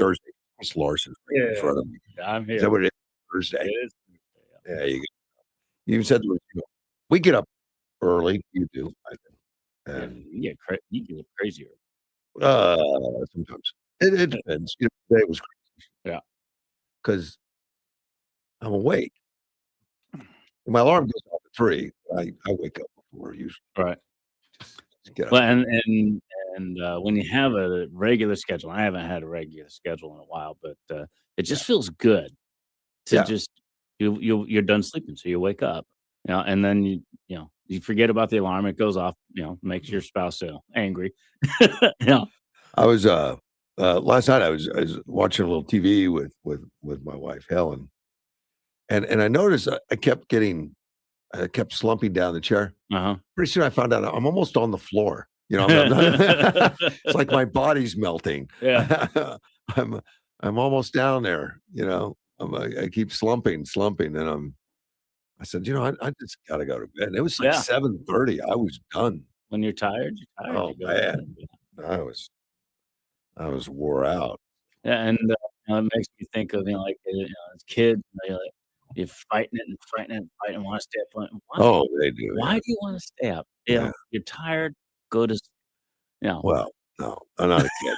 Thursday. Miss Larson's right in Yeah, front of me. I'm Is here. that what it is? It Thursday? is Thursday, yeah. Yeah, you even said there was, we get up early. You do. I do. Yeah, And, you get crazier. uh, sometimes. It depends. Today was Yeah. because I'm awake. My alarm goes off at 3. I wake up before usually. Right. Just get up. Well, and when you have a regular schedule, I haven't had a regular schedule in a while, but it just feels good to Yeah. just you're done sleeping, so you wake up, and then you forget about the alarm. It goes off, makes your spouse angry. Yeah. I was last night I was watching a little TV with my wife Helen, and I noticed I kept slumping down the chair. Uh-huh. Pretty soon I found out I'm almost on the floor. It's like my body's melting. Yeah. I'm almost down there. I keep slumping, and I said, I just gotta go to bed. And it was like 7:30. I was done. When you're tired, you're tired. Oh You go to bed. man, I was wore out. Yeah, and it makes me think of like as kids, you're fighting it and fighting it and fighting and want to stay up. Why, Oh, they do. why do you want to stay up? Yeah. You're tired. Go to sleep. Well, no, I'm not a kid.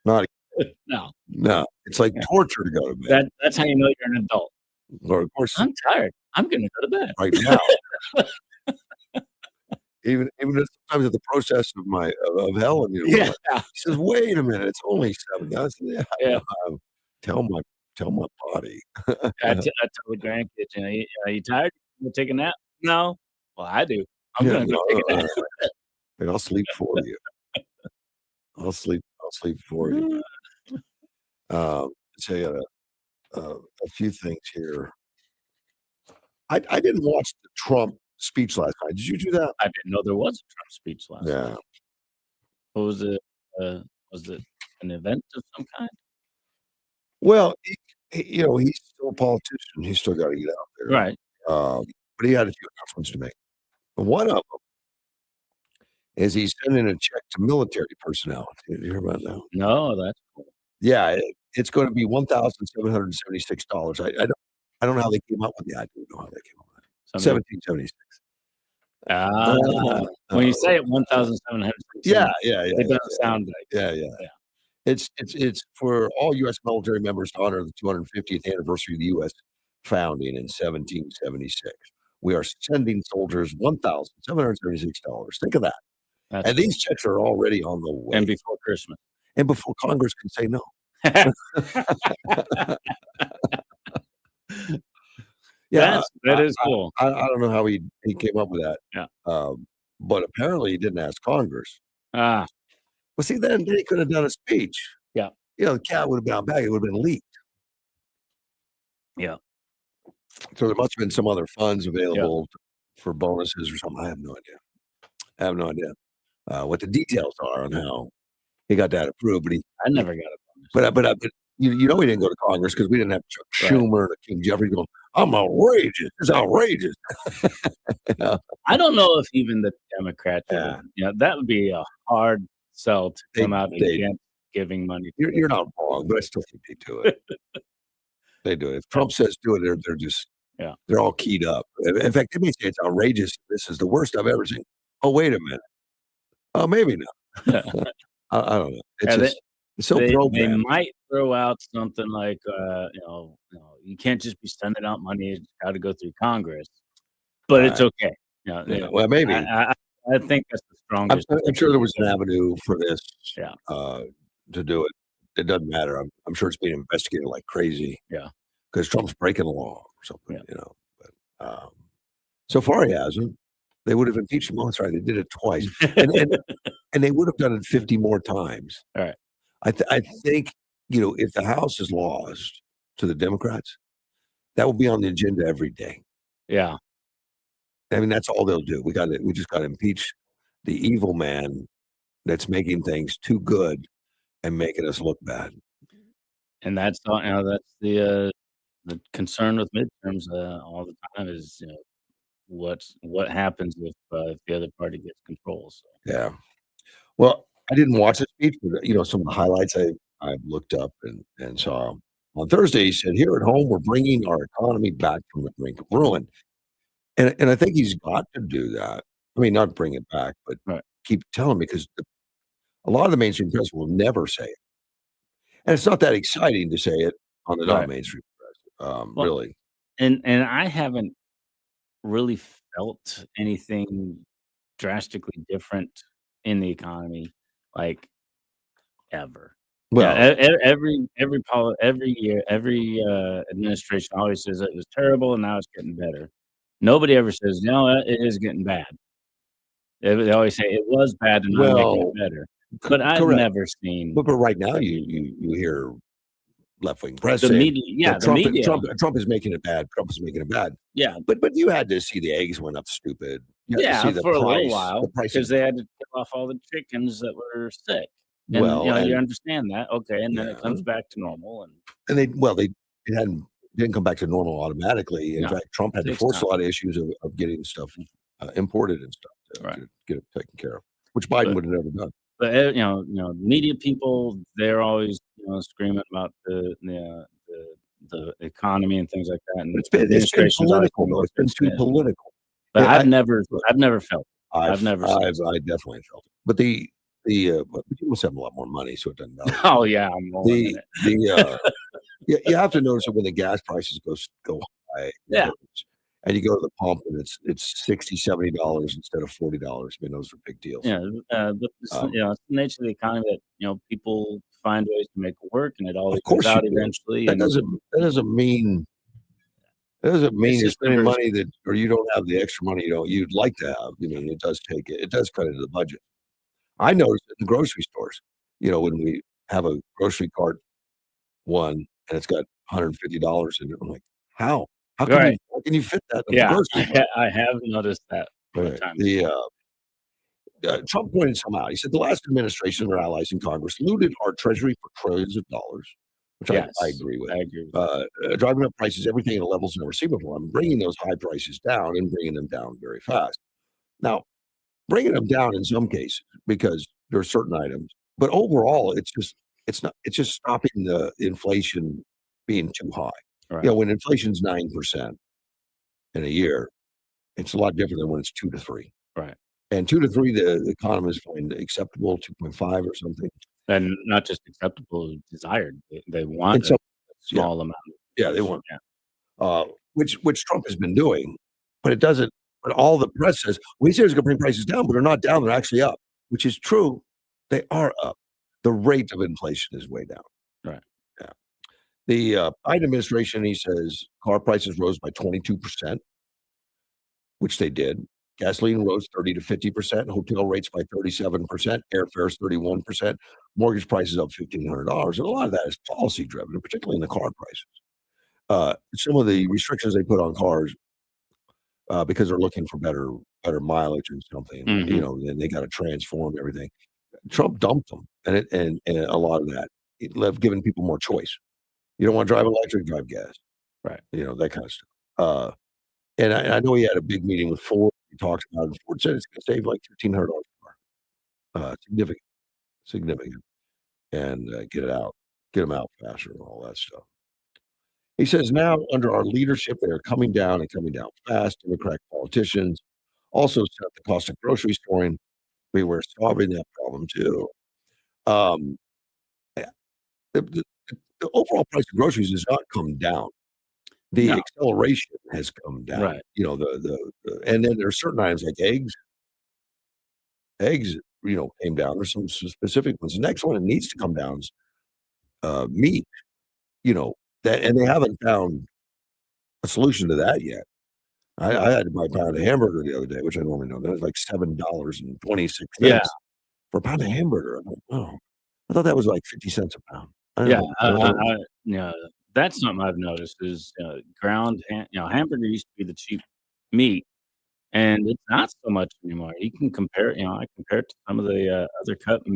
Not a kid. No. It's like torture to go to bed. That's how you know you're an adult. Or of course, I'm tired. I'm gonna go to bed right now. Even sometimes at the process of Helen, Yeah. she says, "Wait a minute, it's only 7." I said, Yeah. Tell my body. I tell the grandkids, are you tired? You want to take a nap? No. Well, I do. I'm gonna go take a nap. And I'll sleep for you. I'll sleep for you. Say a few things here. I didn't watch the Trump speech last night. Did you do that? I didn't know there was a Trump speech last night. What was it? Was it an event of some kind? Well, he's still a politician. He's still got to get out there. Right. But he had a few announcements to make. One of them is he's sending a check to military personnel. Did you hear about that? No, that's cool. Yeah, it's going to be $1,776. I don't know how they came up with it. I don't know how they came up with it. 1776. When you say it, 1,700. Yeah. It doesn't sound right. Yeah. It's for all U.S. military members to honor the 250th anniversary of the U.S. founding in 1776. We are sending soldiers $1,776. Think of that. That's and these checks are already on the way. And before Christmas. And before Congress can say no. Yeah, that is cool. I don't know how he came up with that. Yeah. But apparently he didn't ask Congress. Well, see, then he could have done a speech. Yeah. The cat would have been out back. It would have been leaked. Yeah. So there must have been some other funds available for bonuses or something. I have no idea what the details are on how he got that approved. But I never got a bonus. But he didn't go to Congress because we didn't have Chuck Schumer and King Jeffrey going, I'm outrageous. It's outrageous. I don't know if even the Democrats, that would be a hard sell to come out against giving money. You're not wrong, but I still think they do it. They do it. If Trump says do it, they're just they're all keyed up. In fact, they may say it's outrageous. This is the worst I've ever seen. Oh, wait a minute. Oh, maybe not. I don't know. It's so programmed. They might throw out something like, you can't just be sending out money. It's got to go through Congress. But it's okay. Well, maybe. I think that's the strongest. I'm sure there was an avenue for this to do it. It doesn't matter. I'm sure it's being investigated like crazy. Yeah. Because Trump's breaking the law or something, But so far he hasn't. They would have impeached him. Oh, that's right. They did it twice. And they would have done it 50 more times. All right. I think, if the House is lost to the Democrats, that will be on the agenda every day. Yeah. I mean, that's all they'll do. We just got to impeach the evil man that's making things too good and making us look bad. And that's that's the concern with midterms all the time is what happens if the other party gets control. So. Yeah. Well, I didn't watch the speech, but some of the highlights I looked up and saw on Thursday, he said, "Here at home, we're bringing our economy back from the brink of ruin." And I think he's got to do that. I mean, not bring it back, but Right, keep telling me because a lot of the mainstream press will never say it, and it's not that exciting to say it on the right. non-mainstream press, Well, really. and I haven't really felt anything drastically different in the economy, like, ever. Well, Yeah, every year, administration always says it was terrible and now it's getting better. Nobody ever says, "No, it is getting bad." They always say, "It was bad and I'm making it well, better." But I've correct. never seen But right now, the you hear left-wing press the saying media that yeah, the media. Trump is making it bad, Trump is making it bad. Yeah, But you had to see the eggs went up stupid. You had to yeah, see for a little the while price of because they had to kill off all the chickens that were sick, and, well, you and understand that, okay, and then it yeah, comes back to normal, and they it didn't come back to normal automatically. In no, fact, Trump had it to takes force time. a lot of issues of getting stuff, imported and stuff Right, to get it taken care of, which Biden but would have never done. But, media people, they're always, screaming about the economy and things like that, and But the it's been administration's always political, gonna though. look It's for been too spin. political. But Yeah, look, I've never felt it. I've never seen it. I definitely felt it. But but you must have a lot more money, so it doesn't bother you. Oh, yeah, I'm rolling in it. The, you have to notice that when the gas prices go high, it Yeah, hurts. And you go to the pump and it's 60, $70 instead of $40. I mean, those are big deals. yeah, but it's, Um, it's the nature of the economy that, people find ways to make it work, and it all of evens course you out do. eventually, That and doesn't that doesn't mean it's you're just spending numbers. money that or you don't have the extra money you'd like to have. I mean, it does cut into the budget. I noticed at the grocery stores, when we have a grocery cart one and it's got $150 in it, I'm like, "How? Right. How can you fit that in a Yeah, grocery cart?" I have noticed that at Right. times. Trump pointed some out. He said, "The last administration and their allies in Congress looted our treasury for trillions of dollars," which I Yes, agree with. I agree with that. Driving up prices, everything at levels never seen before. I'm bringing those high prices down and bringing them down very fast. Now, bringing them down in some cases because there are certain items, but overall, it's just stopping the inflation being too high. Right, When inflation's 9% in a year, it's a lot different than when it's 2 to 3. right. And 2 to 3, the economists find acceptable, 2.5 or something. And not just acceptable, desired. They And want a so yeah, small amount of yeah, they inflation, want yeah. which Trump has been doing, but it doesn't but all the press says, "Well, he said he's gonna bring prices down," but they're not down, they're actually up, which is true. They are up. The rate of inflation is way down. Right. Yeah. The, Biden administration, he says car prices rose by 22%, which they did. Gasoline rose 30 to 50%, hotel rates by 37%, airfares 31%, mortgage prices up $1,500, and a lot of that is policy driven, particularly in the car prices. Some of the restrictions they put on cars, because they're looking for better mileage and something, Mhm. then they gotta transform everything. Trump dumped them, and a lot of that, it left giving people more choice. You don't wanna drive electric, drive gas, Right. that kind of stuff. And I know he had a big meeting with Ford. He talked about it. Ford said it's gonna save like $1,500 a car. Significant, significant, and, get them out faster and all that stuff. He says, "Now, under our leadership, they are coming down and coming down fast. Democratic politicians also set the cost of grocery storing. We were solving that problem too." Um, yeah, the overall price of groceries has not come down. The No. acceleration has come down. Right. And then there are certain items like eggs. Eggs, came down. There's some specific ones. The next one that needs to come down is, meat, you know, that and they haven't found a solution to that yet. I had to buy a pound of hamburger the other day, which I normally don't. That was like Yeah, $7.26 for a pound of hamburger. I'm like, "Oh, I thought that was like 50 cents a pound." yeah, I don't know. that's something I've noticed is, hamburger used to be the cheap meat, and it's not so much anymore. You can compare I compare it to some of the, other cuts Yeah,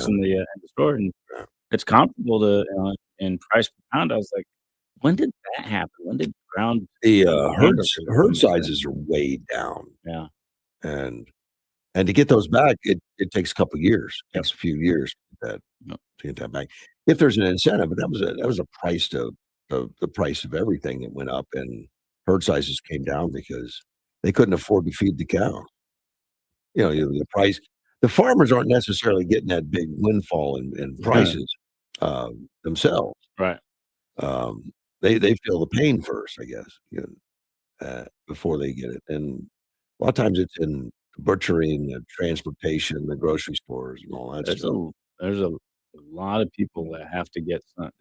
in the store, and yeah. it's comparable to, in price per pound. I was like, "When did that happen? When did ground The, hamburger herd become expensive?" sizes are way down, Yeah, and And to get those back, it takes a couple of years. It Yep. takes a few years Yep. to get that back. If there's an incentive, but that was a price to the price of everything that went up, and herd sizes came down because they couldn't afford to feed the cow. The price the farmers aren't necessarily getting that big windfall in prices, themselves. Right. They feel the pain first, I guess, before they get it, and a lot of times it's in butchering, the transportation, the grocery stores, and all that There's stuff. a lot of people that have to get have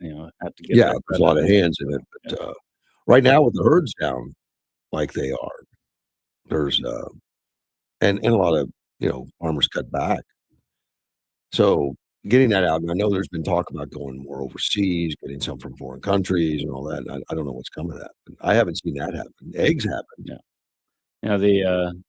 to get Yeah, their there's a cut lot out of of hands in it, yeah. but, right now with the herds down like they are, there's, and a lot of, farmers cut back. So, getting that out, and I know there's been talk about going more overseas, getting some from foreign countries and all that, and I don't know what's coming of that, but I haven't seen that happen. Eggs happen. Yeah. The,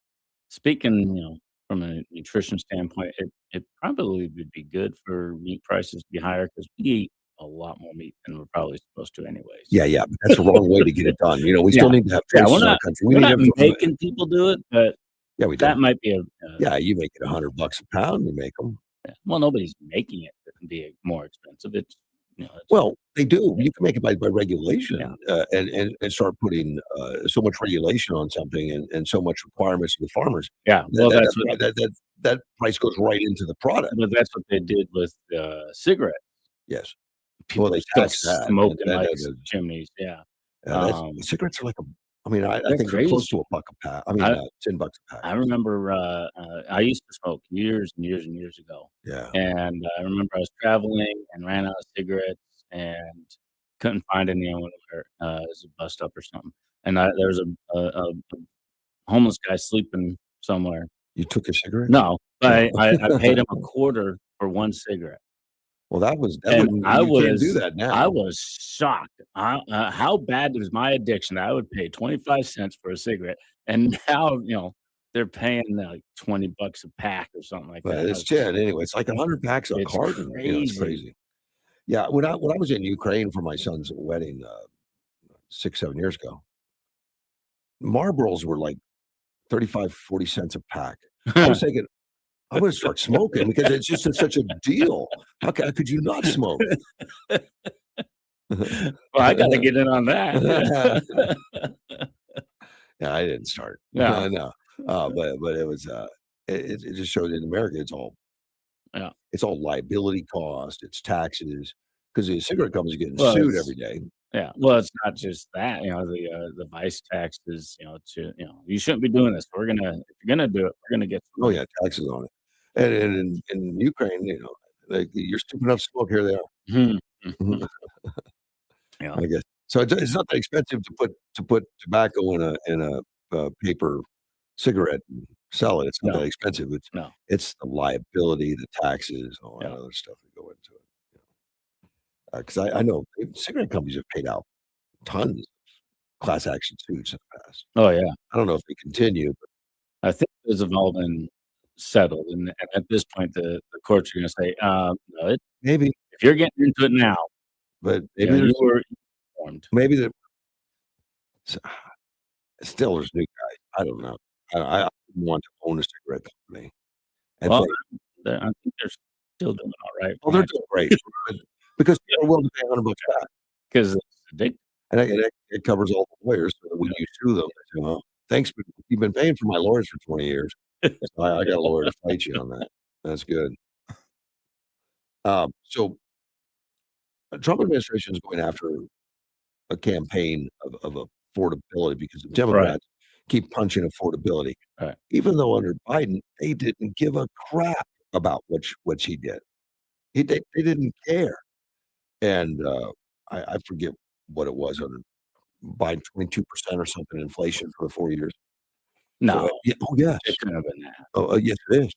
speaking, from a nutrition standpoint, it probably would be good for meat prices to be higher because we eat a lot more meat than we're probably supposed to anyways. Yeah, yeah, but that's the wrong way to get it done. We still Yeah. need to have Yeah, we're choices in our not country. We we're need not to have making people do it, but Yeah, we do. that might be Yeah, you make it $100 a pound, you make them. yeah. Well, nobody's making it that can be more expensive. It's Well, they do. yeah, You can make it by yeah. regulation, and start putting, so much regulation on something and so much requirements of the farmers. Yeah, That well, that that pri that price goes right into the product. that's what they did with, cigarettes. Yes. Well, People are they still tax that, and smoking like that chimneys, yeah. that's Um, cigarettes are like I they're think they're close crazy. to a buck a pack. I $10 a pack. I remember, I used to smoke years and years and years ago, Yeah. and I remember I was traveling and ran out of cigarettes and couldn't find any anywhere, it was a bus stop or something, and there was a homeless guy sleeping somewhere. You took your cigarettes? No, but No. I paid him a quarter for 1 cigarette, Well, that would and you can't do that I now. was shocked, how bad was my addiction that I would pay 25 cents for a cigarette, and now, they're paying, like, 20 bucks a pack or something like But that. it's 10 anyway. It's like 100 packs a It's carton, it's crazy. crazy. Yeah, when I was in Ukraine for my son's wedding, 6, 7 years ago, Marlboros were like 35, 40 cents a pack. I was thinking, "I'm gonna start smoking because it's just such a deal. How could you not smoke?" Well, I gotta get in on that. Yeah, I didn't start. Yeah, No, but it was, it just showed in America, yeah. it's all liability cost, it's taxes, because the cigarette companies are getting Well, sued it's every day. yeah, well, it's not just that, the vice taxes, you shouldn't be doing this. If you're gonna do it, we're gonna get some Oh, money. yeah, taxes on it. And in Ukraine, like, "You're stupid enough to smoke, here they are." Mhm, Mhm. mhm. Yeah, I guess. So it's not that expensive to put tobacco in a paper cigarette and sell it. It's not that no, expensive. It's no, it's the liability, the taxes, all that yeah. other stuff that go into it. 'Cause I know cigarette companies have paid out tons of class action suits in the past. Oh, yeah. I don't know if they continue, but I think those have all been settled, and at this point, the courts are gonna say, "No, maybe if you're getting into it now, but maybe you there's were informed." maybe the s still there's new guys. I don't know. I wouldn't want to own a cigarette company and Well, think, I think they're still doing all right "Oh, they're financially doing great," but because people are willing to pay $100 back. 'cause it's addictive. And it covers all the lawyers, so that when you sue them, they say, "Well, thanks, but you've been paying for my lawyers for 20 years, so I got a lawyer to fight you on that." That's good. So, Trump administration is going after a campaign of affordability because the Right, Democrats keep punching affordability, right. even though under Biden, they didn't give a crap about which he did. They didn't care, and, I forget what it was under Biden, 22% or something inflation for the 4 years. So, No, yeah, oh, yes. it couldn't have been that. Oh, yes, it is.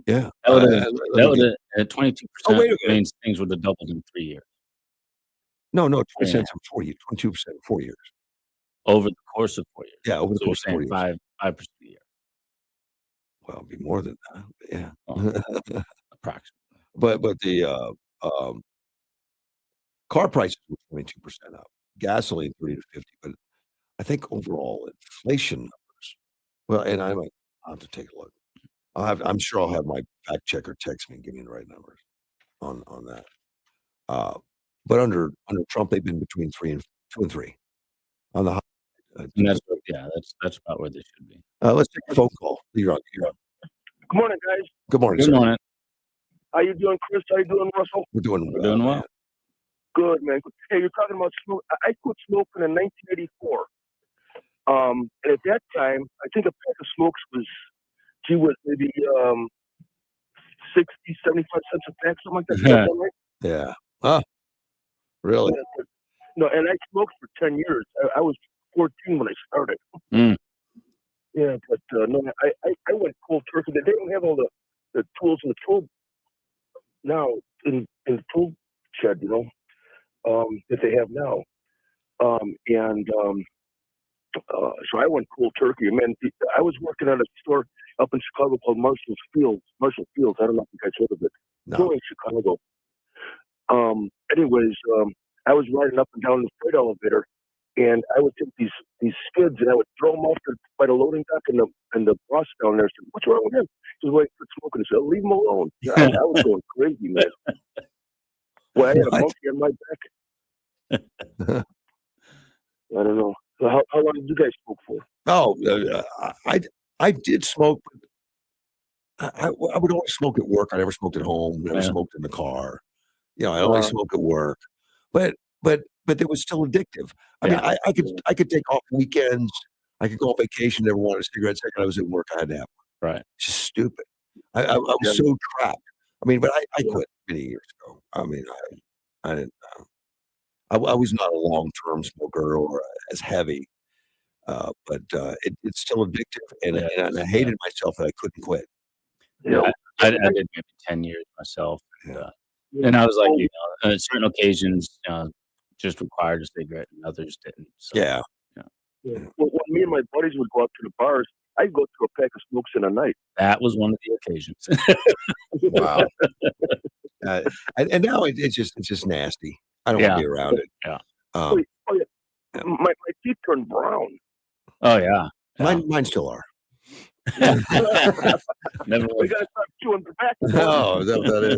Yeah. Let That me get would've at oh, 22% wait a minute. means things would have doubled in 3 years, No, no, 20 3 and a cents half, in 4 years, 22% in 4 years. over the course of 4 years. Yeah, over the So you're course of 4 saying years. 5% a year, Well, it'd be more than that, well, yeah. approximately. But the, car prices were 22% up, gasoline 30 to 50, but I think overall inflation numbers well, and I'll have to take a look. I'm sure I'll have my fact checker text me and give me the right numbers on that. But under Trump, they've been between 2 and 3 on the high. And that's about where they should be. Let's take a phone call. You're on. Good morning, guys. Good morning, Good sir. morning. How you doing, Chris? How you doing, Russell? We're doing We're doing well. man. Good, man. Hey, you're talking about smoke. I quit smoking in 1984. And at that time, I think a pack of smokes was, maybe 60, 75 cents a pack, something like that. Is that right? Yeah. Huh? Really? Yeah, no, and I smoked for 10 years. I was 14 when I started. Mm. Yeah, but no, I went cold turkey. They don't have all the tools in the tool now in the tool shed, that they have now. So I went cold turkey. Man, I was working at a store up in Chicago called Marshall Fields. I don't know if you guys heard of it. No. It's only in Chicago. Anyways, I was riding up and down the freight elevator, and I would take these skids and I would throw them off by the loading dock, and the boss down there said, "What's wrong with him?" He was like, "Quit smoking." I said, "Leave him alone." I was going crazy, man. Well, I had a monkey on my back. I don't know. So how long did you guys smoke for? Oh, I did smoke. I would always smoke at work. I never smoked at home. Never smoked in the car. I only smoke at work. But it was still addictive. I mean, I could take off weekends. I could go on vacation. Never wanted a cigarette. Second I was at work, I had to have one. Right. It's just stupid. I was so trapped. I mean, but I quit many years ago. I mean, I didn't. I was not a long-term smoker or as heavy, but it's still addictive, and I hated myself that I couldn't quit. Yeah, I did maybe 10 years myself, and I was like, on certain occasions, just required a cigarette, and others didn't. So, Yeah. Well, when me and my buddies would go out to the bars, I'd go through a pack of smokes in a night. That was one of the occasions. Wow. And now it's just nasty. I don't want to be around it. Yeah. My teeth turned brown. Oh yeah. Mine still are. Never We gotta start chewing the back. No, is that what that is?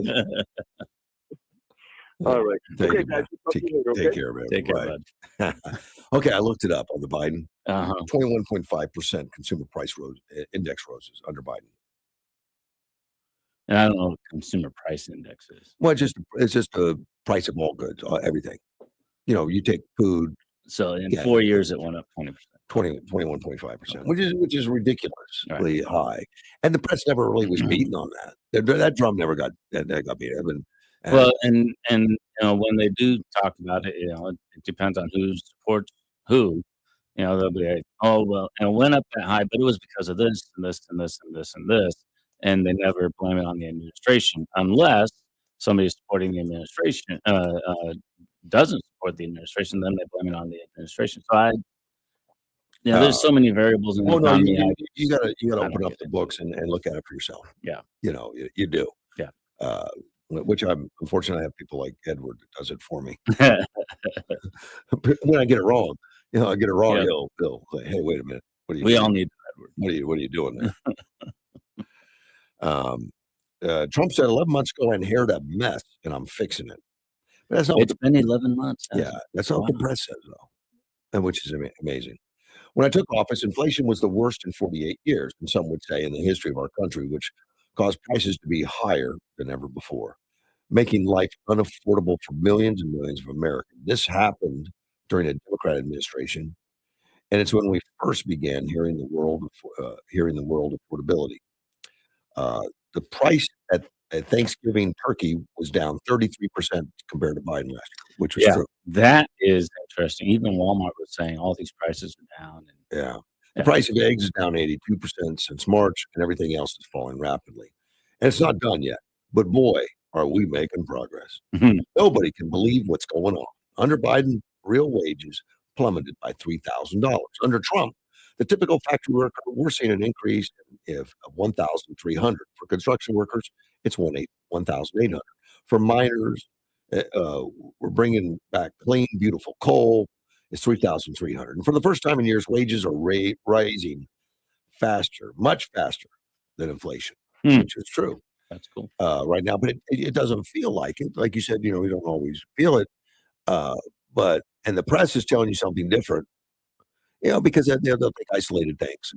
All right. Thank Okay, you, guys. man. Take care, man. Take care, bud. Okay, I looked it up on the Biden. 21.5% consumer price index roses under Biden. And I don't know what consumer price index is. Well, it's just the price of all goods, everything. You take food. So in 4 years, it went up 20%. 21.5%, which is ridiculously high. And the press never really was beaten on that. That drum never got beat. Well, and when they do talk about it, it depends on who supports who. They'll be like, "Oh well, and it went up that high, but it was because of this and this and this and this and this," and they never blame it on the administration unless somebody supporting the administration doesn't support the administration. Then they blame it on the administration. So there's so many variables in the economy. No, you gotta open up the books and look at it for yourself. Yeah, you do. Yeah. Which I'm unfortunately I have people like Edward that does it for me. When I get it wrong, I get it wrong. He'll say, "Hey, wait a minute. What are you? We all need Edward. What are you doing there?" Trump said 11 months ago I inherited a mess and I'm fixing it. But that's not It's been 11 months. that's not what the press says though, and which is amazing. When I took office, inflation was the worst in 48 years, and some would say in the history of our country, which caused prices to be higher than ever before, making life unaffordable for millions and millions of Americans. This happened during a Democrat administration, and it's when we first began hearing the world affordability. The price at Thanksgiving turkey was down 33% compared to Biden last year, which was true. That is interesting. Even Walmart was saying all these prices are down. The price of eggs is down 82% since March, and everything else is falling rapidly. And it's not done yet, but boy, are we making progress. Nobody can believe what's going on. Under Biden, real wages plummeted by $3,000. Under Trump, the typical factory worker, we're seeing an increase of 1,300. For construction workers, it's 1,800. For miners, we're bringing back clean, beautiful coal. It's 3,300. And for the first time in years, wages are rising faster, much faster than inflation. which is true That's cool. right now. But it doesn't feel like it. Like you said, we don't always feel it. Uh, and the press is telling you something different, because they'll take isolated things.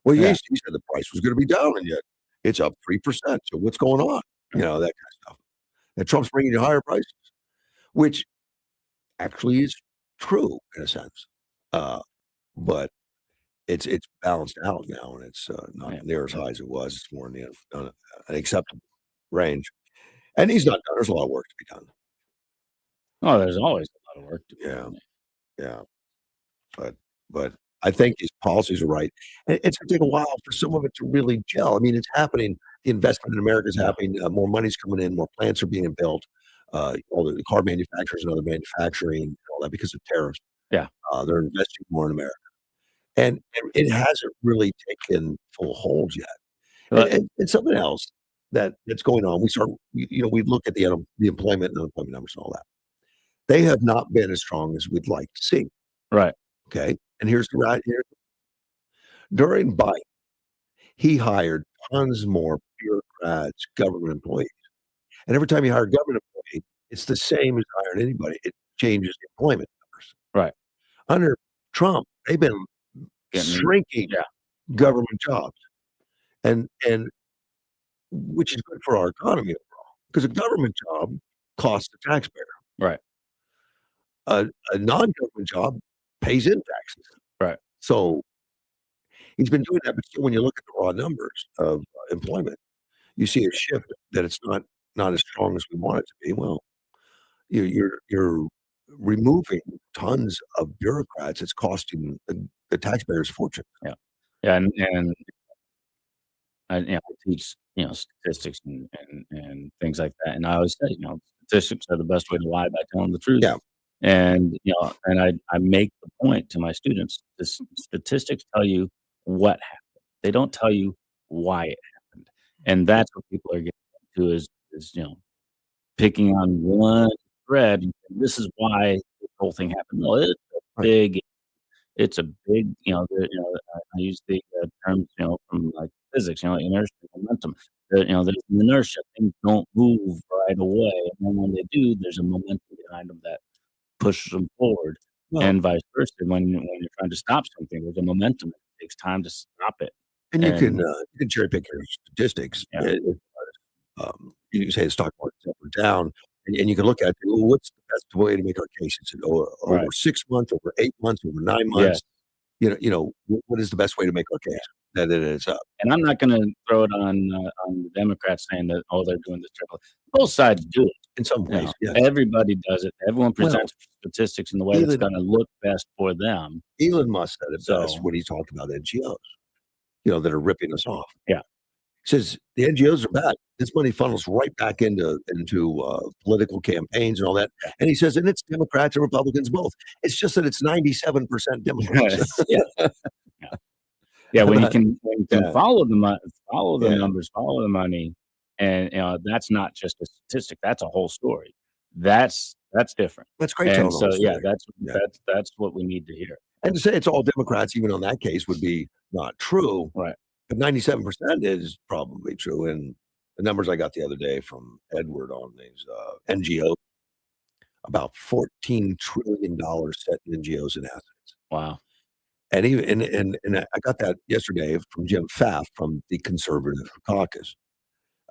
Well, Yeah. you said the price was going to be down, and yet it's up 3%. So what's going on? That kind of stuff. And Trump's bringing you higher prices, which actually is true in a sense. But it's balanced out now, and it's not near as high as it was. It's more in an acceptable range. And he's not done. There's a lot of work to be done. Oh, there's always a lot of work to be done. Yeah. But I think these policies are right. And it's going to take a while for some of it to really gel. I mean, it's happening. The investment in America is happening. More money's coming in. More plants are being built. All the car manufacturers and other manufacturing, and all that because of tariffs. Yeah. They're investing more in America. And it hasn't really taken full hold yet. And something else that's going on, we look at the employment and unemployment numbers and all that. They have not been as strong as we'd like to see. Right. Okay. And here's during Biden, he hired tons more bureaucrats, government employees. And every time you hire a government employee, it's the same as hiring anybody. It changes the employment numbers. Right. Under Trump, they've been shrinking government jobs. And which is good for our economy overall. Because a government job costs the taxpayer. Right. A non-government job pays in taxes. Right. So he's been doing that, but still, when you look at the raw numbers of employment, you see a shift that it's not as strong as we want it to be. Well, you're removing tons of bureaucrats. It's costing the taxpayers a fortune. Yeah, and I teach statistics and things like that, and I always say statistics are the best way to lie by telling the truth. Yeah. And and I make the point to my students: the statistics tell you what happened. They don't tell you why it happened, and that's what people are getting to is picking on one thread. And this is why this whole thing happened. No, it's a big. I use the terms from like physics. Inertia, momentum. There's an inertia. Things don't move right away, and then when they do, there's a momentum behind them that pushes them forward, and vice versa. When you're trying to stop something, there's a momentum. It takes time to stop it. And you can cherry pick your statistics. Yeah. You can say the stock market's up or down, and you can look at what's the best way to make our case. Is it over 6 months, over 8 months, over 9 months? What is the best way to make our case that it is up? And I'm not going to throw it on the Democrats saying that they're doing this triple. Both sides do it. In some ways, yes. Everybody does it. Everyone presents statistics in the way that's going to look best for them. Elon Musk said it best when he talked about NGOs, that are ripping us off. Yeah. He says the NGOs are bad. This money funnels right back into political campaigns and all that. Yeah. And he says, and it's Democrats and Republicans both. It's just that it's 97% Democrats. Yeah. When you can follow the numbers, follow the money. And that's not just a statistic. That's a whole story. That's different. That's great. And so that's what we need to hear. And to say it's all Democrats, even on that case, would be not true. Right. But 97% is probably true. And the numbers I got the other day from Edward on these NGOs, about $14 trillion set in NGOs and assets. Wow. And even and I got that yesterday from Jim Pfaff from the Conservative Caucus.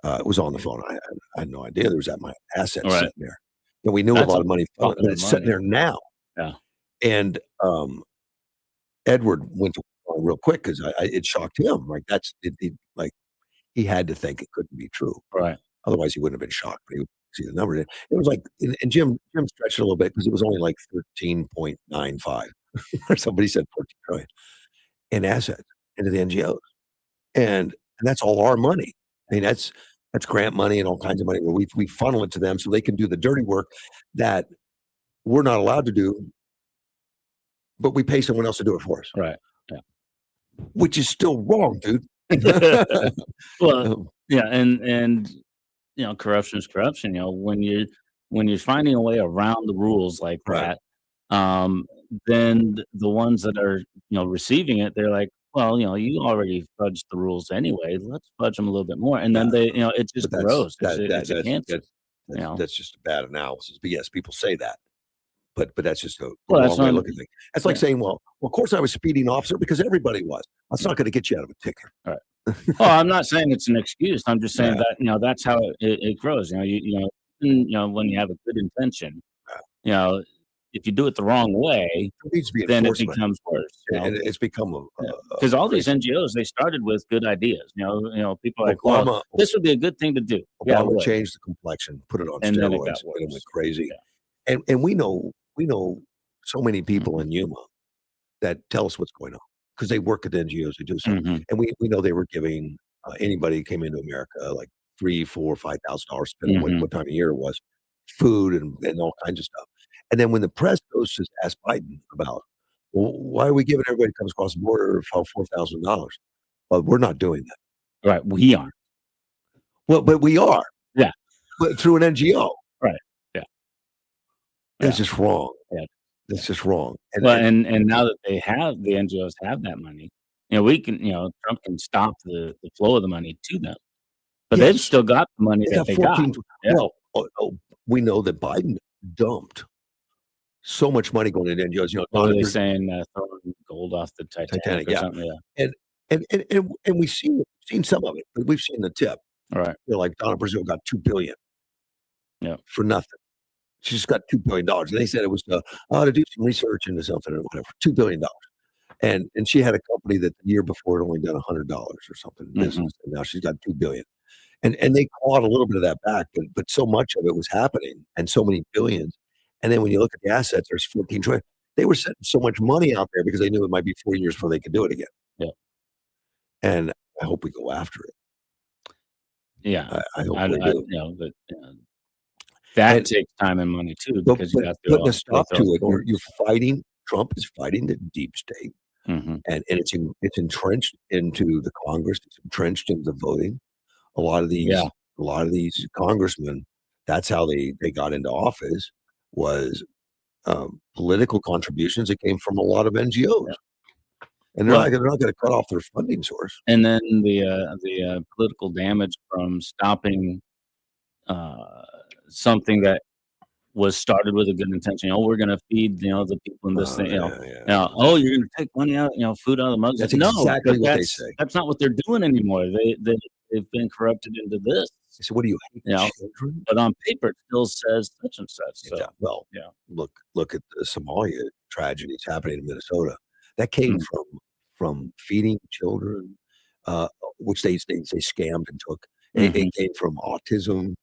It was on the phone. I had no idea there was that much assets sitting there. And we knew a lot of money, and it's sitting there now. Yeah. And Edward went to real quick because it shocked him. Like he had to think it couldn't be true. Right. Otherwise, he wouldn't have been shocked. But he would see the number. It was like, and Jim stretched it a little bit because it was only like 13.95 or somebody said 14 trillion in assets into the NGOs, and that's all our money. I mean, that's grant money and all kinds of money where we funnel it to them so they can do the dirty work that we're not allowed to do, but we pay someone else to do it for us. Right. Yeah. Which is still wrong, dude. Well, yeah, and corruption is corruption. When you're finding a way around the rules like that, then the ones that are receiving it, they're like, well, you already fudged the rules anyway. Let's fudge them a little bit more, and then Uh, it just but grows. It's a cancer. that's just a bad analysis. But yes, people say that. But that's just the Well, that's wrong way to not. look at things. That's like Yeah. saying, well, of course I was a speeding officer because everybody was. That's not going to get you out of a ticket. Right. Oh, I'm not saying it's an excuse. I'm just saying Yeah. that that's how it grows. When you have a good intention, you know, if you do it the wrong way, There needs to be then it enforcement. becomes worse. And it's become a Because all these crazy. NGOs, they started with good ideas. People are like, well, Obama this would be a good thing to do. Yeah, it Obama would. changed the complexion, put it on And then it got steroids, and it went worse. crazy. Yeah. And we know so many people in Yuma that tell us what's going on because they work at the NGOs, they do stuff. Mhm. And we know they were giving anybody who came into America like $3, $4, $5,000, depending on Mhm. what time of year it was, food and all kinds of stuff. And then when the press goes to ask Biden about, well, why are we giving everybody who comes across the border $4,000? Well, we're not doing that. Right. We aren't. Well, but we are. Yeah. But through an NGO. Right. Yeah. That's just wrong. Yeah. That's just wrong. Well, and now that the NGOs have that money, we can, Trump can stop the flow of the money to them, but they've Yes. still got the money They that got they got. 14. Yeah. Well, we know that Biden dumped so much money going into NGOs. What were they saying? Throwing gold off the Titanic or yeah. something? Yeah. And we've seen some of it, but we've seen the tip. All right. Like Donna Brazil got $2 billion. Yeah. For nothing. She just got $2 billion. And they said it was to do some research into something or whatever. $2 billion. And she had a company that the year before had only done $100 or something in business. And now she's got $2 billion. And they clawed a little bit of that back, but so much of it was happening and so many billions. And then when you look at the assets, there's 14 trillion. They were setting so much money out there because they knew it might be 4 years before they could do it again. Yeah. And I hope we go after it. Yeah. I hope we do. But that takes time and money too, because you have to putting a stop to it. courts. You're fighting. Trump is fighting the deep state, Mhm. and it's entrenched into the Congress. It's entrenched into the voting. A lot of these congressmen, that's how they got into office, was political contributions that came from a lot of NGOs. Yeah. And they're not going to cut off their funding source. And then the political damage from stopping something that was started with a good intention. We're going to feed the people in this thing. You're going to take money out, food out of the mugs. That's exactly what they say. That's not what they're doing anymore. They've been corrupted into this. So what do you hate? Children? But on paper, it still says such and such. So, look at the Somalia tragedies happening in Minnesota. That came from feeding children, which they scammed and took. It came from autism.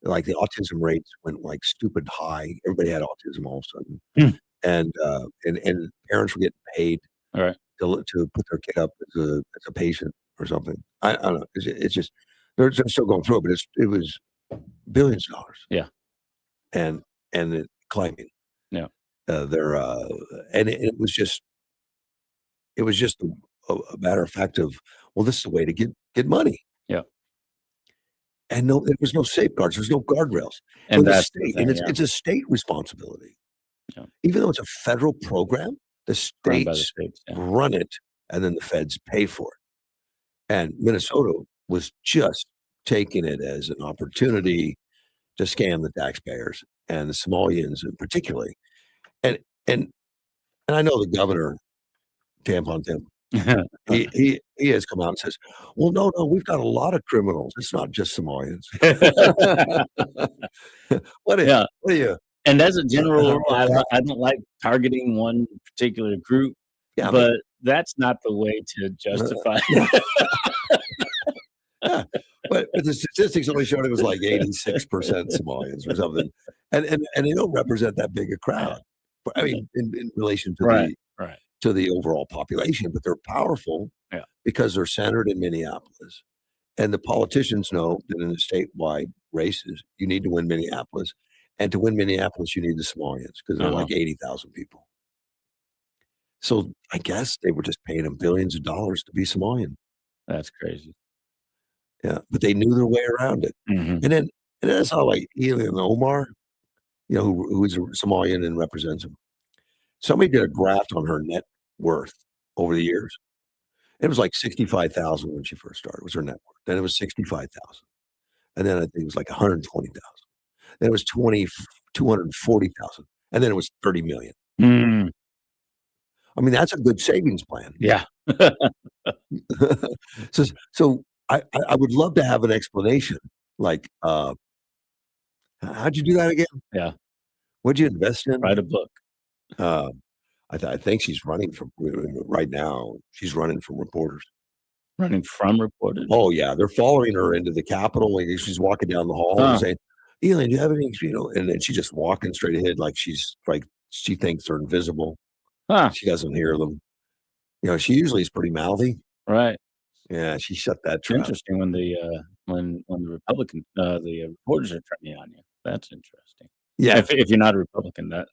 Like the autism rates went like stupid high. Everybody had autism all of a sudden, and parents were getting paid to put their kid up as a patient or something. I don't know. It's just they're still going through it, but it was billions of dollars. Yeah, and it climbing. Yeah, and it was just a matter of fact of, well, this is the way to get money. Yeah. And there was no safeguards. There's no guardrails. And that's the state, it's a state responsibility. Yeah. Even though it's a federal program, the states run it, and then the feds pay for it. And Minnesota was just taking it as an opportunity to scam the taxpayers and the Somalians, particularly. And I know the governor, Tampon Tim. He has come out and says, well, no, we've got a lot of criminals. It's not just Somalians. What are you? And as a general rule, I don't like targeting one particular group, but that's not the way to justify it. But the statistics only showed it was like 86% Somalians or something. And they don't represent that big a crowd. I mean, in relation to to the overall population, but they're powerful because they're centered in Minneapolis. And the politicians know that in the statewide races, you need to win Minneapolis. And to win Minneapolis, you need the Somalians because they're like 80,000 people. So I guess they were just paying them billions of dollars to be Somalian. That's crazy. Yeah, but they knew their way around it. And then that's how like Elian Omar, who is a Somalian and represents him. Somebody did a graph on her net worth over the years. It was like 65,000 when she first started, was her net worth. Then it was 65,000. And then I think it was like 120,000. Then it was 240,000. And then it was 30 million. Mm. I mean, that's a good savings plan. Yeah. So I would love to have an explanation. Like, how'd you do that again? Yeah. What'd you invest in? Write a book. I think she's running from right now. She's running from reporters. Running from reporters. Oh yeah, they're following her into the Capitol. Like she's walking down the hall and saying, "Elon, do you have any?" And then she's just walking straight ahead, like she thinks they're invisible. She doesn't hear them. She usually is pretty mouthy. Right. Yeah, she shut that trap. Interesting when the Republican the reporters are turning on you. That's interesting. Yeah, if you're not a Republican, that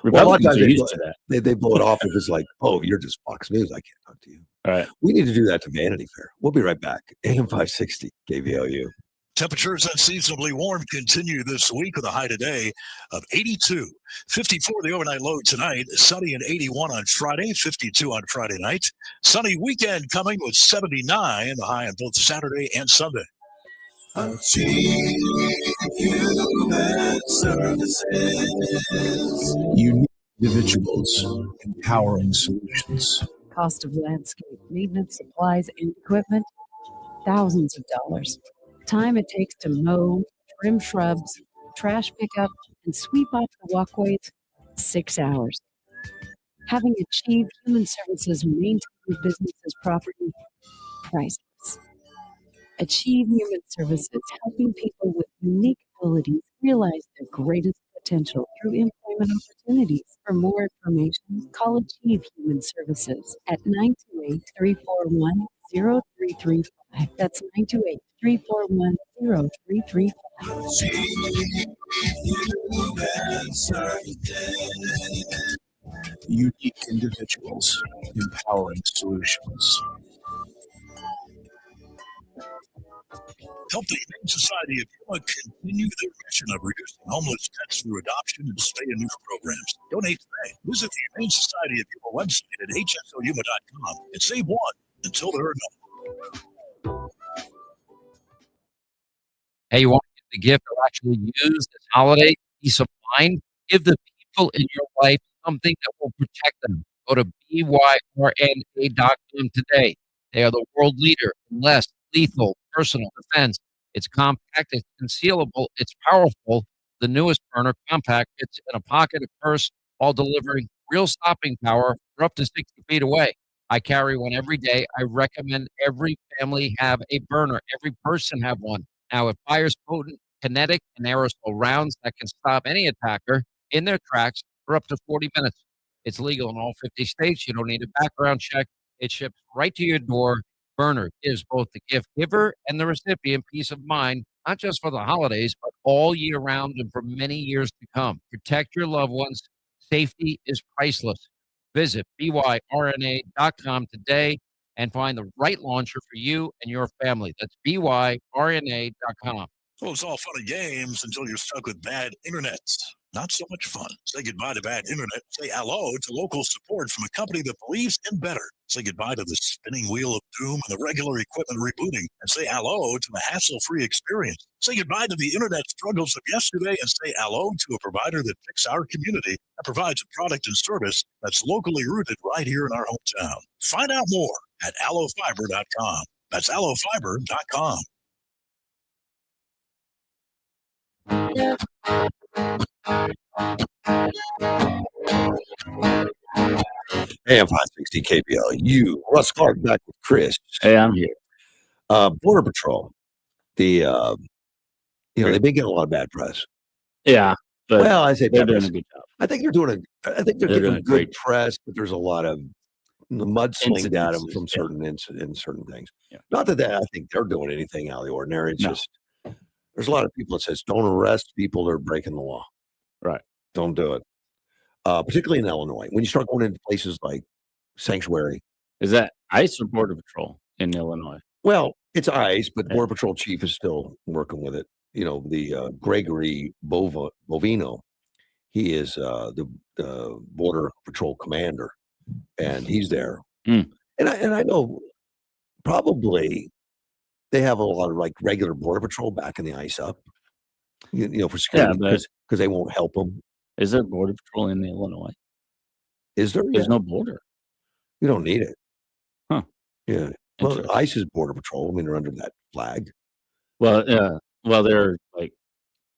Well, a lot of times Republicans are used to that. they blow it off if it's like, "Oh, you're just Fox News. I can't talk to you." All right. We need to do that to Vanity Fair. We'll be right back. AM 560 KVLU. Temperatures unseasonably warm continue this week with a high today of 82. 54 the overnight low tonight. Sunny and 81 on Friday, 52 on Friday night. Sunny weekend coming with 79, the high on both Saturday and Sunday. Achieve Human Services. Unique individuals, empowering solutions. Cost of landscape maintenance, supplies, and equipment, thousands of dollars. Time it takes to mow, trim shrubs, trash pickup, and sweep off the walkways, 6 hours. Having achieved Human Services maintain your business's property, priceless. Achieve Human Services, helping people with unique abilities realize their greatest potential through employment opportunities. For more information, call Achieve Human Services at 928-341-0335. That's 928-341-0335. Human Services. Unique individuals, empowering solutions. Help the Humane Society of Yuma continue their mission of reducing homeless pets through adoption and spay and neuter programs. Donate today. Visit the Humane Society of Yuma website at hsoyuma.com and save one until there are none. Hey, you want to get the gift they'll actually use this holiday? Peace of mind? Give the people in your life something that will protect them. Go to byrna.com today. They are the world leader in less lethal personal defense. It's compact, it's concealable, it's powerful. The newest burner, compact, fits in a pocket, a purse, while delivering real stopping power for up to 60 feet away. I carry one every day. I recommend every family have a burner, every person have one. Now, it fires potent, kinetic, and aerosol rounds that can stop any attacker in their tracks for up to 40 minutes. It's legal in all 50 states. You don't need a background check. It ships right to your door. Burner gives both the gift giver and the recipient peace of mind, not just for the holidays, but all year round and for many years to come. Protect your loved ones. Safety is priceless. Visit byrna.com today and find the right launcher for you and your family. That's byrna.com. Well, it's all fun and games until you're stuck with bad internet. Not so much fun. Say goodbye to bad internet. Say hello to local support from a company that believes in better. Say goodbye to the spinning wheel of doom and the regular equipment rebooting. And say hello to the hassle-free experience. Say goodbye to the internet struggles of yesterday and say hello to a provider that fits our community and provides a product and service that's locally rooted right here in our hometown. Find out more at allofiber.com. That's allofiber.com. AM 560 KBLU. Russ Clark back with Chris. Hey, I'm here. Border Patrol. They've been getting a lot of bad press. Yeah, but Well, I say they're bad doing press. a good job. I think they're They're getting doing good great. press, but there's a lot of mudslinged at them Incidences, from yeah. certain things. Yeah. Not that I think they're doing anything out of the ordinary. It's No. just there's a lot of people that says don't arrest people that are breaking the law. Right. Don't do it. Particularly in Illinois. When you start going into places like Sanctuary. Is that ICE or Border Patrol in Illinois? Well, it's ICE, but Yeah. Border Patrol chief is still working with it. The Gregory Bovino, he is the Border Patrol commander, and he's there. Mm. I know probably they have a lot of like regular border patrol backing the ICE up, for Yeah, security but because they won't help them. is there border patrol in Illinois? Is there? There's Yeah, no border. you don't need it. Huh. Yeah. Well, Interesting. ICE is border patrol. I mean, they're under that flag. Well, they're like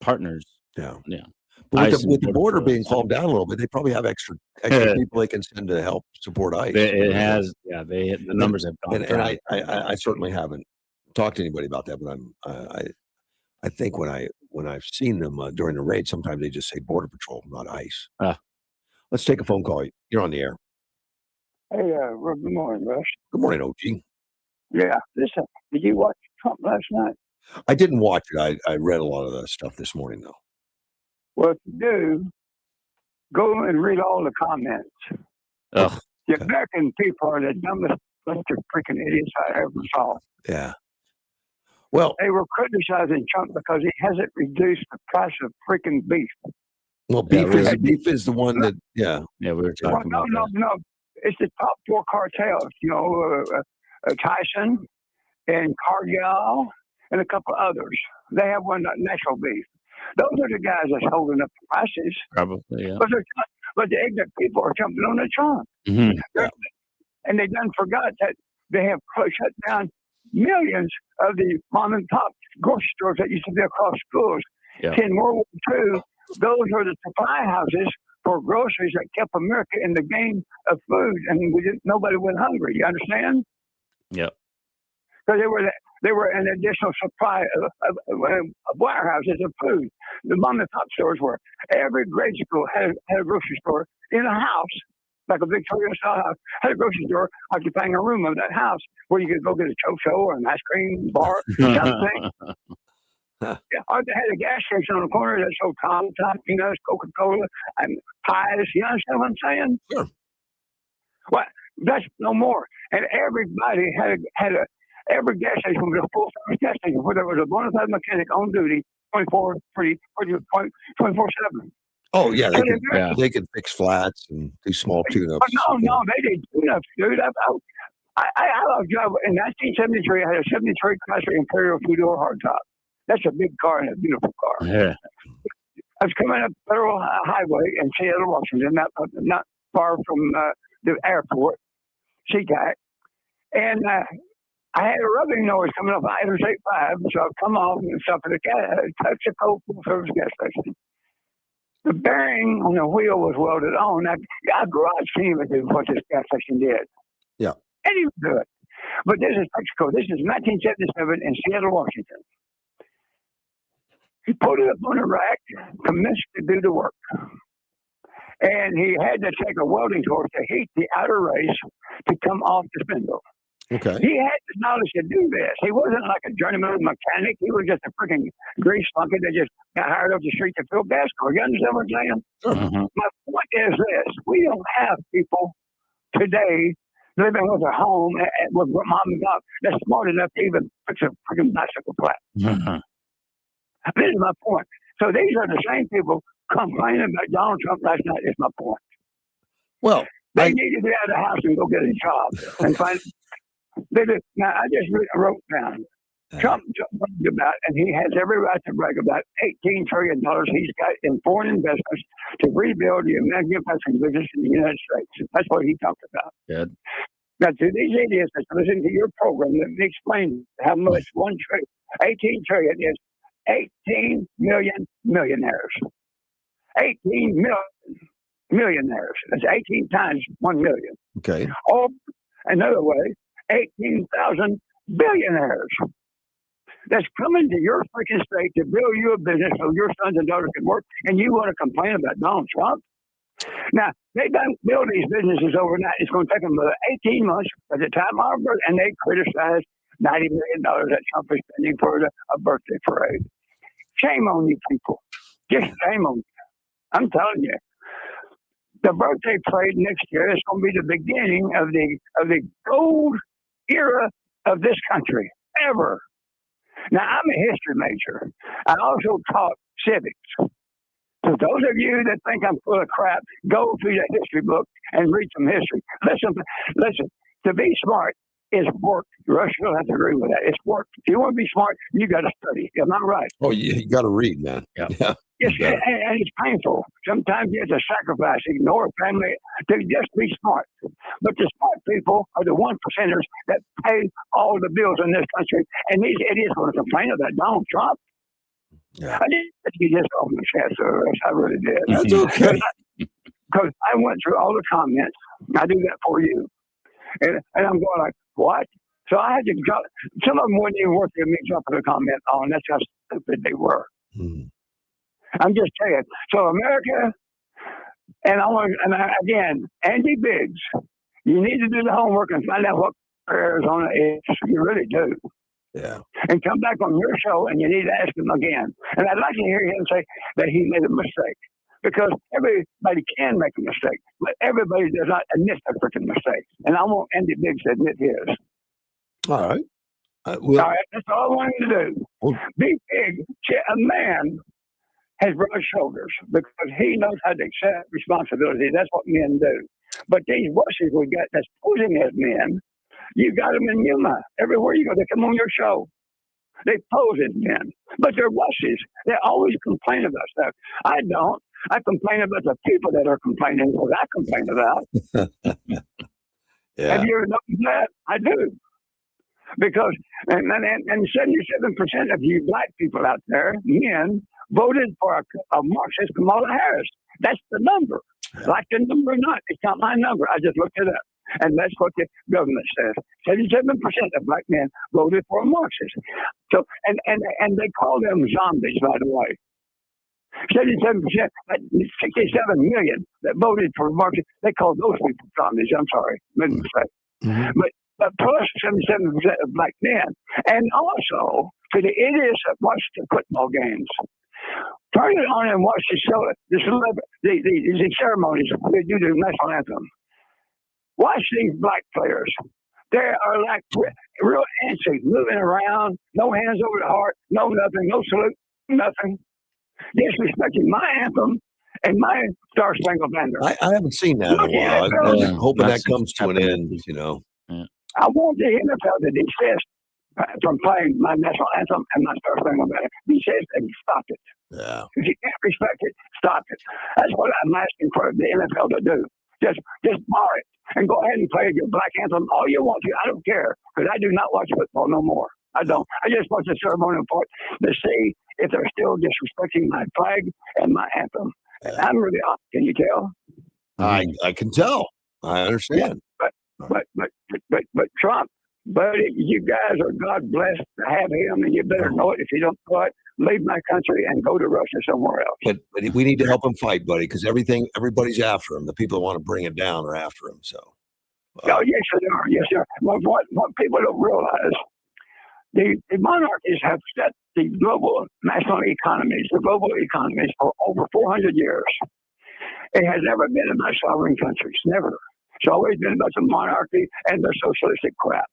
partners. Yeah. Yeah. But ICE and with the border patrol being is the same calmed down a little bit, they probably have extra thing. people they can send to help support ICE. It has, yeah, the numbers have gone And down. I certainly haven't talked to anybody about that, but I think when I've seen them during the raid, sometimes they just say border patrol, not ICE. Let's take a phone call. You're on the air. Hey, good morning, Russ. Good morning, OG. Yeah, listen, did you watch Trump last night? I didn't watch it. I read a lot of the stuff this morning, though. Well, if you do, go and read all the comments. Ugh. The American people are the dumbest bunch of freaking idiots I ever saw. Yeah. Well, they were criticizing Trump because he hasn't reduced the price of freaking beef. Well, beef is the one that, yeah. Yeah, we were talking about that. No. It's the top four cartels, Tyson and Cargill and a couple others. They have one, natural beef. Those are the guys that's holding up the prices. Probably, yeah. But the ignorant people are jumping on the Trump. Mm-hmm. Yeah. And they done forgot that they have shut down millions of the mom and pop grocery stores that used to be across schools. Yeah. In World War II, those were the supply houses for groceries that kept America in the game of food, and nobody went hungry. You understand? Yep. Because they were an additional supply of warehouses of food. The mom and pop stores were. Every grade school had a grocery store in a house, like a Victorian style house, had a grocery store occupying a room of that house where you could go get a cho-cho or an ice cream bar, something. Yeah, or they had a gas station on the corner that sold Tom, peanuts, Coca-Cola, and pies. You understand what I'm saying? Sure. Well, that's no more. And everybody had every gas station was a full-service gas station where there was a bona fide mechanic on duty 24/7. Oh yeah, they could fix flats and do small tune-ups. No, they did tune-ups, dude. I love job. In 1973, I had a 73 Chrysler Imperial 2-door hardtop. That's a big car and a beautiful car. Yeah. I was coming up Federal Highway in Seattle, Washington, not far from the airport, SeaTac. And I had a rubbing noise coming up Interstate 5, so I come off and stop at a Texaco full-service gas station. The bearing on the wheel was welded on. I garage can't even do what this gas station did. Yeah. Can't even do it. But this is Texaco. This is 1977 in Seattle, Washington. He put it up on a rack, commenced to do the work. And he had to take a welding torch to heat the outer race to come off the spindle. Okay. He had the knowledge to do this. He wasn't like a journeyman mechanic. He was just a freaking grease monkey that just got hired off the street to fill gas cars. You understand what I'm saying? Mm-hmm. My point is this. We don't have people today living with a home with mom and pop that's smart enough to even fix a freaking bicycle flat. Mm-hmm. This is my point. So these are the same people complaining about Donald Trump last night is my point. Well, they need to get out of the house and go get a job and find. Now I just wrote down. Trump bragged about, and he has every right to brag about $18 trillion he's got in foreign investments to rebuild the manufacturing business in the United States. That's what he talked about. Good. Now, to these idiots that listen to your program, let me explain how much 18 trillion is. 18 million millionaires. 18 million millionaires. That's 18 times 1 million. Okay. Or another way, 18,000 billionaires. That's coming to your freaking state to build you a business so your sons and daughters can work, and you want to complain about Donald Trump? Now, they don't build these businesses overnight. It's going to take them 18 months at the time of our birth, and they criticize $90 million that Trump is spending for a birthday parade. Shame on you people. Just shame on you. I'm telling you. The birthday parade next year is going to be the beginning of the gold era of this country, ever. Now, I'm a history major. I also taught civics. So those of you that think I'm full of crap, go through that history book and read some history. Listen, To be smart is work. Russ, you'll have to agree with that. It's work. If you want to be smart, you got to study. Am I right? Oh, you got to read, man. Yeah. Yeah. Yes, and it's painful. Sometimes you have to sacrifice, ignore family to just be smart. But the smart people are the 1%ers that pay all the bills in this country. And these idiots want to complain about Donald Trump. Yeah. I didn't get this off my chest, sir. I really did. That's okay. Because I went through all the comments. I do that for you. And I'm going like, what? So I had to drop. Some of them wouldn't even worth me dropping a comment on. That's how stupid they were. I'm just saying. So America, again, Andy Biggs, you need to do the homework and find out what Arizona is. You really do. Yeah. And come back on your show and you need to ask him again. And I'd like to hear him say that he made a mistake. Because everybody can make a mistake, but everybody does not admit a freaking mistake. And I want Andy Biggs to admit his. All right. All right, that's all I wanted to do. Be big. A man has broad shoulders because he knows how to accept responsibility. That's what men do. But these wusses we got that's posing as men, you got them in Yuma. Everywhere you go, they come on your show. They pose as men, but they're wusses. They always complain about stuff. I don't. I complain about the people that are complaining what I complain about. Yeah. Have you ever noticed that? I do. Because, and 77% of you black people out there, men, voted for a Marxist Kamala Harris. That's the number. Like the number or not, it's not my number. I just looked it up. And that's what the government says. 77% of black men voted for a Marxist. So, and they call them zombies, by the way. 77%, 67 million that voted for Marxist. They call those people zombies. I'm sorry, made a mistake. Mm-hmm. But plus 77% of black men, and also to the idiots that watch the football games. Turn it on and watch the ceremonies. They do the national anthem. Watch these black players. They are like real antsy, moving around, no hands over the heart, no nothing, no salute, nothing. Disrespecting my anthem and my Star Spangled Banner. I haven't seen that in a while. I'm hoping that comes to an end, you know. Yeah. I want the NFL to desist from playing my national anthem and my Star Spangled Banner. Desist and stop it. Yeah. If you can't respect it, stop it. That's what I'm asking for the NFL to do. Just bar it and go ahead and play your black anthem all you want to. I don't care because I do not watch football no more. I don't. I just watch the ceremonial part to see if they're still disrespecting my flag and my anthem. And I'm really off. Can you tell? I can tell. I understand. Yeah, but Trump, buddy, you guys are God blessed to have him, and you better know it. If you don't know it, leave my country and go to Russia somewhere else. But we need to help him fight, buddy, because everybody's after him. The people that want to bring him down are after him. So. Oh, yes, they are. Yes, sir. What people don't realize, the monarchies have set the global national economies, the global economies for over 400 years. It has never been about sovereign countries, never. It's always been about the monarchy and their socialistic crap.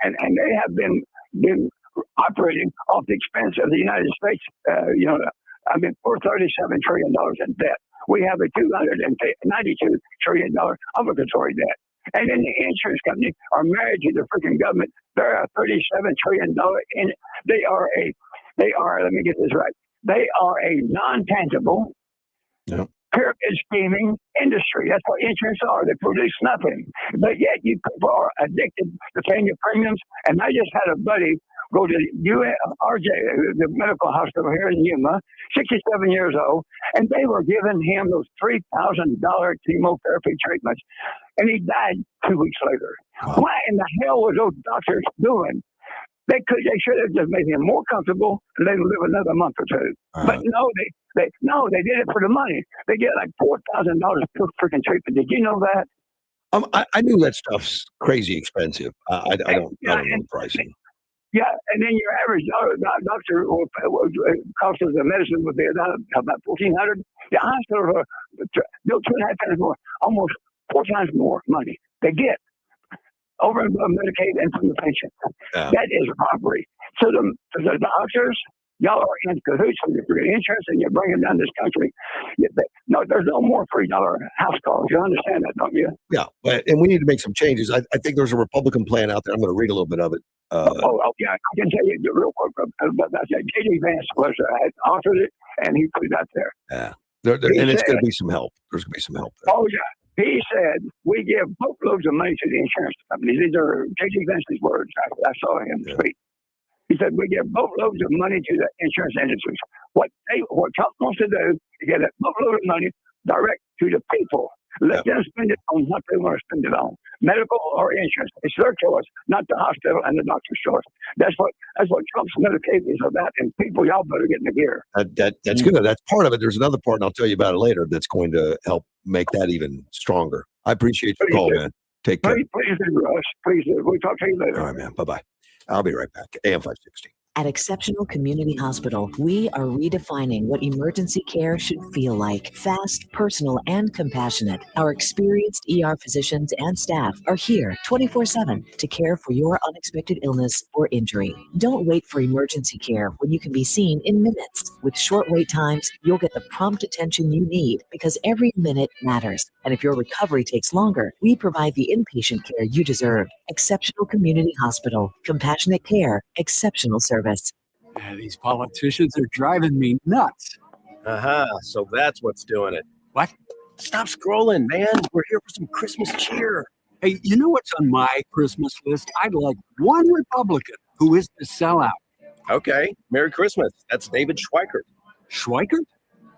And they have been operating off the expense of the United States. We're $37 trillion in debt. We have a $292 trillion obligatory debt. And then the insurance companies are married to the freaking government. They're a $37 trillion they are, let me get this right. They are a non-tangible pyramid scheming industry. That's what insurance are. They produce nothing. But yet you people are addicted to paying your premiums. And I just had a buddy go to RJ, the medical hospital here in Yuma, 67 years old, and they were giving him those $3,000 chemotherapy treatments, and he died 2 weeks later. Wow. What in the hell was those doctors doing? They should have just made him more comfortable and let him live another month or two. But no, they did it for the money. They get like $4,000 per freaking treatment. Did you know that? I knew that stuff's crazy expensive. I don't know the pricing. Yeah, and then your average doctor cost of the medicine would be about $1,400. The hospital bill 2.5 times more, almost 4 times more money they get over and above Medicaid and from the patient. Yeah. That is robbery. So the doctors, Y'all are in cahoots with your insurance, and you're bringing down this country. No, there's no more $3 house calls. You understand that, don't you? Yeah, and we need to make some changes. I think there's a Republican plan out there. I'm going to read a little bit of it. Yeah, I can tell you real quick about that. J.D. Vance had authored it, and he put it out there. Yeah, and it's going to be some help. There's going to be some help there. Oh, yeah. He said, we give boatloads of money to the insurance companies. These are J.D. Vance's words. I saw him speak. He said, we give boatloads of money to the insurance industries. What Trump wants to do is get a boatload of money direct to the people. Let them spend it on what they want to spend it on, medical or insurance. It's their choice, not the hospital and the doctor's choice. That's what Trump's Medicaid is about. And people, y'all better get in the gear. That's good. That's part of it. There's another part, and I'll tell you about it later, that's going to help make that even stronger. I appreciate your call, man. Take care. Please do, Russ. Please do. We'll talk to you later. All right, man. Bye-bye. I'll be right back. AM 560. At Exceptional Community Hospital, we are redefining what emergency care should feel like. Fast, personal, and compassionate. Our experienced ER physicians and staff are here 24/7 to care for your unexpected illness or injury. Don't wait for emergency care when you can be seen in minutes. With short wait times, you'll get the prompt attention you need because every minute matters. And if your recovery takes longer, we provide the inpatient care you deserve. Exceptional Community Hospital. Compassionate care. Exceptional service. Yeah, these politicians are driving me nuts. So that's what's doing it. What? Stop scrolling, man. We're here for some Christmas cheer. Hey, you know what's on my Christmas list? I'd like one Republican who is the sellout. Okay, Merry Christmas. That's David Schweikert. Schweikert?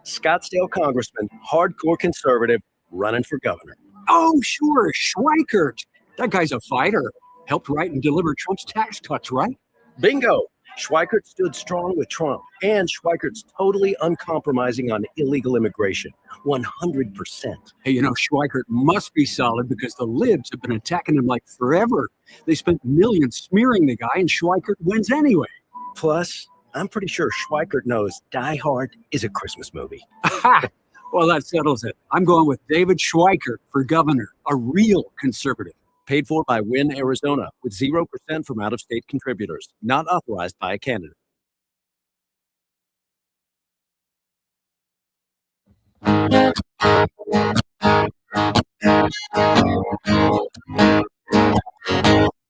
Scottsdale congressman, hardcore conservative, running for governor. Oh, sure, Schweikert. That guy's a fighter. Helped write and deliver Trump's tax cuts, right? Bingo. Schweikert stood strong with Trump, and Schweikert's totally uncompromising on illegal immigration. 100%. Hey, you know, Schweikert must be solid because the libs have been attacking him like forever. They spent millions smearing the guy, and Schweikert wins anyway. Plus, I'm pretty sure Schweikert knows Die Hard is a Christmas movie. Aha! Well, that settles it. I'm going with David Schweikert for governor, a real conservative. Paid for by Win, Arizona, with 0% from out-of-state contributors. Not authorized by a candidate.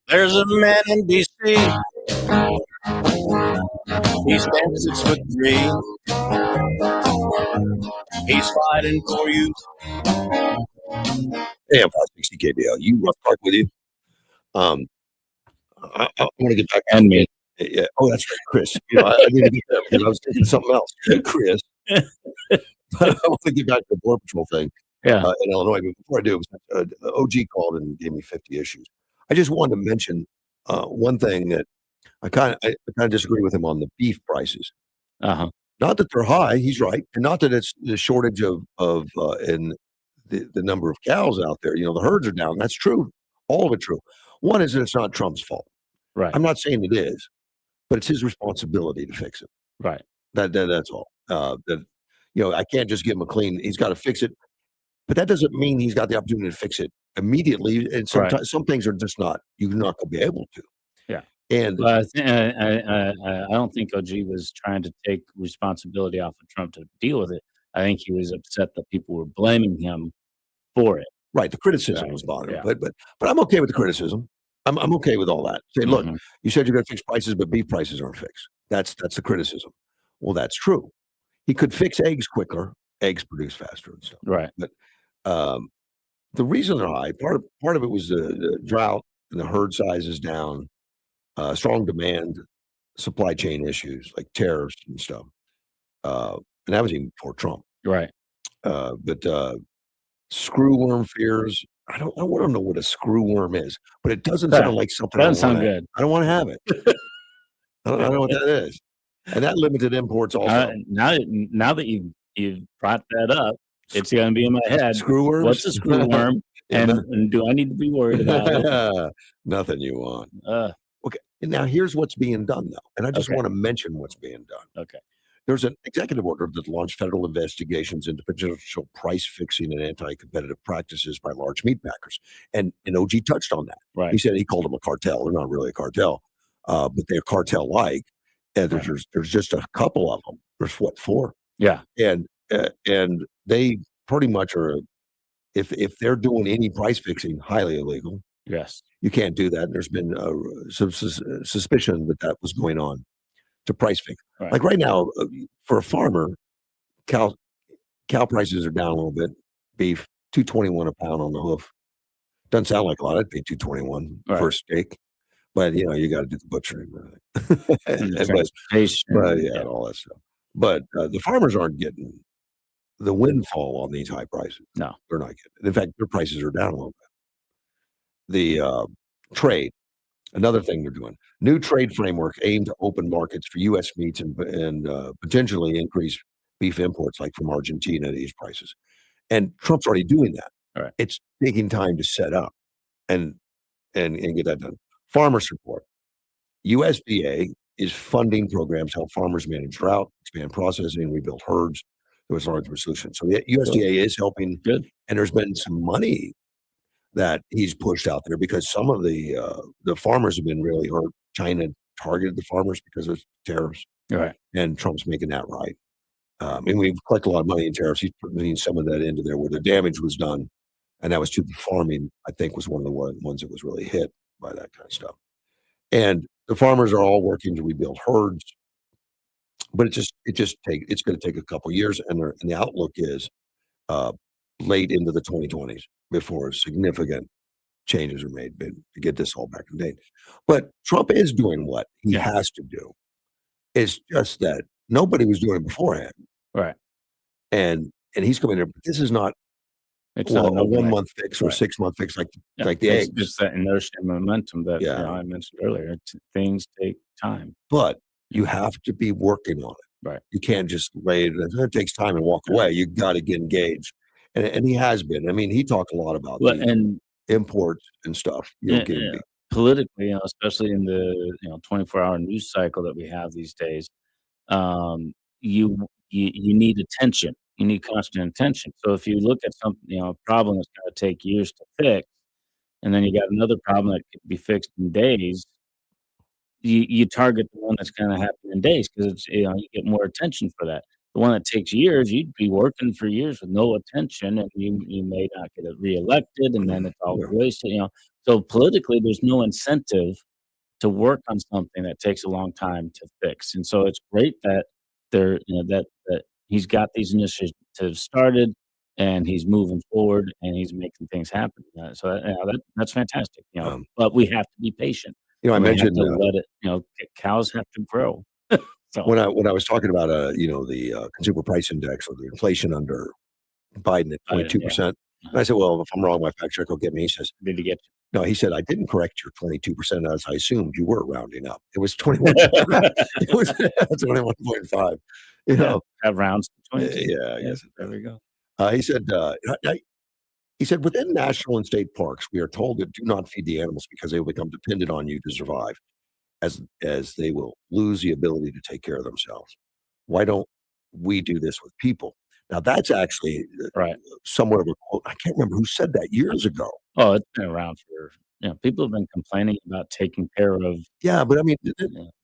There's a man in D.C. He stands 6'3". He's fighting for you. AM 560 KBL. You, Russ Clark, with you. I want to get back and me. Yeah. Oh, that's right, Chris. You know, I need to get that because I was thinking something else. Chris. But I want to get back to the Border Patrol thing. Yeah. In Illinois. But before I do, OG called and gave me 50 issues. I just wanted to mention one thing that I kind of disagree with him on the beef prices. Uh-huh. Not that they're high, he's right, and not that it's the shortage of in the number of cows out there. You know, the herds are down. That's true. All of it true. One is that it's not Trump's fault. Right. I'm not saying it is, but it's his responsibility to fix it. Right. That's all. I can't just give him a clean. He's got to fix it, but that doesn't mean he's got the opportunity to fix it immediately. And sometimes some things are just not. You're not going to be able to. Yeah. And I don't think OG was trying to take responsibility off of Trump to deal with it. I think he was upset that people were blaming him for it. Right, the criticism was bothering him, but I'm okay with the criticism. I'm okay with all that. Say, look, you said you're going to fix prices, but beef prices aren't fixed. That's the criticism. Well, that's true. He could fix eggs quicker. Eggs produce faster and stuff. Right. But the reason they're high, part of it was the drought and the herd size is down, strong demand, supply chain issues like tariffs and stuff. And that was even before Trump. Right. But screwworm fears. I don't know what a screwworm is, but it doesn't sound like something. Doesn't sound good. I don't want to have it. I don't know what that is. And that limited imports also. Now that you've brought that up, it's going to be in my head. Screwworms? What's a screwworm? and do I need to be worried about it? Nothing you want. Okay. And now here's what's being done, though. And I just want to mention what's being done. Okay. There's an executive order that launched federal investigations into potential price fixing and anti-competitive practices by large meat packers. And OG touched on that. Right. He said he called them a cartel. They're not really a cartel, but they're cartel-like. and there's just a couple of them. There's what, 4? Yeah. And they pretty much are, if they're doing any price fixing, highly illegal. Yes. You can't do that. There's been some suspicion that was going on to price fix. Right. Like right now, for a farmer, cow prices are down a little bit. Beef, $2.21 a pound on the hoof. Doesn't sound like a lot. I'd pay $2.21 for a steak, but you got to do the butchering, and the transportation, and all that stuff. But the farmers aren't getting the windfall on these high prices. No, they're not getting it. In fact, their prices are down a little bit. The trade, another thing they're doing, new trade framework aimed to open markets for U.S. meats and potentially increase beef imports, like from Argentina, at these prices. And Trump's already doing that. Right. It's taking time to set up and get that done. Farmer support. USDA is funding programs to help farmers manage drought, expand processing, rebuild herds. There was a large solution. So the USDA is helping. Good. And there's been some money that he's pushed out there because some of the farmers have been really hurt. China targeted the farmers because of tariffs. Right. And Trump's making that right. And we've collected a lot of money in tariffs. He's putting some of that into there where the damage was done. And that was to the farming, I think, was one of the ones that was really hit by that kind of stuff. And the farmers are all working to rebuild herds, but it's going to take a couple years, and the outlook is late into the 2020s before significant changes are made to get this all back in date. But Trump is doing what he has to do. It's just that nobody was doing it beforehand, right? And he's coming in. But this is not. It's not a 1 month fix or a 6 month fix like the eggs. It's that inertia and momentum that I mentioned earlier. Things take time, but you have to be working on it. Right. You can't just lay it. It takes time and walk away. You got to get engaged, and he has been. I mean, he talked a lot about imports and stuff. Politically, especially in the 24-hour news cycle that we have these days, you need attention. You need constant attention. So if you look at something, a problem that's going to take years to fix, and then you got another problem that could be fixed in days, you target the one that's going to happen in days because it's you get more attention for that. The one that takes years, you'd be working for years with no attention, and you may not get it reelected, and then it's all wasted. So politically, there's no incentive to work on something that takes a long time to fix. And so it's great that that he's got these initiatives started, and he's moving forward, and he's making things happen. So that's fantastic. But we have to be patient. I mentioned to let it. Cows have to grow. So when I was talking about the consumer price index or the inflation under Biden at 22%, and I said, well, if I'm wrong, my fact checker will get me. He says, did he get you? No, he said, I didn't correct your 22% as I assumed you were rounding up. It was 21. It was 21.5. That rounds to 22. Yeah, I guess. There we go. He said, within national and state parks, we are told to do not feed the animals because they will become dependent on you to survive, as they will lose the ability to take care of themselves. Why don't we do this with people? Now, that's actually somewhat of a quote. I can't remember who said that years ago. Oh, it's been around for, people have been complaining about taking care of. Yeah, but I mean,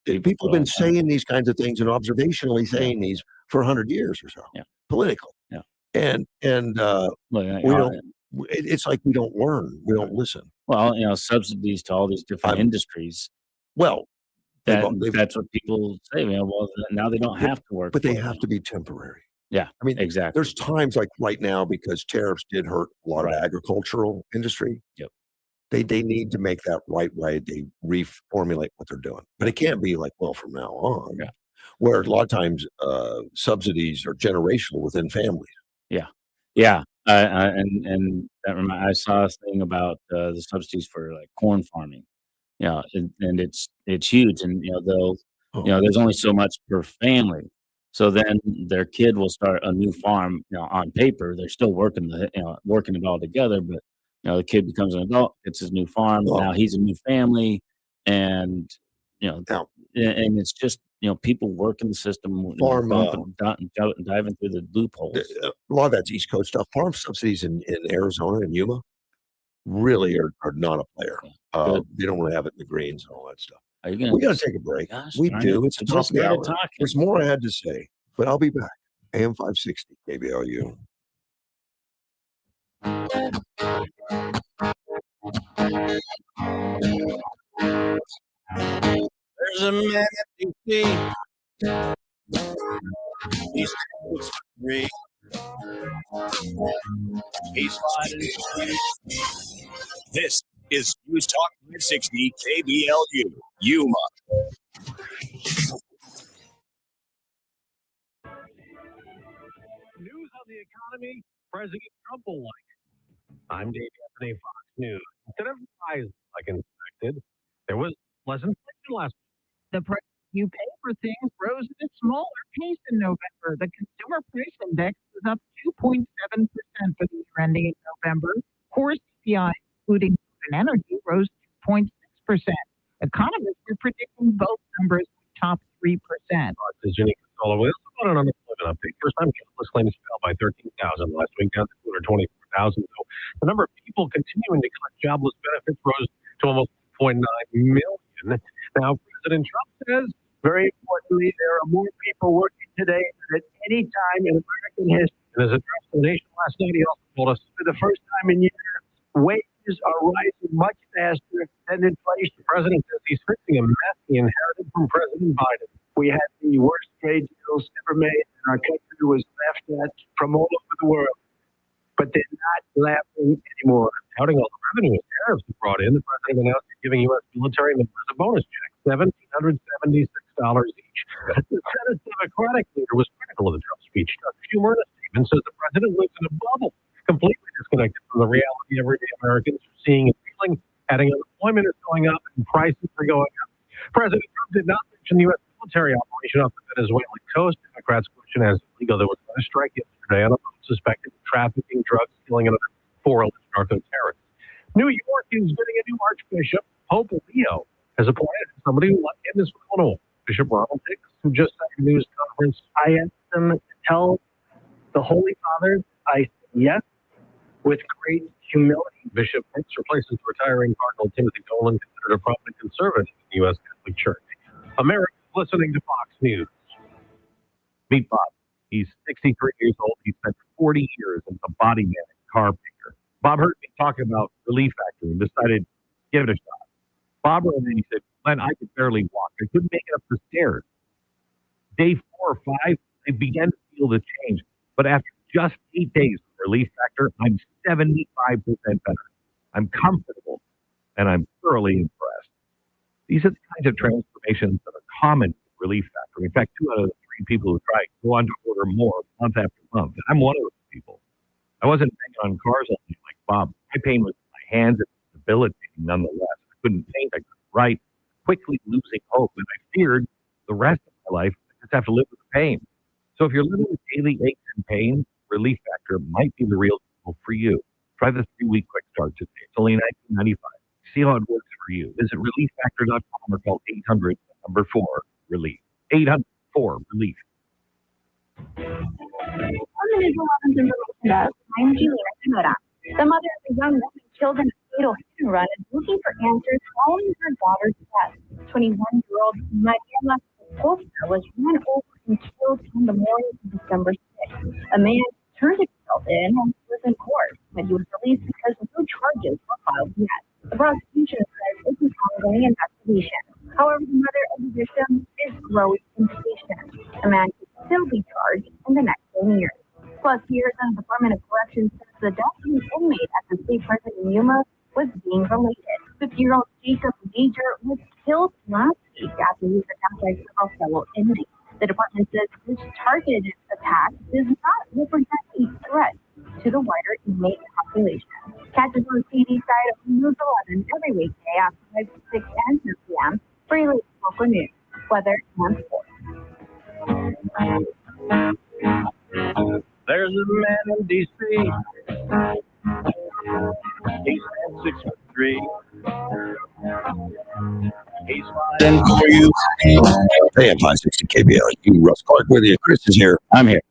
people have been saying these kinds of things and observationally saying these for 100 years or so, politically. Yeah. And we don't, it's like we don't learn, we don't listen. Well, subsidies to all these different industries. Well, that's what people say. Well, now they don't have to work. But they have to be temporary. Yeah, I mean, exactly. There's times like right now because tariffs did hurt a lot of agricultural industry. Yep. They need to make that right way. They reformulate what they're doing, but it can't be like, well, from now on. Yeah. Where a lot of times subsidies are generational within families. Yeah, yeah, and that I saw a thing about the subsidies for like corn farming. And it's huge, and there's only so much per family. So then their kid will start a new farm. On paper, they're still working working it all together. But the kid becomes an adult, gets his new farm. Now he's a new family, and and it's just people working the system, diving through the loopholes. A lot of that's East Coast stuff. Farm subsidies in Arizona and Yuma really are not a player. They don't want to have it in the greens and all that stuff. Are you gonna We got to take a break. Gosh We darn do. it. It's I the top just of the started hour. talking. There's more I had to say, but I'll be back. AM 560 KBLU. There's a man at DC. He's 6'3". He's fighting. This is News Talk 560 KBLU, Yuma. News on the economy, President Trump will like. I'm Dave Anthony, Fox News. Instead of rise like expected, there was less inflation last week. The price you pay for things rose at a smaller pace in November. The consumer price index was up 2.7% for the year ending in November. Core CPI, including food and energy, rose 2.6%. Economists are predicting both numbers would top 3%. This is Janine Casola with an unemployment update. First time jobless claims fell by 13,000 last week, down to 224,000. So the number of people continuing to collect jobless benefits rose to almost 0.9 million. Now, President Trump says, very importantly, there are more people working today than at any time in American history. In his address to the nation last night, he also told us, for the first time in years, wages are rising much faster than inflation. The president says he's fixing a mess he inherited from President Biden. We had the worst trade deals ever made, and our country was laughed at from all over the world. But they're not laughing anymore. Touting all the revenue and tariffs he brought in, the president announced he's giving U.S. military members a bonus check, $1,776 each. The Senate Democratic leader was critical of the Trump speech. Chuck Schumer, in a statement, says the president lives in a bubble, completely disconnected from the reality everyday Americans are seeing and feeling. Adding unemployment is going up and prices are going up. President Trump did not mention the U.S. military operation off the Venezuelan coast. Democrats question as illegal. There was a strike yesterday on a boat suspected of trafficking, drugs, killing another 4 alleged narco terrorists. New York is getting a new archbishop. Pope Leo has appointed somebody who in this Illinois, Bishop Ronald Hicks, who just at a news conference. I asked them to tell the Holy Father I said yes with great humility. Bishop Hicks replaces retiring Cardinal Timothy Dolan, considered a prominent conservative in the U.S. Catholic Church. Americans listening to Fox News. Meet Bob. He's 63 years old. He spent 40 years as a body man and car picker. Bob heard me talking about Relief Factor and decided, give it a shot. Bob wrote in, he said, Glenn, I could barely walk. I couldn't make it up the stairs. Day 4 or 5, I began to feel the change. But after just 8 days of Relief Factor, I'm 75% better. I'm comfortable, and I'm thoroughly impressed. These are the kinds of transformations that are common with Relief Factor. In fact, 2 out of the 3 people who try go on to order more month after month. And I'm one of those people. I wasn't banging on cars all day like Bob. My pain was in my hands and debilitating nonetheless. I couldn't paint, I couldn't write, quickly losing hope. And I feared the rest of my life I just have to live with the pain. So if you're living with daily aches and pain, Relief Factor might be the real deal for you. Try the 3-week quick start today. It's only $19.95. See how it works for you. Visit relieffactor.com or call 800-4-RELIEF. 800-4-RELIEF. I'm Julia Kimura. The mother of a young woman killed in a fatal hit and run is looking for answers following her daughter's death. 21-year-old Mariela Costa was run over and killed on the morning of December 6th. A man turned himself in and was in court, but he was released because no charges were filed yet. The prosecution says it's an ongoing investigation. However, the mother of the victim is growing impatient. The man could still be charged in the next 10 years. Plus, here in the Department of Corrections says the death of an inmate at the state prison in Yuma was being related. 50-year-old Jacob Major was killed last week after he was attacked by several fellow inmates. The department says this targeted attack does not represent a threat to the wider inmate population. Catch us on the TV side of News 11 every weekday after 5, 6, and 10 p.m. for your latest local news, weather, and sports. There's a man in D.C. He's 6'3". He's Then for you. AM 560 KBLU. Russ Clark with you. Chris is here. I'm here.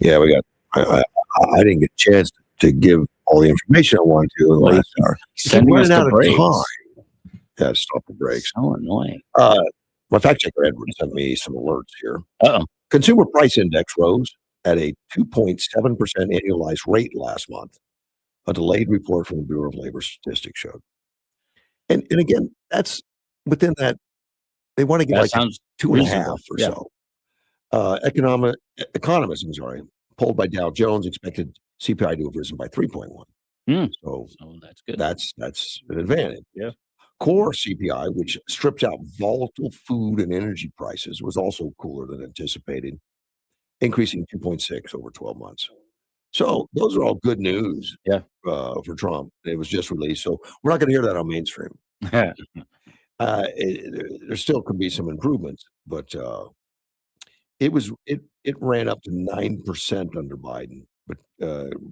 Yeah, we got. I didn't get a chance to give all the information I wanted to in the last hour. Sending us Running out to of breaks. time. Yeah, stop the brakes. So annoying. My fact checker Edward sent me some alerts here. Uh-oh. Consumer price index rose at a 2.7% annualized rate last month. A delayed report from the Bureau of Labor Statistics showed. And again, that's within that. They want to get That like sounds 2.5 reasonable. or Yeah. so. Economists, I'm sorry, polled by Dow Jones, expected CPI to have risen by 3.1. So that's good. That's an advantage. Yeah. Core CPI, which strips out volatile food and energy prices, was also cooler than anticipated, increasing 2.6 over 12 months. So those are all good news. Yeah. For Trump. It was just released, so we're not going to hear that on mainstream. There still could be some improvements, but it ran up to 9% under Biden, but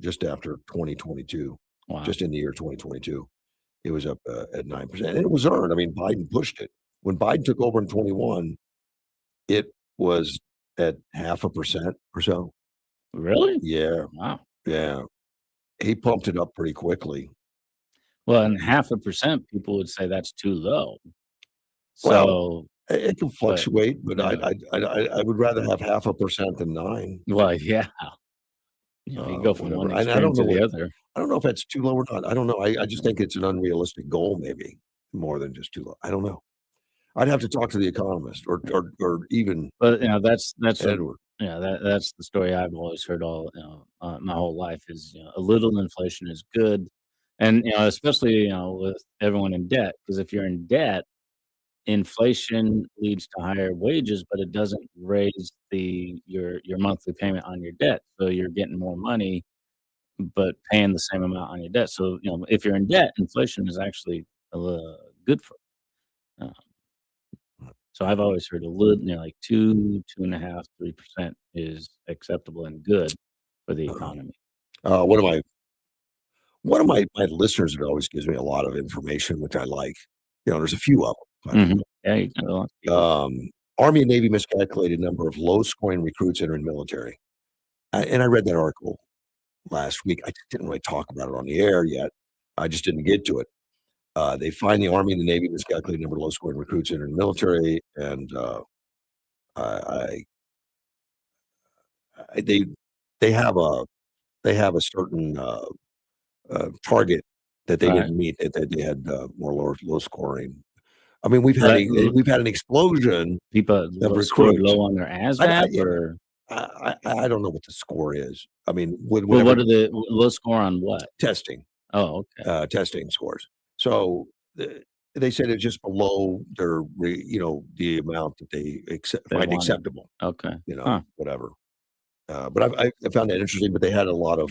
just after 2022, Wow. just in the year 2022, it was up at 9%, and it was earned. I mean, Biden pushed it. When Biden took over in 21, it was at 0.5% or so. Really? Yeah. Wow. Yeah. He pumped it up pretty quickly. Well, and 0.5%, people would say that's too low. Well, So, it can fluctuate, but yeah. I would rather have 0.5% than 9. Well, yeah. You know, you go from Whatever. one I extreme don't to know the what other. I don't know if that's too low or not. I don't know. I just think it's an unrealistic goal, maybe more than just too low. I don't know. I'd have to talk to the economist or even But, you know, that's Edward. that's the story I've always heard my whole life is, a little inflation is good. And, especially, with everyone in debt, because if you're in debt, inflation leads to higher wages, but it doesn't raise your monthly payment on your debt. So you're getting more money, but paying the same amount on your debt. So, if you're in debt, inflation is actually good for you. So I've always heard a little, like 2.5, 3% is acceptable and good for the economy. One of my listeners that always gives me a lot of information, which I like. There's a few of them. Yeah, you got a lot of people. Army and Navy miscalculated number of low-scoring recruits entering military. And I read that article last week. I didn't really talk about it on the air yet. I just didn't get to it. They find the Army and the Navy miscalculated number of low-scoring recruits entering the military, and they have a certain target that they Right. didn't meet. That they had more low scoring. I mean, we've Let had an explosion people of scored recruits. low on their ASVAB, or I don't know what the score is. I mean, well, whatever what are the low score on what? testing. Oh, okay. Testing scores. So they said it's just below their, the amount that they find wanted. acceptable. Okay. Huh. Whatever. But I found that interesting. But they had a lot of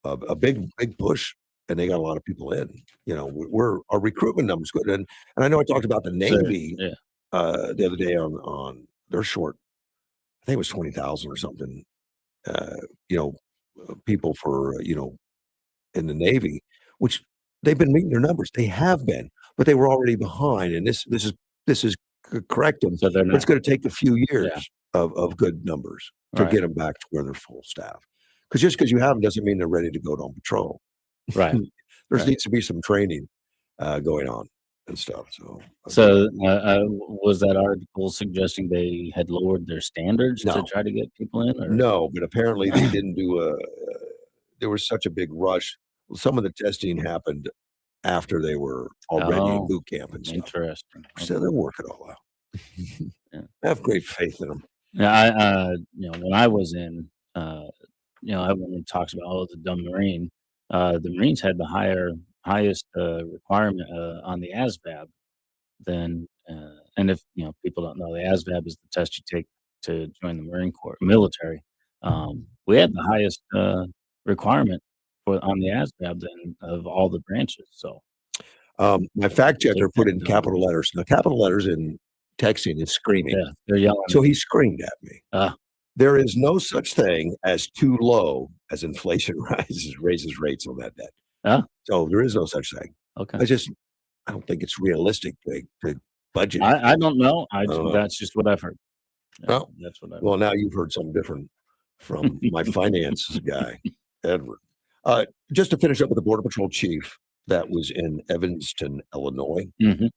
a big push, and they got a lot of people in. Our recruitment numbers good, and I know I talked about the Navy Yeah. The other day on their short. I think it was 20,000 or something. People for in the Navy, which they've been meeting their numbers. They have been, but they were already behind, and this is correcting. So they're But it's not. going to take a few years Yeah. of good numbers to Right. get them back to where they're full staff. Because just because you have them doesn't mean they're ready to go on patrol. Right. There Right. needs to be some training going on and stuff. So Was that article suggesting they had lowered their standards to No. try to get people in? Or? No, but apparently they didn't do there was such a big rush. Some of the testing happened after they were already in Oh, boot camp and stuff. interesting. So they'll work it all out. Yeah. I have great faith in them. Yeah, when I was in, everyone talks about the dumb Marine. The Marines had the highest requirement on the ASVAB than, and if people don't know, the ASVAB is the test you take to join the Marine Corps military. We had the highest requirement on the ASVAB than of all the branches. So My fact checker put in that capital letters. Now, capital letters in texting is screaming. yeah, they're yelling. So he screamed at me. Ah. There is no such thing as too low as inflation raises rates on that debt. Ah. So there is no such thing. Okay. I don't think it's realistic to budget. I don't know. don't know. That's just what I've heard. Well, That's what I've Well, now you've heard something different from my finance guy, Edward. Just to finish up with the Border Patrol chief, that was in Evanston, Illinois. Mhm.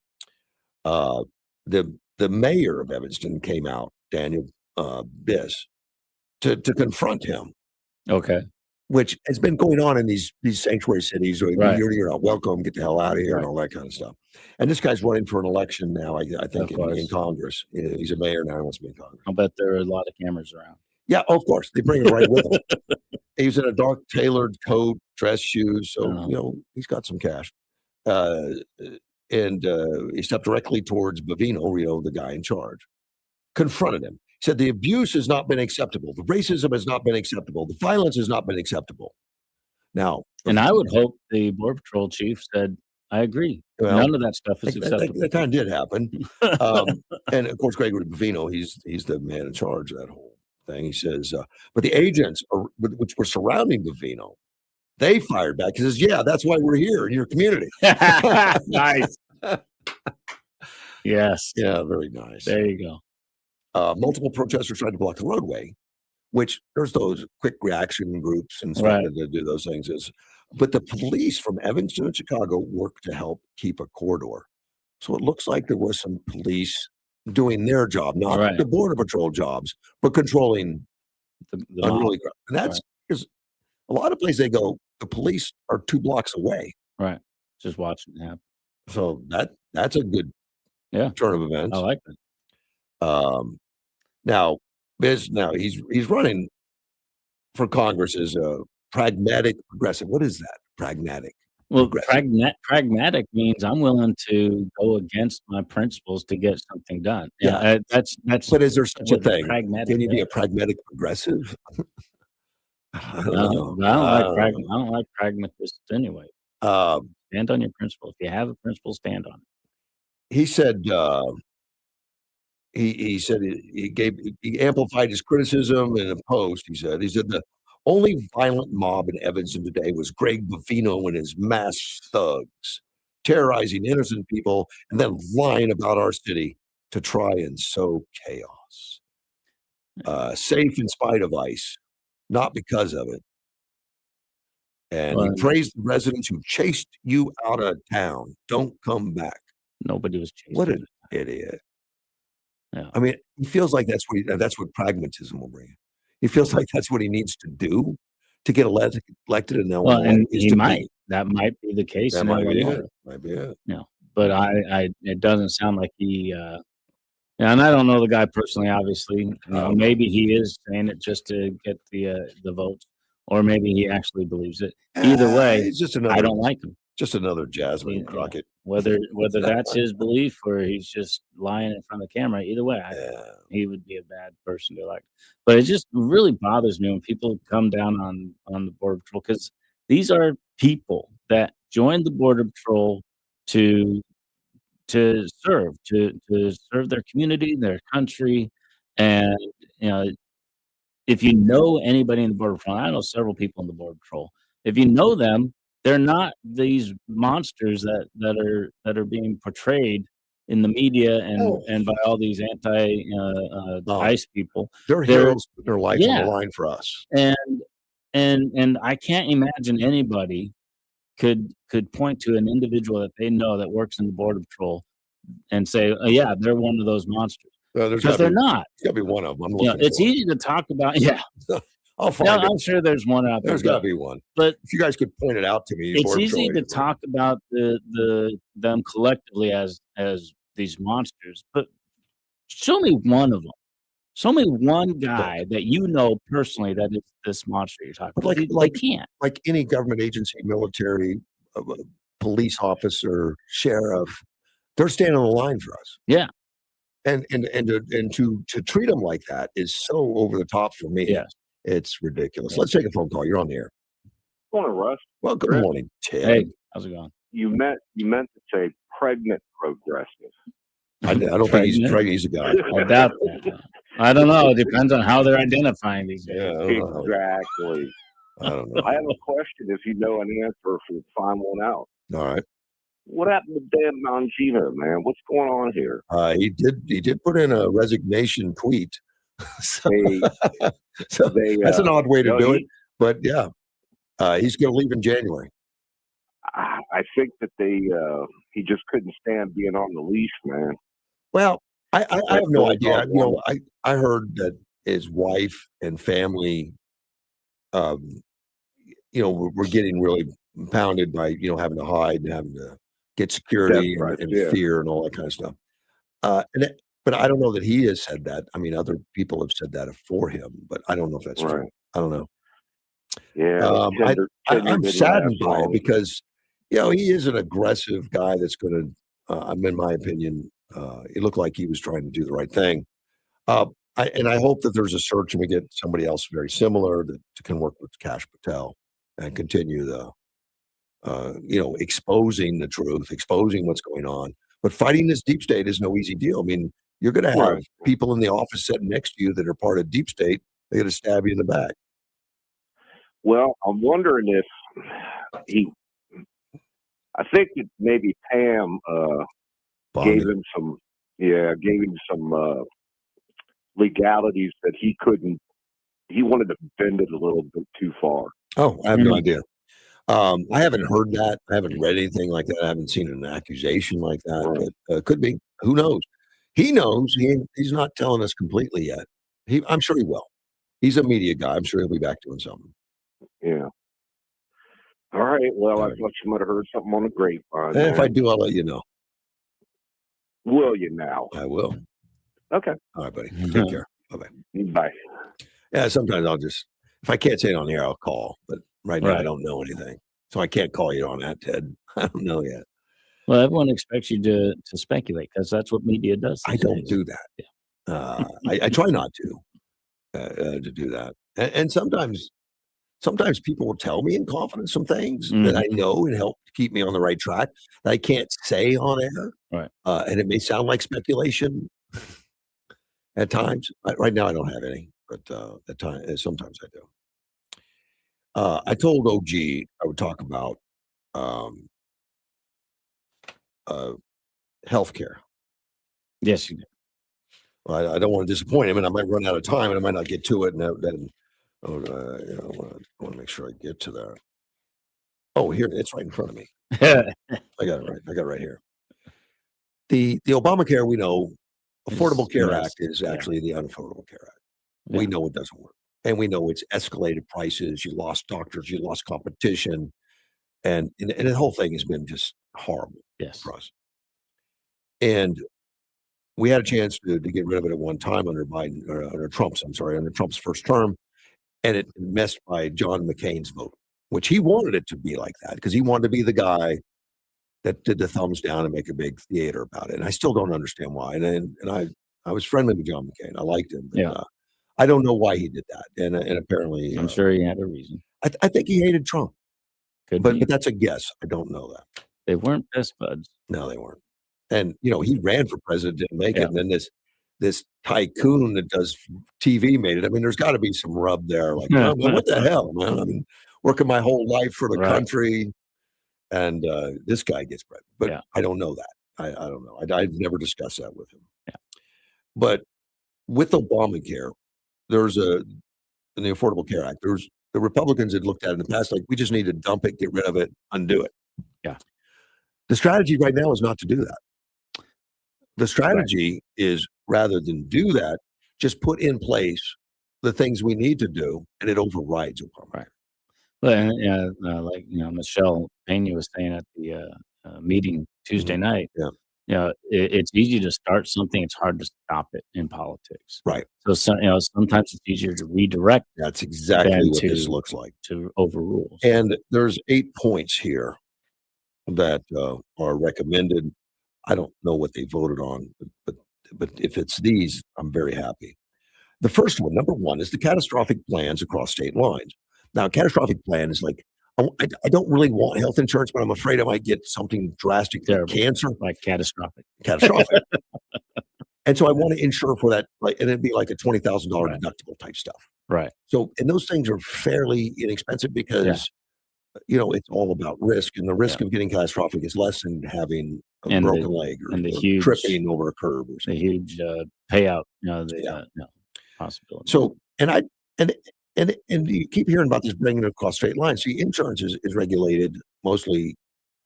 The mayor of Evanston came out, Daniel Biss, to confront him. Okay. Which has been going on in these sanctuary cities where Right. you're not welcome, get the hell out of here, Right. and all that kind of stuff. And this guy's running for an election now, I think, Of in course. Congress. He's a mayor now, he wants to be in Congress. I'll bet there are a lot of cameras around. Yeah, of course. They bring him right with them. He's in a dark tailored coat, dress shoes, so he's got some cash. And he stepped directly towards Bavino, the guy in charge, confronted him. He said, the abuse has not been acceptable. The racism has not been acceptable. The violence has not been acceptable. Now, and I would hope the Border Patrol chief said, I agree. Well, none of that stuff is acceptable. That kind of did happen. And of course, Gregory Bavino, he's the man in charge of that whole thing. He says, but the agents which were surrounding Bavino, they fired back. He says, yeah, that's why we're here in your community. Nice. Yes. Yeah, very nice. There you go. Multiple protesters tried to block the roadway, which there's those quick reaction groups and stuff that do those things. But the police from Evanston and Chicago worked to help keep a corridor. So it looks like there was some police doing their job, not the Border Patrol jobs, but controlling the unruly crowd. And that's because a lot of places they go, the police are 2 blocks away. Right. Just watching it happen. So that's a good turn of events. I like that. Now he's running for Congress as a pragmatic progressive. What is that? Pragmatic. Well, pragmatic means I'm willing to go against my principles to get something done. Yeah, that's. But is there such a thing? Pragmatic Can you be a pragmatic progressive? I don't like pragmatists anyway. Stand on your principle. If you have a principle, stand on it. He said. He said he amplified his criticism in a post. He said the only violent mob in Evanston today was Greg Bavino and his masked thugs, terrorizing innocent people and then lying about our city to try and sow chaos. Safe in spite of ICE, not because of it. And he praised the residents who chased you out of town. Don't come back. Nobody was chasing. What an idiot. Yeah. I mean, he feels like that's what pragmatism will bring. He feels like that's what he needs to do to get elected in Illinois. Well, and that might be the case. That might be it. Yeah, but it doesn't sound like he. And I don't know the guy personally. Obviously, maybe he is saying it just to get the votes, or maybe he actually believes it. Either way, he's just I don't like him. Just another Jasmine Crockett. Whether that's his belief or he's just lying in front of the camera, either way, he would be a bad person to elect. But it just really bothers me when people come down on the Border Patrol, because these are people that joined the Border Patrol to serve their community, their country, and if you know anybody in the Border Patrol, I know several people in the Border Patrol. If you know them, they're not these monsters that are being portrayed in the media and by all these ICE people. They're heroes. Their life on the line for us. And I can't imagine anybody could point to an individual that they know that works in the Border Patrol and say, oh, yeah, they're one of those monsters. Because they're not. There's got to be one of them. It's easy to talk about. Yeah. I'll find it. I'm sure there's one out there. There's got to be one. But if you guys could point it out to me. It's easy to talk about them collectively as these monsters, but show me one of them. Show me one guy that you know personally that is this monster you're talking about. They can't. Like any government agency, military, police officer, sheriff, they're standing on the line for us. Yeah. And to treat them like that is so over the top for me. Yes. It's ridiculous. Let's take a phone call. You're on the air. Morning, Russ. Well, good morning, Ted. Hey, how's it going? You meant to say pregnant progressive. I don't think he's pregnant. He's a guy. I doubt that. I don't know. It depends on how they're identifying these days. Exactly. I don't know. I have a question. If you know an answer, if we find one out. All right. What happened to Dan Mangino, man? What's going on here? He did put in a resignation tweet. So that's an odd way to do it, but yeah, he's going to leave in January. I think that he just couldn't stand being on the leash, man. Well, I have no Those idea. dogs want I heard that his wife and family, um, were getting really pounded by, having to hide and having to get death security threats. and Yeah, fear and all that kind of stuff. But I don't know that he has said that. I mean, other people have said that for him, but I don't know if that's true. right. I don't know. Yeah, I'm didn't saddened last by it long. because, he is an aggressive guy that's going to, in my opinion, it looked like he was trying to do the right thing. I hope that there's a search and we get somebody else very similar that can work with Kash Patel and continue the, exposing the truth, exposing what's going on. But fighting this deep state is no easy deal. I mean, you're going to have Right. people in the office sitting next to you that are part of deep state. They're going to stab you in the back. Well, I'm wondering if I think that maybe Pam gave him some legalities that he couldn't. He wanted to bend it a little bit too far. Oh, I have no idea. I haven't heard that. I haven't read anything like that. I haven't seen an accusation like that. Right. But could be. Who knows? He knows. He's not telling us completely yet. I'm sure he will. He's a media guy. I'm sure he'll be back doing something. Yeah. All right. Well, All I right. thought you might have heard something on the grapevine. And if man. I do, I'll let you know. Will you now? I will. Okay. All right, buddy. Take care. Bye-bye. Bye. Yeah, sometimes I'll just, if I can't say it on the air, I'll call. But right now, I Right. don't know anything. So I can't call you on that, Ted. I don't know yet. Well, everyone expects you to speculate because that's what media does. I these don't days. do that. I try not to do that. And sometimes people will tell me in confidence some things that I know and help keep me on the right track that I can't say on air. Right. And it may sound like speculation at times. Right now, I don't have any, but at times, sometimes I do. I told OG I would talk about healthcare. Yes, you do. Well, I don't want to disappoint him, and I might run out of time, and I might not get to it. And then, I want to make sure I get to that. Oh, here it's right in front of me. I got it right. I got it right here. The Obamacare, we know, Affordable Care Yes. Act is actually the Unaffordable Care Act. Yeah. We know it doesn't work, and we know it's escalated prices. You lost doctors, you lost competition, and the whole thing has been just horrible Yes. for us. And we had a chance to get rid of it at one time under Biden, or under Trump's first term, and it messed by John McCain's vote, which he wanted it to be like that because he wanted to be the guy that did the thumbs down and make a big theater about it. And I still don't understand why. And I was friendly with John McCain. I liked him. But, Yeah. I don't know why he did that. And apparently, I'm sure he had a reason. I think he hated Trump. Could But be. but that's a guess. I don't know that. They weren't best buds. No, they weren't. And he ran for president, didn't make Yeah. it. And then this tycoon that does TV made it. I mean, there's got to be some rub there. Like, man, what the hell, man? I mean, working my whole life for the Right. country, and this guy gets bread. But Yeah. I don't know that. I don't know. I've never discussed that with him. Yeah. But with Obamacare, in the Affordable Care Act, the Republicans had looked at it in the past like, we just need to dump it, get rid of it, undo it. Yeah. The strategy right now is not to do that. The strategy is, rather than do that, just put in place the things we need to do, and it overrides Obamacare. Right. But like Michelle Pena was saying at the meeting Tuesday night. Yeah. It's easy to start something. It's hard to stop it in politics. Right. So sometimes it's easier to redirect. That's exactly than what to, this looks like. To overrule. And there's 8 points here that are recommended. I don't know what they voted on, but if it's these, I'm very happy. The first one, number one, is the catastrophic plans across state lines. Now, a catastrophic plan is like, I don't really want health insurance, but I'm afraid I might get something drastic like cancer. Like catastrophic. Catastrophic. And so I want to insure for that, and it'd be like a $20,000 deductible type stuff. Right. So, and those things are fairly inexpensive because, it's all about risk, and the risk of getting catastrophic is less than having a broken leg or huge, tripping over a curb or something. The huge payout, possibility. So, and you keep hearing about this bringing it across state lines. See, insurance is regulated mostly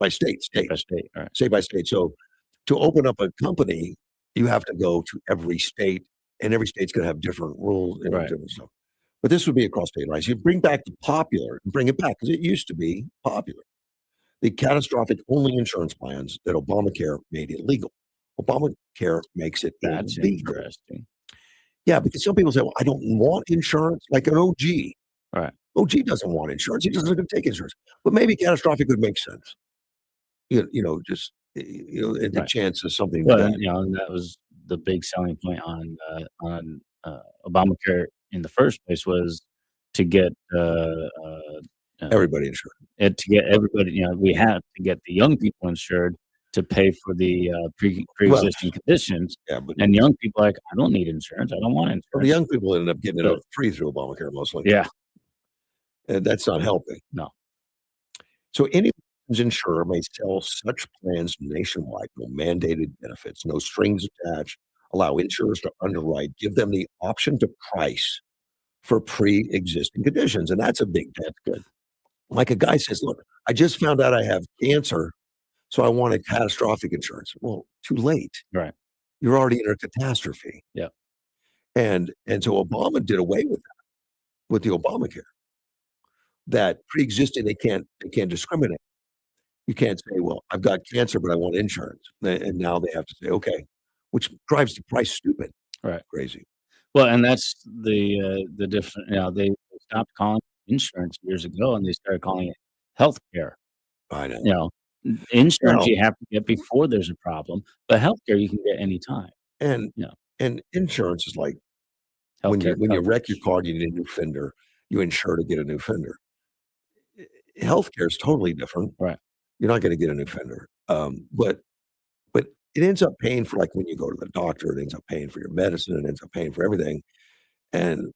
by state, State by state, right. state by state. So to open up a company, you have to go to every state, and every state's going to have different rules and Right. different stuff. But this would be across state lines. You bring back the popular, bring it back because it used to be popular. The catastrophic only insurance plans that Obamacare made illegal. Obamacare makes it That's illegal. interesting. Yeah, because some people say, well, I don't want insurance, like an OG. Right. OG doesn't want insurance. He doesn't going to take insurance. But maybe catastrophic would make sense. Just the Right. chance of something Well, bad. and that was the big selling point on Obamacare in the first place was to get Everybody insured. to get everybody. We had to get the young people insured to pay for the pre-existing conditions. Yeah, but And young people are like, I don't need insurance. I don't want insurance. the young people ended up getting it But- free through Obamacare mostly. Yeah. And that's not helping. No. So any insurer may sell such plans nationwide, no mandated benefits, no strings attached, allow insurers to underwrite, give them the option to price for pre-existing conditions. And that's a big, that's good. Like a guy says, look, I just found out I have cancer, so I want a catastrophic insurance. Well, too late. Right. You're already in a catastrophe. Yeah. And so Obama did away with that, with the Obamacare. That pre-existing, they can't discriminate. You can't say, well, I've got cancer, but I want insurance. And now they have to say, okay, which drives the price stupid. Right. Crazy. Well, and that's the different. They stopped calling it insurance years ago, and they started calling it healthcare. I know. Insurance Well- you have to get before there's a problem, but healthcare you can get anytime. And and insurance is like when you Healthcare wreck your car, you need a new fender. You insure to get a new fender. Healthcare is totally different. Right. You're not going to get a new fender. But it ends up paying for, like when you go to the doctor, it ends up paying for your medicine, it ends up paying for everything. And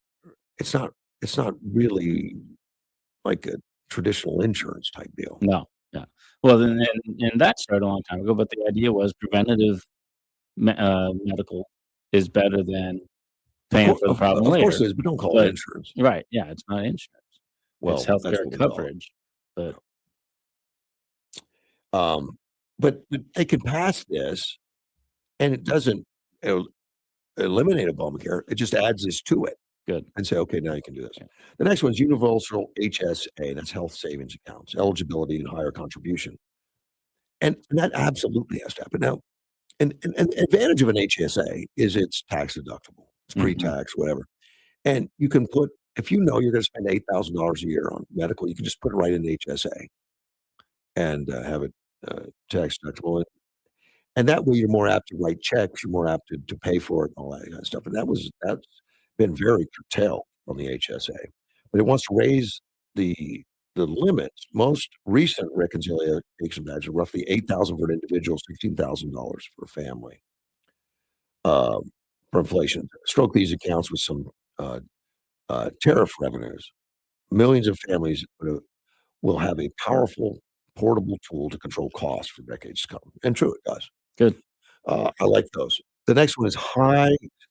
it's not really like a traditional insurance type deal. No, yeah. Well, then, and that started a long time ago, but the idea was preventative medical is better than paying for the problem Of later. course it is, but don't call it insurance. Right. Yeah, it's not insurance. Well, it's that's healthcare what we call it. coverage. But But they can pass this, and it doesn't eliminate Obamacare. It just adds this to it. Good. And say, okay, now you can do this. The next one's universal HSA. That's health savings accounts, eligibility and higher contribution. And that absolutely has to happen. Now, an advantage of an HSA is it's tax deductible. It's pre-tax, whatever. And you can put, if you know you're going to spend $8,000 a year on medical, you can just put it right in HSA and have it tax deductible. And that way you're more apt to write checks, you're more apt to pay for it and all that kind of stuff. And that's been very curtailed on the HSA. But it wants to raise the limits. Most recent reconciliation badges are roughly $8,000 for an individual, $16,000 for a family. For inflation. Stroke these accounts with some tariff revenues. Millions of families will have a powerful, portable tool to control costs for decades to come. And true, it does. Good. I like those. The next one is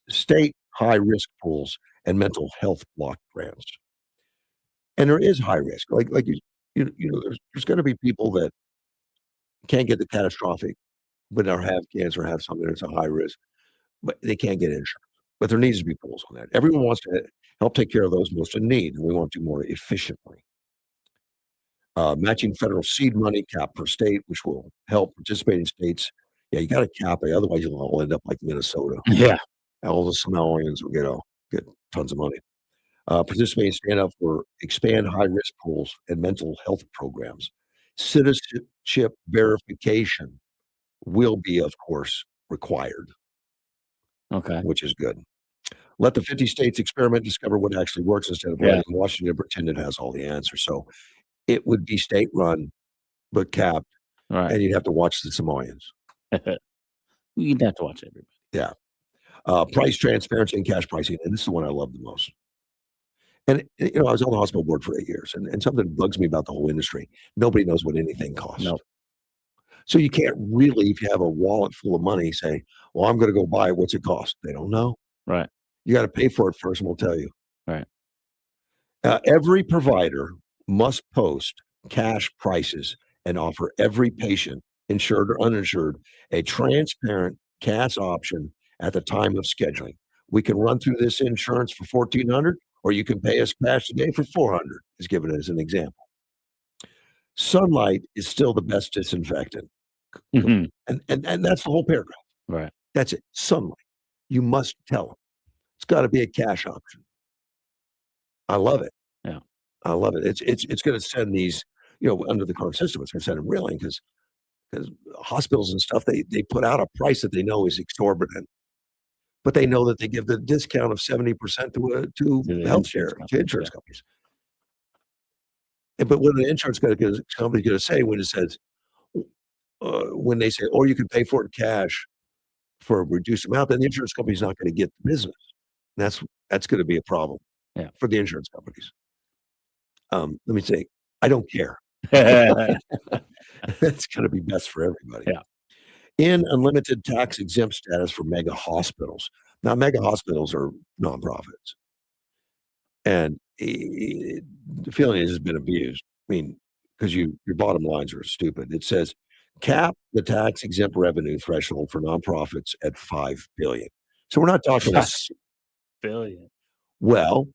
state high risk pools and mental health block grants. And there is high risk. Like there's going to be people that can't get the catastrophic, but have cancer, have something that's a high risk, but they can't get insurance. But there needs to be pools on that. Everyone wants to help take care of those most in need, and we want to do more efficiently. Matching federal seed money cap per state, which will help participating states. Yeah, you got to cap it, otherwise you'll all end up like Minnesota. Yeah, all the Somalians will get tons of money. Participating stand up for expand high risk pools and mental health programs. Citizenship verification will be, of course, required. Okay. Which is good. Let the 50 states experiment, discover what actually works instead of letting Washington pretend it has all the answers. So it would be state run, but capped, and you'd have to watch the Samoans. You'd have to watch everybody. Yeah. Price transparency and cash pricing. And this is the one I love the most. And, I was on the hospital board for 8 years, and something bugs me about the whole industry. Nobody knows what anything costs. Nope. So you can't really, if you have a wallet full of money, say, well, I'm going to go buy it. What's it cost? They don't know. Right. You got to pay for it first, and we'll tell you. Right. Every provider must post cash prices and offer every patient, insured or uninsured, a transparent cash option at the time of scheduling. We can run through this insurance for $1,400, or you can pay us cash today for $400, is given as an example. Sunlight is still the best disinfectant. Mhm. And that's the whole paragraph. Right. That's it. Sunlight. You must tell them. It's got to be a cash option. I love it. Yeah. I love it. It's going to send these, under the current system, it's going to send them reeling because hospitals and stuff, they put out a price that they know is exorbitant, but they know that they give the discount of 70% to healthcare, to insurance companies. But what the insurance company is going to say when it says, when they say, or you can pay for it in cash for a reduced amount, then the insurance company's not going to get the business. And that's going to be a problem for the insurance companies. Let me say, I don't care. It's going to be best for everybody. Yeah. In unlimited tax exempt status for mega hospitals. Now, mega hospitals are nonprofits. And the feeling has been abused. I mean, because your bottom lines are stupid. It says cap the tax exempt revenue threshold for nonprofits at $5 billion. So we're not talking $5 billion. Well,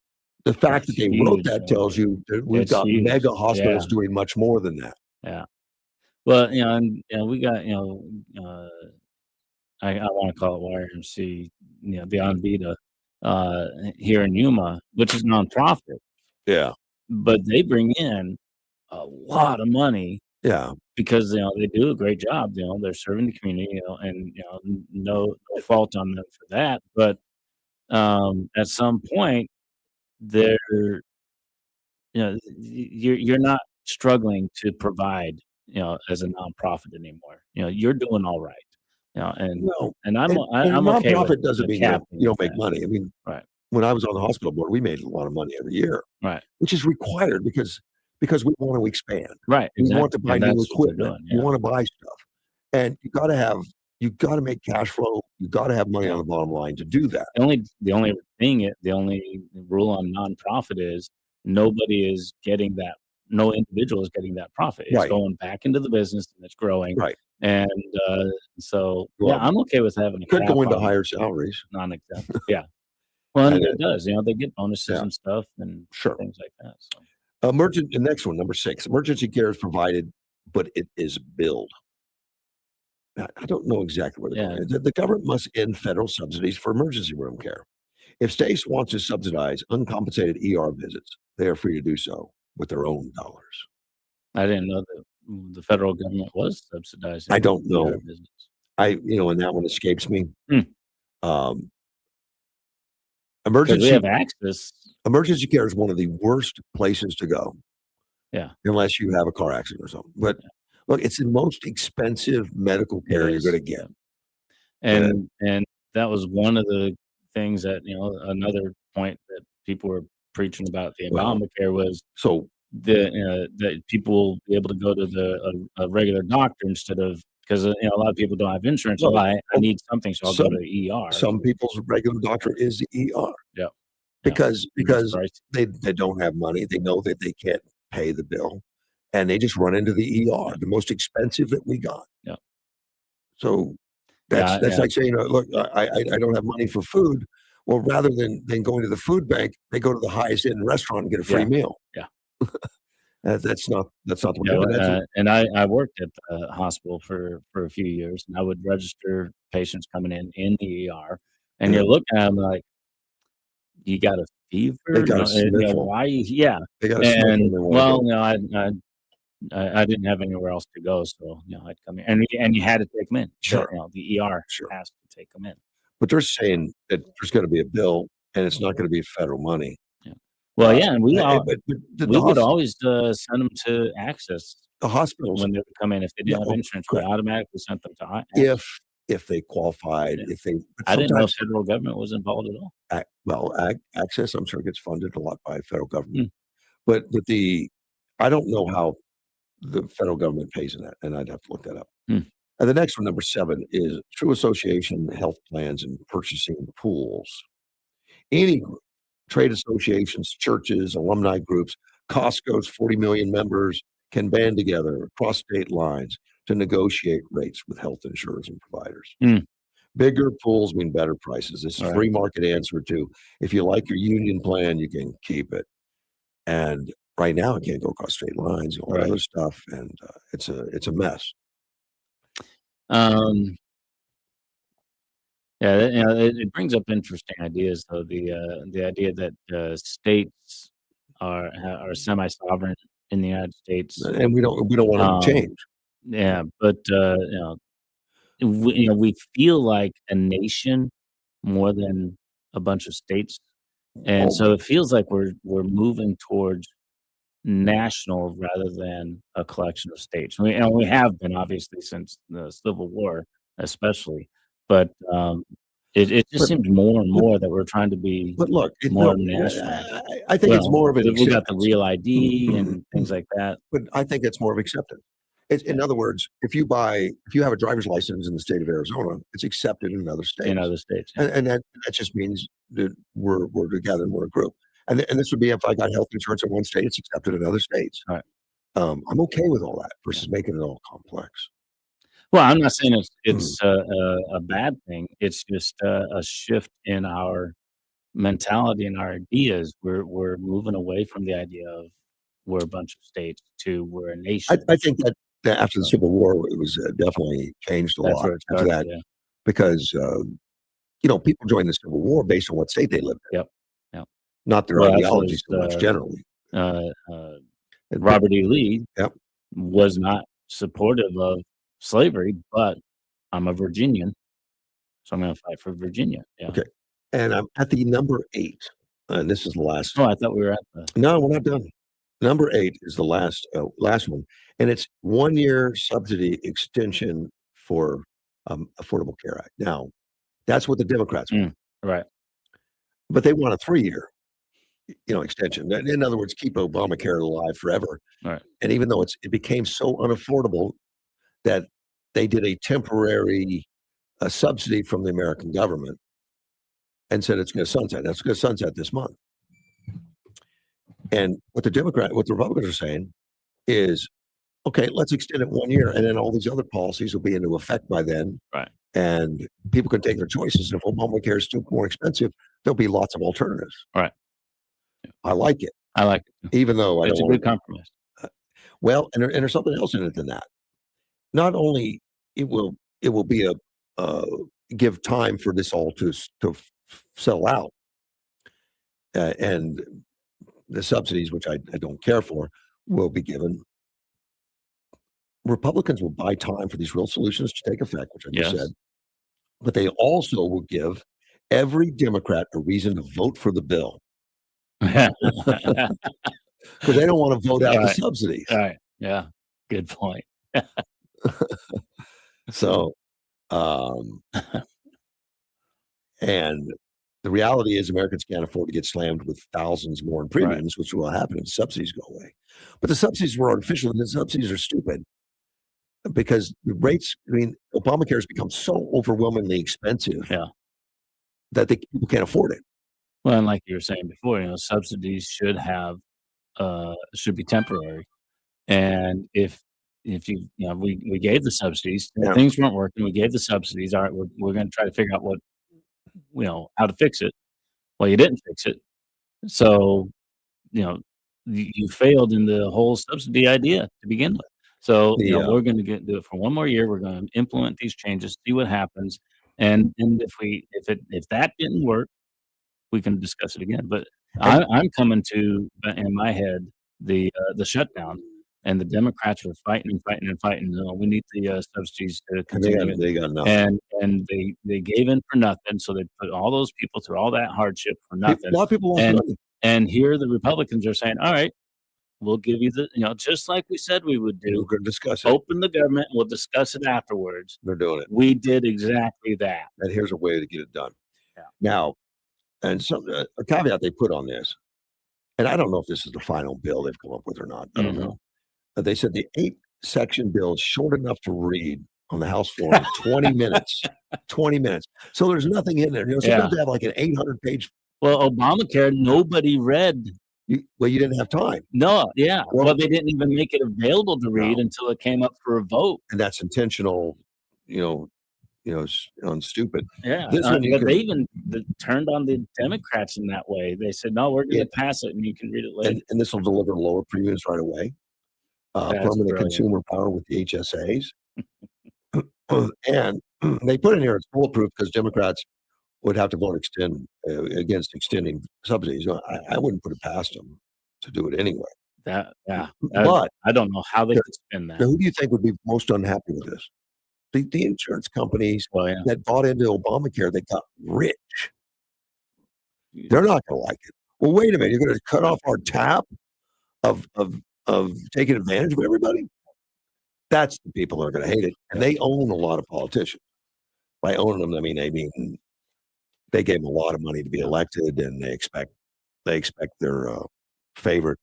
the fact That's that they huge, wrote that tells you that we've It's got huge. mega hospitals Yeah. doing much more than that. Yeah. Well, and we got, I want to call it YMC, Beyond Vita, here in Yuma, which is nonprofit, Yeah. but they bring in a lot of money. Yeah. Because they do a great job. They're serving the community. And no fault on them for that. But at some point, they're you're not struggling to provide as a nonprofit anymore. You're doing all right. And No. and I'm And I'm okay with nonprofit doesn't the mean you capping don't of make that. money. I mean, Right. when I was on the hospital board, we made a lot of money every year, Right. which is required because we want to expand. Right. We want to Exactly. buy And new that's what they're equipment. doing. We want to buy stuff. And you got to make cash flow. You got to have money on the bottom line to do that. The only rule on nonprofit is nobody is getting that. No individual is getting that profit. It's Right. going back into the business and it's growing. Right. And so, Well, I'm okay with having a could cap go into on higher salaries. non-exempt. Yeah. Well, and And it does. They get bonuses Yeah. and stuff and Sure. things like that. So. The next one, number 6, emergency care is provided, but it is billed. Now, I don't know exactly where they're Yeah. going. The government must end federal subsidies for emergency room care. If states want to subsidize uncompensated ER visits, they are free to do so with their own dollars. I didn't know that the federal government was subsidizing. I don't know. ER visits. And that one escapes me. Hmm. Um, 'Cause we emergency have access. emergency care is one of the worst places to go. Yeah. Unless you have a car accident or something. But look, it's the most expensive medical care It you're is, going to get. And that was one of the things that another point that people were preaching about the Well, Obamacare was so that people will be able to go to a regular doctor instead of because a lot of people don't have insurance. Well, I need something, so I'll go to the ER. Some people's regular doctor is the ER. Yeah. Because It's pricey. they don't have money. They know that they can't pay the bill, and they just run into the ER, the most expensive that we got. Yeah. So that's Yeah. like saying, look, I don't have money for food. Well, rather than going to the food bank, they go to the highest end restaurant and get a free meal. Yeah. That's not the way. Yeah, but that's and I worked at the hospital for a few years, and I would register patients coming in the ER, and you're looking at them like, "You got a fever? They got a sniffle. Why? Yeah." They got a sniffle and And they wanna well, I didn't have anywhere else to go, so I'd come in, and you had to take them in. Sure. The ER Sure. has to take them in. But they're saying that there's going to be a bill, and it's not going to be federal money. Yeah. Well, and we would hos- always send them to Access the hospitals, when they would come in. If they didn't have Yeah, insurance, we correct. automatically sent them to Access. if they qualified, Yeah. if they. but I didn't know sometimes- federal government was involved at all. Access, I'm sure, gets funded a lot by federal government. Hmm. But I don't know how the federal government pays in that, and I'd have to look that up. Hmm. And the next one, number 7, is true association health plans and purchasing pools. Any group, trade associations, churches, alumni groups, Costco's 40 million members, can band together across state lines to negotiate rates with health insurers and providers. Bigger pools mean better prices. This is Right. free market answer to, if you like your union plan, you can keep it. And right now, it can't go across state lines and all that Right. other stuff, and it's a mess. Yeah, it brings up interesting ideas, though. The idea that states are semi-sovereign in the United States, And we don't want them to change. Yeah, but we feel like a nation more than a bunch of states, and so it feels like we're moving towards national rather than a collection of states. We have been, obviously, since the Civil War, especially, but it just seems more and more that we're trying to be But look, more national. I think it's more of an we got the acceptance. real ID and things like that. But I think it's more of acceptance. In other words, if you have a driver's license in the state of Arizona, it's accepted in other states. In other states, yeah. And that just means that we're together and we're a group. And this would be if I got health insurance in one state, it's accepted in other states. Right. I'm okay with all that versus making it all complex. Well, I'm not saying it's a bad thing. It's just a shift in our mentality and our ideas. We're moving away from the idea of we're a bunch of states to we're a nation. I think that after the Civil War, it was definitely changed a That's lot where it after started, that, yeah. because people joined the Civil War based on what state they lived in. Yep. Not their Well, ideology that was, so much generally. Robert E. Lee Yep. was not supportive of slavery, but I'm a Virginian, so I'm going to fight for Virginia. Yeah. Okay. And I'm at the number 8, and this is the last. Oh, I thought we were at the. No, we're not done. Number 8 is the last one, and it's 1-year subsidy extension for Affordable Care Act. Now, that's what the Democrats want. Right. But they want a 3-year, extension. In other words, keep Obamacare alive forever. Right. And even though it became so unaffordable that they did a temporary subsidy from the American government and said it's going to sunset. That's going to sunset this month. And what the Republicans are saying is, okay, let's extend it 1 year, and then all these other policies will be into effect by then. Right. And people can take their choices. And if Obamacare is still more expensive, there'll be lots of alternatives. Right. I like it. I like it. Even though it's a good compromise. Well, and there's something else in it than that. Not only it will be give time for this all to settle out, and the subsidies, which I don't care for, will be given. Republicans will buy time for these real solutions to take effect, which I just said. But they also will give every Democrat a reason to vote for the bill. Because they don't want to vote out the subsidies. Right. Yeah. Good point. So, and the reality is Americans can't afford to get slammed with thousands more in premiums, which will happen if subsidies go away. But the subsidies were artificial, and the subsidies are stupid because the rates, Obamacare has become so overwhelmingly expensive that people can't afford it. Well, and like you were saying before, subsidies should be temporary. And if we gave the subsidies, things weren't working, we gave the subsidies. All right, we're going to try to figure out how to fix it. Well, you didn't fix it, so you failed in the whole subsidy idea to begin with. So we're going to do it for 1 more year. We're going to implement these changes, see what happens, and if that didn't work, we can discuss it again. But I'm coming to in my head the shutdown. And the Democrats were fighting and fighting and fighting. No, we need the subsidies to continue. They got nothing. And they gave in for nothing. So they put all those people through all that hardship for nothing. A lot of people want money. And here the Republicans are saying, all right, we'll give you just like we said we would do. We're going to discuss it. Open the government. We'll discuss it afterwards. They're doing it. We did exactly that. And here's a way to get it done. Yeah. Now, and so a caveat they put on this, and I don't know if this is the final bill they've come up with or not. I don't know. They said the 8-section bill is short enough to read on the House floor in 20 minutes. 20 minutes. So there's nothing in there. Sometimes they have like an 800-page. Well, Obamacare, nobody read You didn't have time. No, yeah. Well, Well, they didn't even make it available to read until it came up for a vote. And that's intentional, on stupid. Yeah, This one you but can, they even turned on the Democrats in that way. They said, "No, we're going to pass it, and you can read it later." and this will deliver lower premiums right away. Permanent brilliant. consumer power with the HSAs. And they put in here it's foolproof because Democrats would have to vote against extending subsidies. I wouldn't put it past them to do it anyway. But I don't know how they could spin that. Now, who do you think would be most unhappy with this? The insurance companies that bought into Obamacare, they got rich. They're not going to like it. Well, wait a minute. You're going to cut off our tap of taking advantage of everybody? That's the people that are going to hate it. And they own a lot of politicians. By owning them, I mean they gave them a lot of money to be elected, and they expect their favorite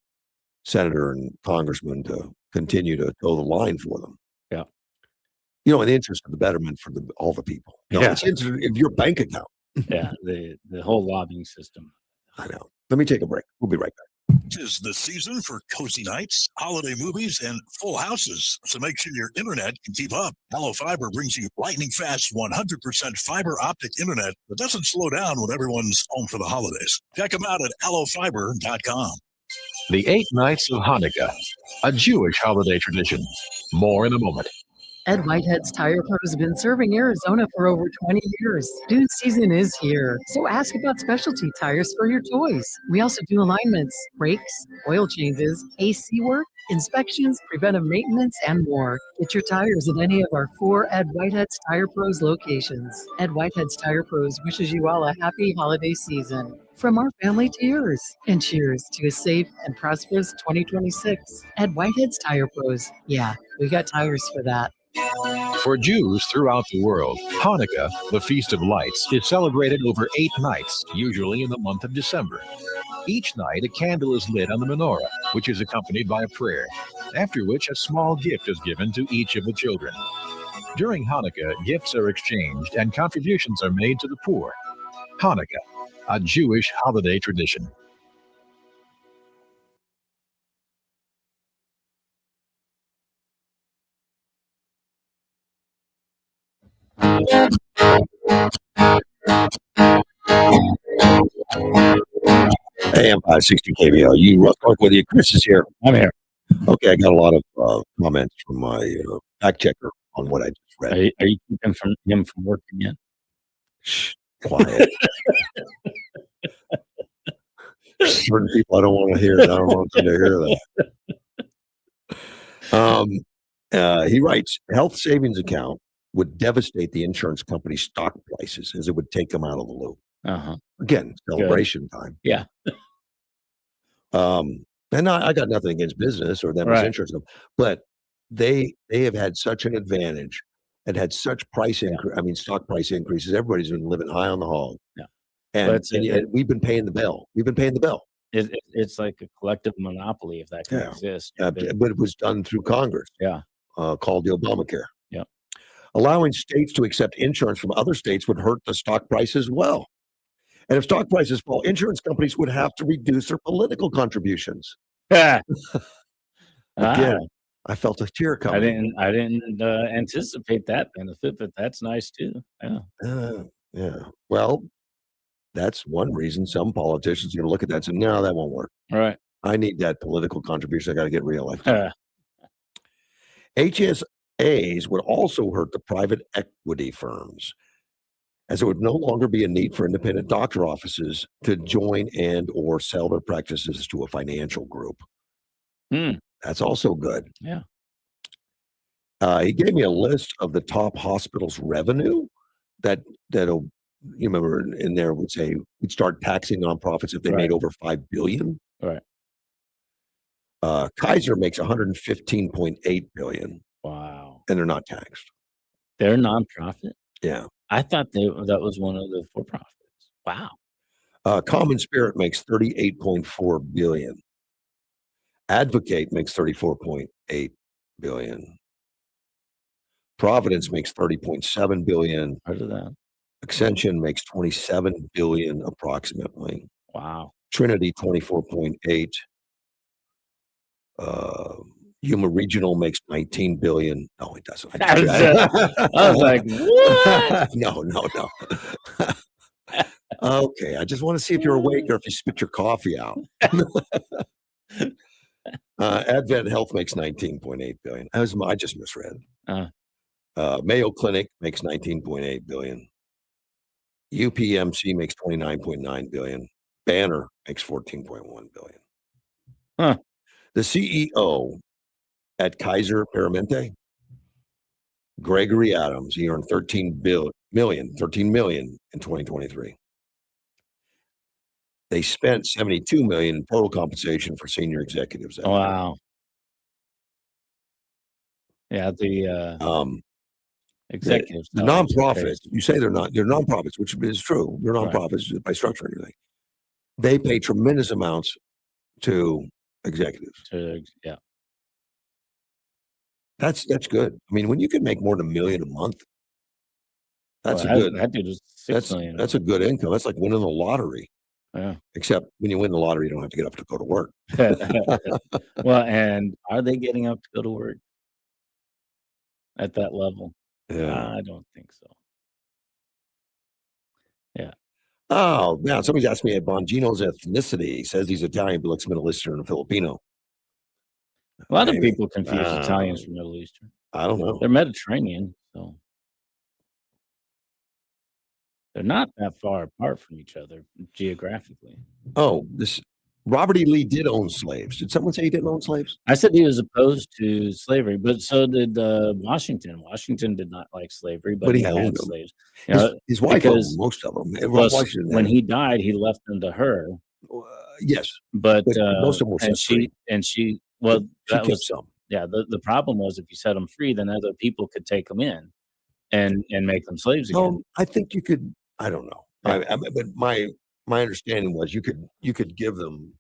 senator and congressman to continue to toe the line for them. Yeah. In the interest of the betterment for all the people. No, it's in your bank account. Yeah, the whole lobbying system. I know. Let me take a break. We'll be right back. Tis the season for cozy nights, holiday movies, and full houses. So make sure your internet can keep up. Hello Fiber brings you lightning fast 100% fiber optic internet that doesn't slow down when everyone's home for the holidays. Check them out at hellofiber.com. The 8 Nights of Hanukkah, a Jewish holiday tradition. More in a moment. Ed Whitehead's Tire Pro has been serving Arizona for over 20 years. Dune season is here, so ask about specialty tires for your toys. We also do alignments, brakes, oil changes, AC work, inspections, preventive maintenance, and more. Get your tires at any of our 4 Ed Whitehead's Tire Pros locations. Ed Whitehead's Tire Pros wishes you all a happy holiday season. From our family to yours, and cheers to a safe and prosperous 2026. Ed Whitehead's Tire Pros. Yeah, we got tires for that. For Jews throughout the world, Hanukkah, the Feast of Lights, is celebrated over 8 nights, usually in the month of December. Each night, a candle is lit on the menorah, which is accompanied by a prayer, after which a small gift is given to each of the children. During Hanukkah, gifts are exchanged and contributions are made to the poor. Hanukkah, a Jewish holiday tradition. AM 560 KBLU. Russ Clark with you. Chris is here. I'm here. Okay, I got a lot of comments from my fact checker on what I just read. Are you keeping him from work again? Shh, quiet. Certain people I don't want to hear. I don't want them to hear that. He writes, health savings account would devastate the insurance company's stock prices as it would take them out of the loop. Again, celebration time. Yeah. And I got nothing against business or them as insurance company, but they have had such an advantage and had such price stock price increases. Everybody's been living high on the hog. Yeah. And we've been paying the bill. We've been paying the bill. It's like a collective monopoly, if that can exist. But it was done through Congress. Yeah. Called the Obamacare. Yeah. Allowing states to accept insurance from other states would hurt the stock price as well. And if stock prices fall, insurance companies would have to reduce their political contributions. Again, I felt a tear coming. I didn't anticipate that benefit, but that's nice too. Yeah. Yeah. Well, that's one reason some politicians are going to look at that and say, no, that won't work. All right. I need that political contribution. I got to get reelected. HSAs would also hurt the private equity firms, as there would no longer be a need for independent doctor offices to join and or sell their practices to a financial group. That's also good. Yeah. He gave me a list of the top hospitals' revenue that'll, you remember in there would say we'd start taxing nonprofits if they made over $5 billion. Right. Kaiser makes $115.8 billion. Wow. And they're not taxed. They're nonprofit? Yeah. I thought that was one of the for-profits. Wow. Common Spirit makes $38.4 billion. Advocate makes $34.8 billion. Providence makes $30.7 billion. Heard of that. Ascension makes $27 billion approximately. Wow. Trinity 24.8. Yuma Regional makes 19 billion. No, it doesn't. I was like, what? No. Okay, I just want to see if you're awake or if you spit your coffee out. Advent Health makes 19.8 billion. I just misread. Mayo Clinic makes 19.8 billion. UPMC makes 29.9 billion. Banner makes 14.1 billion. Huh. The CEO at Kaiser Permanente, Gregory Adams, he earned 13 million in 2023. They spent 72 million in total compensation for senior executives. Wow. Yeah, the executives. The nonprofits, you say they're nonprofits, which is true. They're nonprofits by structure and everything. They pay tremendous amounts to executives. Yeah. That's good. I mean, when you can make more than $1 million a month, that's That dude is $6 million. That's a good income. That's like winning the lottery. Yeah. Except when you win the lottery, you don't have to get up to go to work. Well, and are they getting up to go to work at that level? Yeah. I don't think so. Yeah. Oh, man. Somebody's asked me about Bongino's ethnicity. He says he's Italian, but looks Middle Eastern and Filipino. A lot of people confuse Italians from Middle Eastern. I don't know. They're Mediterranean, so they're not that far apart from each other geographically. Oh, this Robert E. Lee did own slaves. Did someone say he didn't own slaves? I said he was opposed to slavery, but so did Washington. Washington did not like slavery, but he owned had them. slaves. His wife owned most of them. When he died, he left them to her. Yes, but most of them were set free. She kept some. Yeah, the problem was if you set them free, then other people could take them in and make them slaves again. I think you could. I don't know. But my understanding was you could give them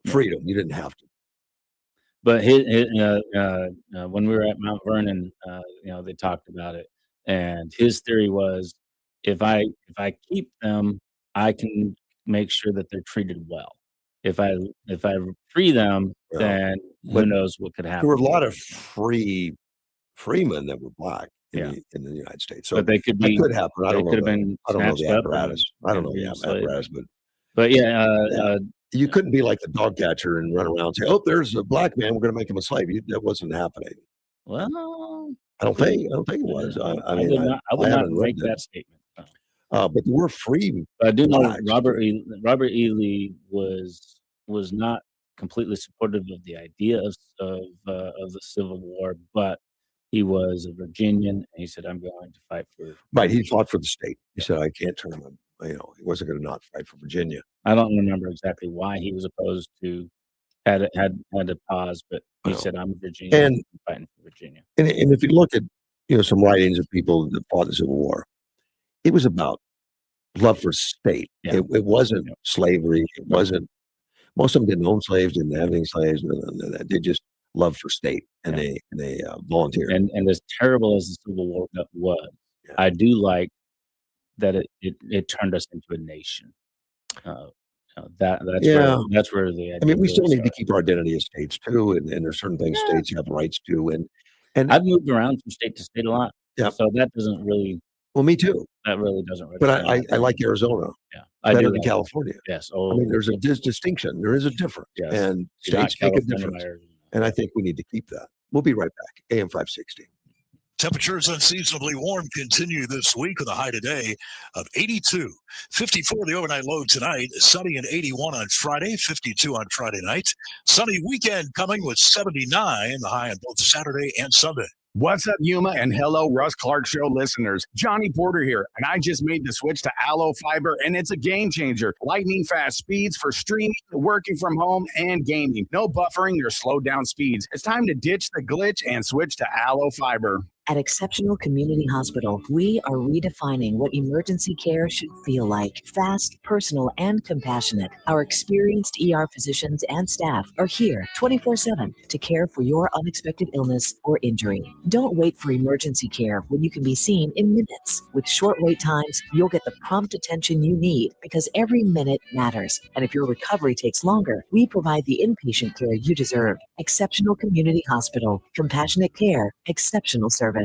freedom. You didn't have to. But when we were at Mount Vernon, they talked about it, and his theory was, if I keep them, I can make sure that they're treated well. If I free them, then who knows what could happen. There were a lot of freemen that were black in the United States, so but they could that could happen. I don't know. I don't know the snatched up apparatus. I don't know the enslaved. apparatus, but you couldn't be like the dog catcher and run around and say, "Oh, there's a black man. We're going to make him a slave." That wasn't happening. Well, I don't think it was. I would not make that statement. But there were free. I do know Robert E. Lee was not completely supportive of the idea of the Civil War, but he was a Virginian, and he said, "I'm going to fight for." Right, he fought for the state. He said, "I can't turn him." He wasn't going to not fight for Virginia. I don't remember exactly why he was opposed to had to pause, but he said, "I'm a Virginian, and I'm fighting for Virginia." And if you look at some writings of people that fought the Civil War, it was about love for state. Yeah. It wasn't slavery. It wasn't. Most of them didn't own slaves, didn't have any slaves. They just loved for state, and they volunteered. And as terrible as the Civil War was, I do like that it turned us into a nation. That's where the idea. I mean, we still need to keep our identity as states too, and there's certain things states have rights to. And I've moved around from state to state a lot. Yeah. So that doesn't really. Well, me too. That really doesn't. But I like Arizona. Yeah, better than California. Yes. I mean, there's a distinction. There is a difference. Yes. And states make a difference. And I think we need to keep that. We'll be right back. AM 560. Temperatures unseasonably warm continue this week with a high today of 82. 54 the overnight low tonight. Sunny and 81 on Friday, 52 on Friday night. Sunny weekend coming with 79 the high on both Saturday and Sunday. What's up, Yuma, and hello, Russ Clark Show listeners. Johnny Porter here, and I just made the switch to Allo Fiber, and it's a game changer. Lightning fast speeds for streaming, working from home, and gaming. No buffering or slowed down speeds. It's time to ditch the glitch and switch to Allo Fiber. At Exceptional Community Hospital, we are redefining what emergency care should feel like. Fast, personal, and compassionate. Our experienced ER physicians and staff are here 24/7 to care for your unexpected illness or injury. Don't wait for emergency care when you can be seen in minutes. With short wait times, you'll get the prompt attention you need because every minute matters. And if your recovery takes longer, we provide the inpatient care you deserve. Exceptional Community Hospital. Compassionate care. Exceptional service.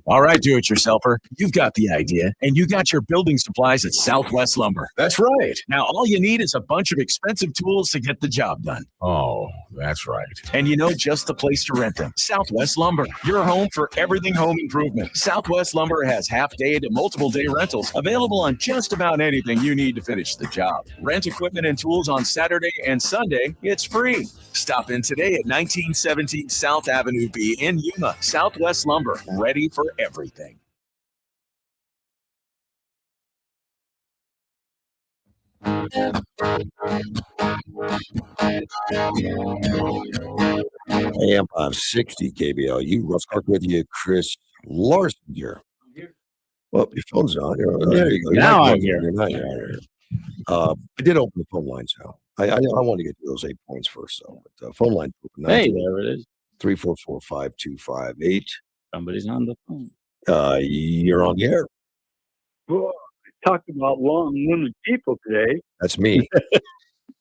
All right, do-it-yourselfer, you've got the idea, and you got your building supplies at Southwest Lumber. That's right. Now, all you need is a bunch of expensive tools to get the job done. Oh, that's right. And you know just the place to rent them. Southwest Lumber, your home for everything home improvement. Southwest Lumber has half-day to multiple-day rentals available on just about anything you need to finish the job. Rent equipment and tools on Saturday and Sunday, it's free. Stop in today at 1917 South Avenue B in Yuma. Southwest Lumber, ready for everything. AM 560 KBLU. Russ Clark with you. Chris Larson here. Well, your phone's on. There you go. Now I'm here. You're not here. I did open the phone lines now. I want to get to those 8 points first, though. But phone line open. Hey, there it is. 344-5258. Somebody's on the phone. You're on the air. Well, talking about long-winded people today. That's me.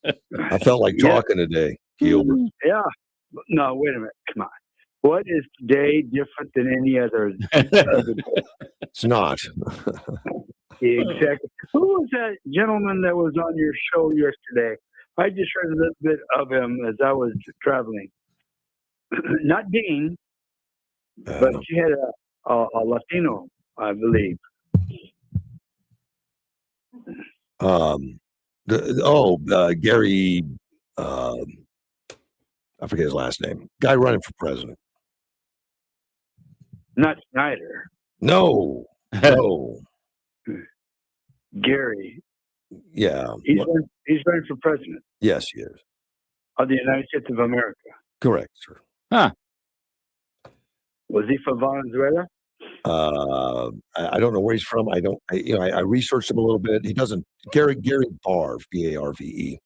I felt like talking today, Gilbert. Yeah. No, wait a minute. Come on. What is today different than any other day? It's not. Exactly. Who was that gentleman that was on your show yesterday? I just heard a little bit of him as I was traveling. Not Dean, but she had a Latino, I believe. Gary, I forget his last name. Guy running for president. Not Snyder. No. Gary. Yeah. He's running for president. Yes, he is. Of the United States of America. Correct, sir. Huh. Was he from Venezuela? I don't know where he's from. I researched him a little bit. He doesn't. Gary Barve, Barve.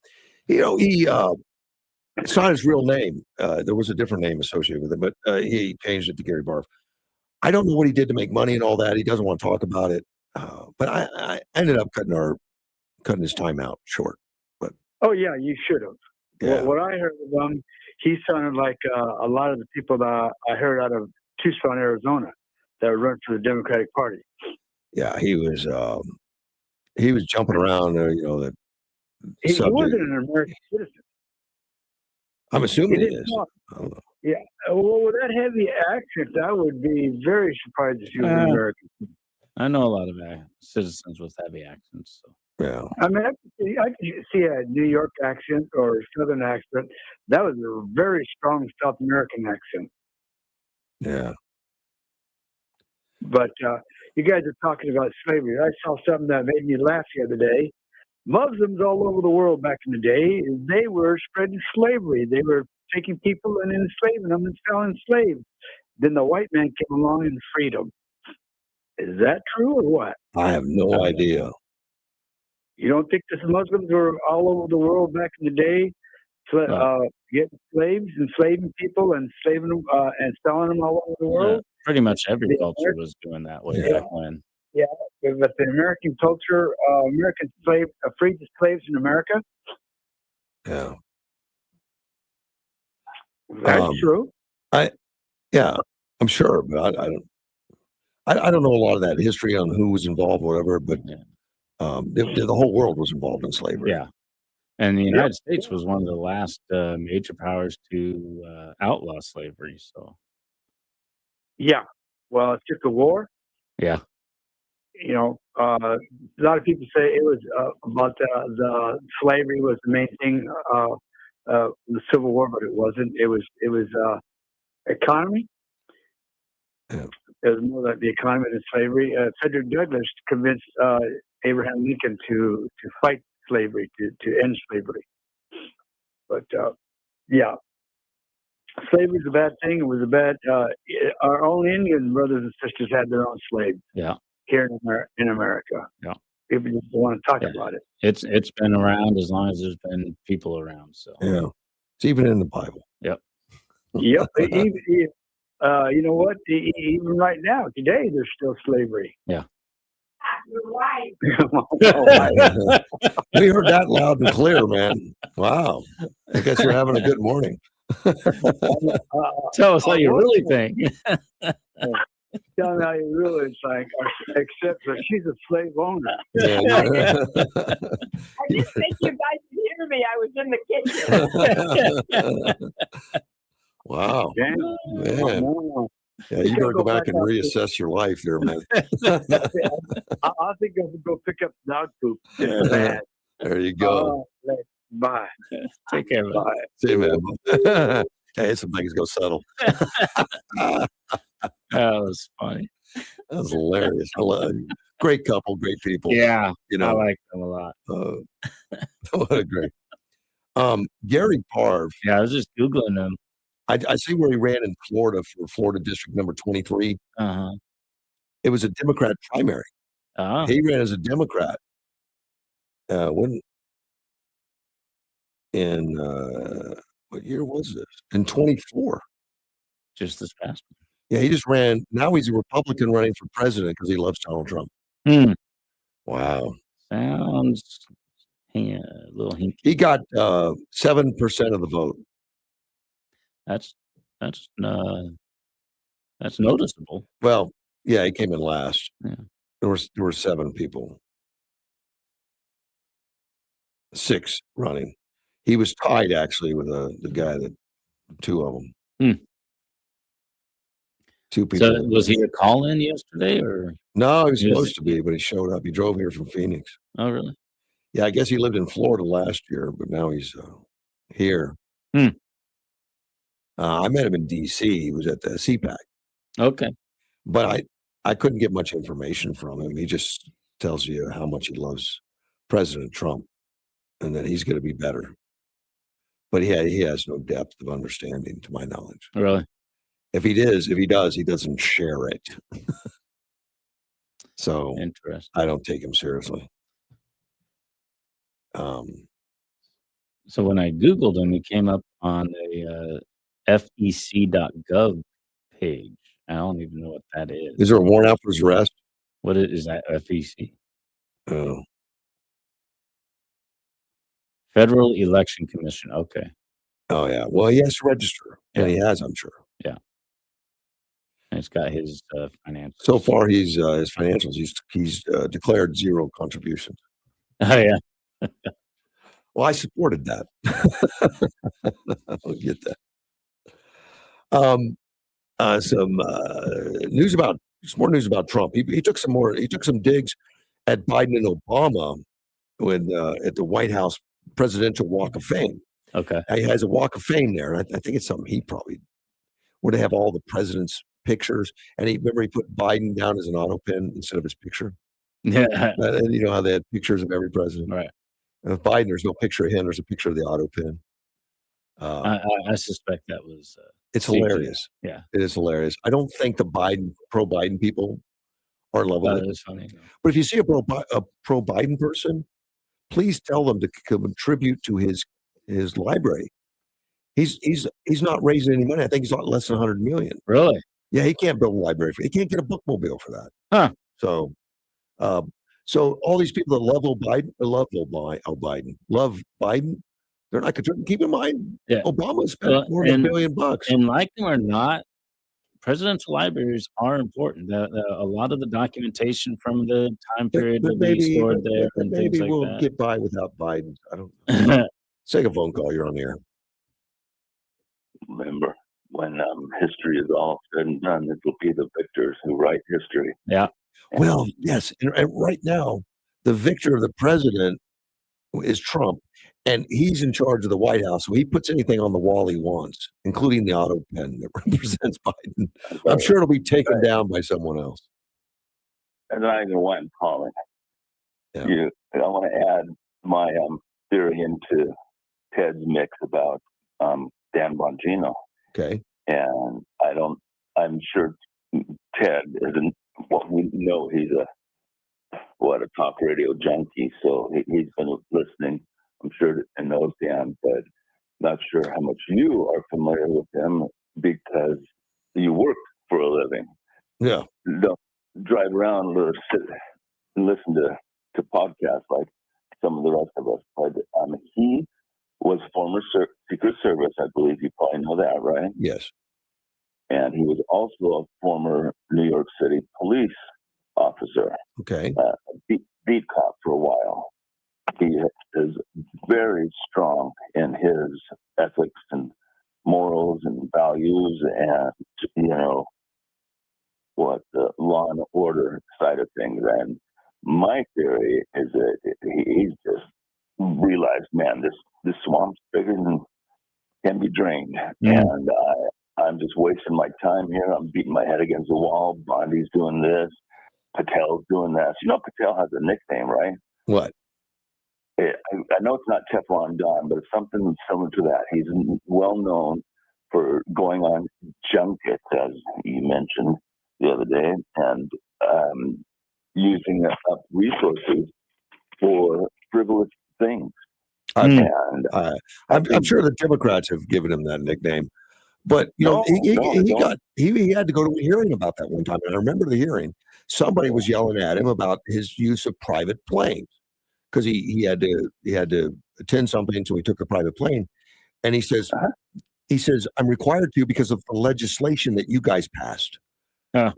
It's not his real name. There was a different name associated with it, but he changed it to Gary Barve. I don't know what he did to make money and all that. He doesn't want to talk about it. But I ended up cutting his time out short. But oh yeah, you should have. Yeah. What I heard of him, he sounded like a lot of the people that I heard out of Tucson, Arizona, that run for the Democratic Party. Yeah, he was jumping around. That he subject. wasn't an American citizen. I'm assuming he didn't is. talk. I don't know. Yeah. Well, with that heavy accent, I would be very surprised if he was an American. I know a lot of citizens with heavy accents. So. Yeah. I mean, I could see a New York accent or a Southern accent. That was a very strong South American accent. Yeah. But you guys are talking about slavery. I saw something that made me laugh the other day. Muslims all over the world back in the day, they were spreading slavery. They were taking people and enslaving them and selling slaves. Then the white man came along and freed them. Is that true or what? I have no idea. You don't think the Muslims were all over the world back in the day, getting slaves, enslaving people, and enslaving them and selling them all over the world? Yeah, pretty much every culture was doing that way back when. Yeah, but the American culture, freed the slaves in America. Yeah, that's true. I'm sure, but I don't know a lot of that history on who was involved, or whatever. But the whole world was involved in slavery. Yeah, and the United States was one of the last major powers to outlaw slavery. So, yeah, well, it took a war. Yeah. You know, a lot of people say it was about the slavery was the main thing, the Civil War, but it wasn't. It was economy. Yeah. It was more like the economy than slavery. Frederick Douglass convinced Abraham Lincoln to fight slavery, to end slavery. But yeah, Slavery's a bad thing. It was a bad. Our own Indian brothers and sisters had their own slaves. Yeah. Here in America. Yeah. People just don't want to talk about it. It's been around as long as there's been people around. So yeah, it's even in the Bible. Yep. Yep. You know what? Even right now, today, there's still slavery. Yeah. You're right. We heard that loud and clear, man. Wow. I guess you're having a good morning. Tell us how you really think. Tell me how you really think. Except for she's a slave owner. Yeah. I just think you guys could hear me. I was in the kitchen. Wow. Yeah. Man. Yeah, you better go back and reassess your life there, man. I think I would go pick up dog poop. It's bad. There you go. Bye. Take care, man. Bye. See you, man. Hey, some things go settle. That was funny. That was hilarious. Great couple, great people. Yeah, you know, I like them a lot. What a great. Gary Parv. Yeah, I was just Googling them. I see where he ran in Florida for Florida District number 23. Uh-huh. It was a Democrat primary. Oh. He ran as a Democrat. When in what year was this? In 24. Just this past one. Yeah, he just ran. Now he's a Republican running for president because he loves Donald Trump. Wow. Sounds a little hinky. He got 7% of the vote. That's noticeable. Well, yeah, he came in last. Yeah. There were 7 people. 6 running. He was tied actually with the guy that 2 of them. 2 people. So was he a call-in yesterday, or no? He was supposed to be, but he showed up. He drove here from Phoenix. Oh, really? Yeah, I guess he lived in Florida last year, but now he's here. I met him in D.C. He was at the CPAC. Okay. But I couldn't get much information from him. He just tells you how much he loves President Trump and that he's going to be better. But he has no depth of understanding, to my knowledge. Really? If he does, he doesn't share it. So interesting. I don't take him seriously. So when I Googled him, he came up on a FEC.gov page. I don't even know what that is. Is there a warrant out for his arrest? What is that? FEC? Oh. Federal Election Commission. Okay. Oh, yeah. Well, he has to register, and he has, I'm sure. Yeah. And it's got his financials. So far, his financials, he's declared 0 contributions. Oh, yeah. Well, I supported that. I'll get that. Some more news about Trump. He took some digs at Biden and Obama when at the White House Presidential Walk of Fame. Okay. He has a Walk of Fame there, and I think it's something he probably would have all the president's pictures. And he put Biden down as an auto pen instead of his picture. Yeah. And you know how they had pictures of every president. Right. And with Biden, there's no picture of him. There's a picture of the auto pen. I suspect that was. It's hilarious. Yeah. It is hilarious. I don't think the pro-Biden people are loving it. That is funny. But if you see a pro-Biden person, please tell them to contribute to his library. He's not raising any money. I think he's less than $100 million. Really? Yeah, he can't build a library he can't get a bookmobile for that. Huh. So all these people that love Biden, love Biden, they're not contributing. Keep in mind, Obama spent more than $1 billion. And like them or not, presidential libraries are important. A lot of the documentation from the time period will be stored there, and things maybe like we'll that. get by without Biden. I don't know. Let's take a phone call. You're on the air. Remember, when history is all said and done, it will be the victors who write history. Yeah. Well, yes. And right now, the victor of the president is Trump, and he's in charge of the White House. So he puts anything on the wall he wants, including the auto pen that represents Biden. I'm sure it'll be taken down by someone else. And I even went calling. Yeah. I want to add my theory into Ted's mix about Dan Bongino. Okay. And I'm sure Ted isn't, well, we know he's a talk radio junkie, so he's been listening, I'm sure, and knows Dan, but not sure how much you are familiar with him because you work for a living. Yeah. Don't drive around or sit and listen to podcasts like some of the rest of us. But he was former Secret Service, I believe. You probably know that, right? Yes. And he was also a former New York City police officer. Okay. Beat cop for a while. He is very strong in his ethics and morals and values and, what the law and order side of things. And my theory is that he's just realized, man, this swamp's bigger than can be drained. And I'm just wasting my time here. I'm beating my head against the wall. Bondi's doing this. Patel's doing this. Patel has a nickname, right? What? I know it's not Teflon Don, but it's something similar to that. He's well known for going on junkets, as you mentioned the other day, and using up resources for frivolous things. I'm sure the Democrats have given him that nickname, but he had to go to a hearing about that one time, and I remember the hearing. Somebody was yelling at him about his use of private planes because he had to attend something, so he took a private plane, and he says, I'm required to because of the legislation that you guys passed. Yeah.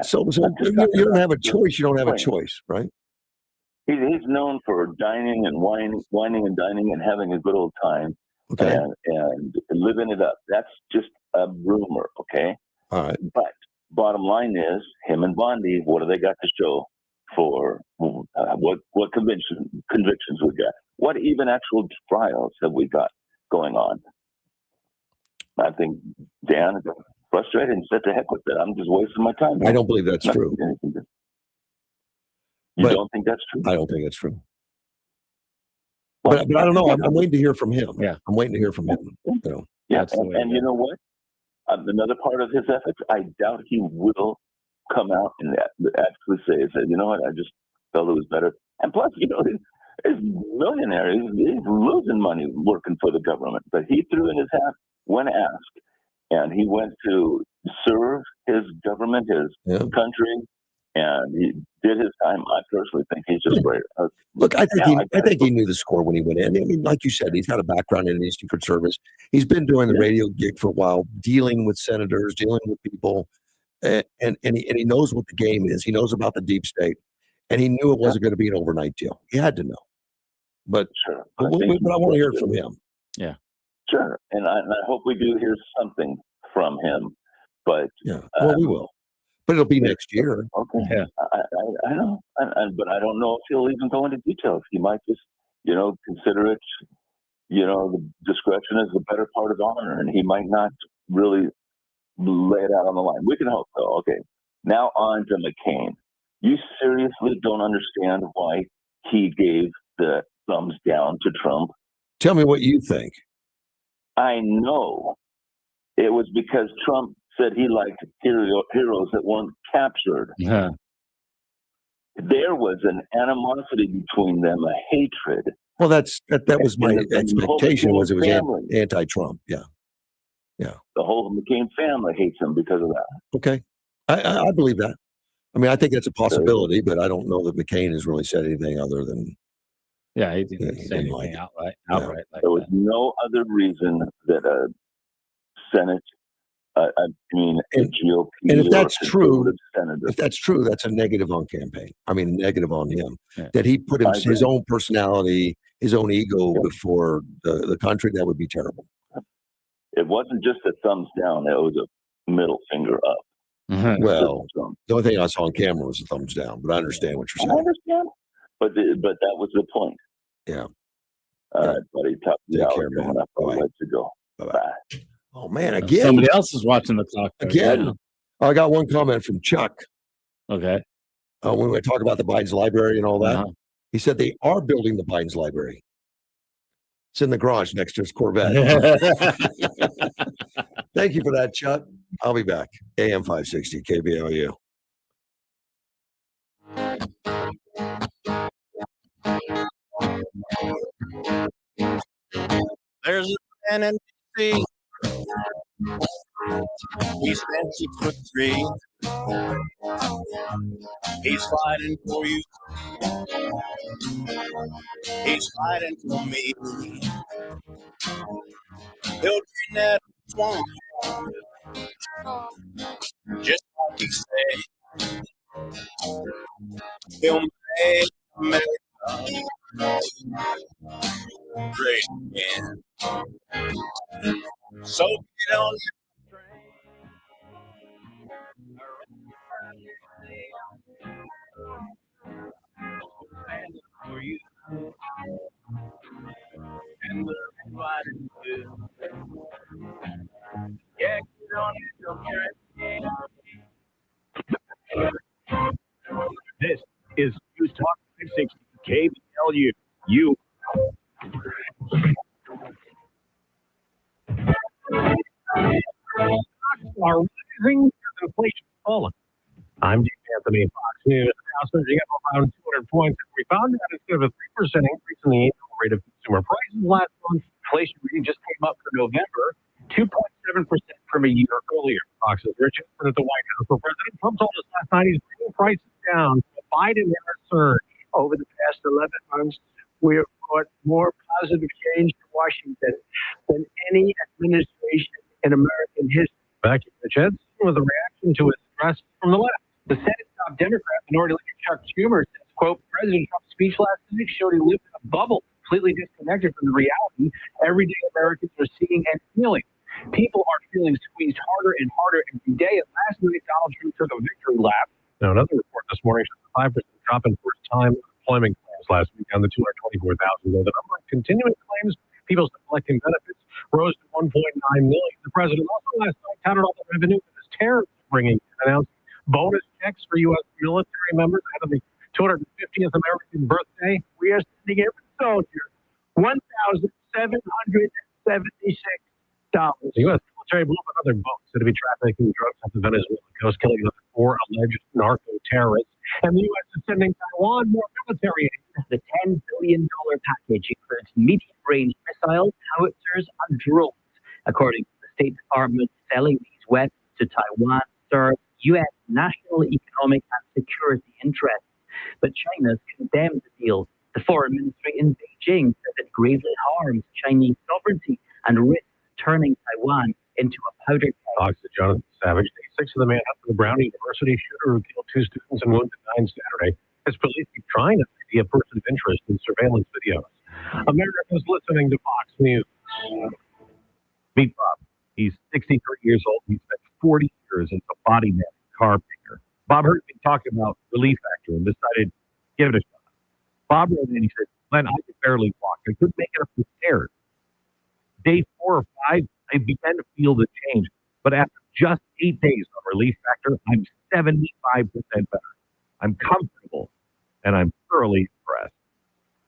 So you don't have a choice. You don't have a choice, right? He's known for dining and whining and dining and having a good old time, okay, and living it up. That's just a rumor, okay? All right. But bottom line is, him and Bondi, what do they got to show for what convictions we got? What even actual trials have we got going on? I think Dan is frustrated and said, "To heck with it. I'm just wasting my time." I don't believe that's true. You don't think that's true? I don't think that's true. But I don't know. I'm waiting to hear from him. Yeah, I'm waiting to hear from him. Yeah, and you know what? Another part of his ethics, I doubt he will come out and actually say, "You know what? I just felt it was better." And plus, he's millionaire. He's losing money working for the government, but he threw in his hat when asked, and he went to serve his government, his country. And he did his time. I personally think he's just great. Look, I think he knew the score when he went in. I mean, like you said, he's got a background in the Secret Service. He's been doing the radio gig for a while, dealing with senators, dealing with people, and he knows what the game is. He knows about the deep state, and he knew it wasn't going to be an overnight deal. He had to know. But sure, but I want to hear it from him. Yeah, sure, and I hope we do hear something from him. But well, we will. But it'll be next year. Okay. Yeah. I know. But I don't know if he'll even go into details. He might just, consider it, the discretion is the better part of honor. And he might not really lay it out on the line. We can hope so. Okay. Now on to McCain. You seriously don't understand why he gave the thumbs down to Trump? Tell me what you think. I know. It was because Trump said he liked heroes that weren't captured. Yeah. There was an animosity between them, a hatred. Well, that was my expectation. Was it was anti-Trump? Yeah. The whole McCain family hates him because of that. Okay, I believe that. I mean, I think that's a possibility, but I don't know that McCain has really said anything other than. Yeah, he didn't say anything outright. Like there was no other reason that a Senate. GOP. And if that's true, that's a negative on campaign. I mean, negative on him. Yeah. That he put his own personality, his own ego before the country. That would be terrible. It wasn't just a thumbs down; it was a middle finger up. Mm-hmm. Well, the only thing I saw on camera was a thumbs down. But I understand what you're saying. I understand, but that was the point. Yeah. All right, buddy. Top Take care, man. I'll let you go. Bye. Oh man, again. Somebody else is watching the clock. Again. I got one comment from Chuck. Okay. When we talk about the Biden's library and all that, he said they are building the Biden's library. It's in the garage next to his Corvette. Thank you for that, Chuck. I'll be back. AM 560 KBLU. There's a man in D.C. He's 6'3". He's fighting for you. He's fighting for me. He'll bring that swamp, just like he said. He'll make America great again. So get on for you. And the fighting too. Yeah, get on This is News Talk 660 KBLU. You. Are rising as inflation falling. I'm Jim Anthony, Fox News. House surging up around 200 points. We found that instead of a 3% increase in the annual rate of consumer prices last month, inflation reading just came up for November, 2.7% from a year earlier. Fox's Rich Inman at the White House. So President Trump told us last night he's bringing prices down. Biden era surge. Over the past 11 months, we have brought more positive change to Washington than any administration in American history. Back in the Jets with a reaction to his address from the left. The Senate top Democrat Minority Leader Chuck Schumer says, quote, President Trump's speech last night showed he lived in a bubble, completely disconnected from the reality everyday Americans are seeing and feeling. People are feeling squeezed harder and harder every day. And last night, Donald Trump took a victory lap. Now, another report this morning shows a 5% drop in first-time employment claims last week, down to 224,000. Though the number of continuing claims, people still collecting benefits, rose to 1.9 million. The president also last night counted all the revenue that his tariffs bringing and announced bonus checks for U.S. military members ahead of the 250th American birthday. We are sending every soldier $1,776. The U.S. military blew up another boat said to be trafficking drugs off the Venezuelan coast, killing another 4 alleged narco-terrorists. And the U.S. is sending Taiwan more military aid. The $10 billion package includes medium-range missiles, howitzers, and drones. According to the State Department, selling these weapons to Taiwan serves U.S. national economic and security interests. But China's condemned the deal. The foreign ministry in Beijing says it gravely harms Chinese sovereignty and risks turning Taiwan into a powder keg. Fox to Jonathan Savage, day 6 of the Manhattan Brown University shooter who killed 2 students and wounded 9 Saturday, as police keep trying to be a person of interest in surveillance videos. America's listening to Fox News. Meet Bob. He's 63 years old. He spent 40 years as a body man, car painter. Bob heard me talking about Relief Factor and decided, give it a shot. Bob wrote in, he said, Glenn, I could barely walk. I couldn't make it up the stairs. Day 4 or 5, I began to feel the change. But after just 8 days on Relief Factor, I'm 75% better. I'm comfortable, and I'm thoroughly impressed.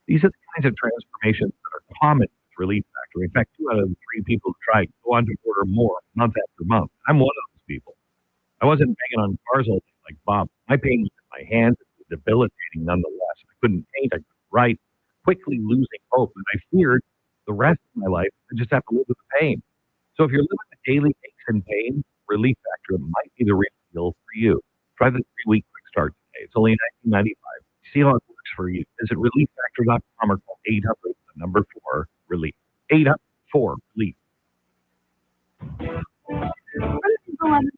These are the kinds of transformations that are common with Relief Factor. In fact, 2 out of the 3 people who try go on to order more month after month. I'm one of those people. I wasn't banging on cars all day like Bob. My pain was in my hands. It was debilitating nonetheless. I couldn't paint. I couldn't write. Quickly losing hope. And I feared the rest of my life I just have to live with the pain. So if you're living with daily aches and pain, Relief Factor might be the real deal for you. Try the 3-week quick start today. It's only $19.95. See how it works for you. Visit relieffactor.com or call 800-4-RELIEF. 800-4-RELIEF.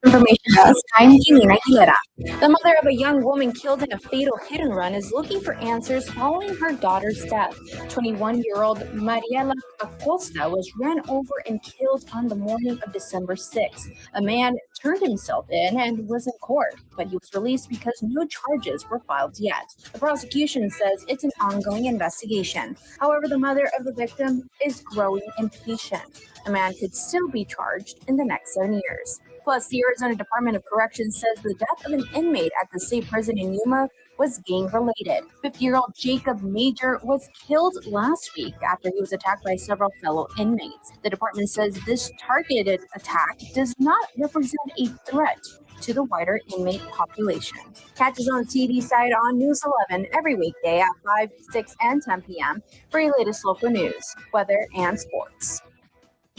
Information desk. I'm Janine Aguilera. The mother of a young woman killed in a fatal hit and run is looking for answers following her daughter's death. 21-year-old Mariela Acosta was ran over and killed on the morning of December 6th. A man turned himself in and was in court, but he was released because no charges were filed yet. The prosecution says it's an ongoing investigation. However, the mother of the victim is growing impatient. A man could still be charged in the next 7 years. Plus, the Arizona Department of Corrections says the death of an inmate at the state prison in Yuma was gang-related. 50-year-old Jacob Major was killed last week after he was attacked by several fellow inmates. The department says this targeted attack does not represent a threat to the wider inmate population. Catch us on the TV side on News 11 every weekday at 5, 6, and 10 p.m. for your latest local news, weather, and sports.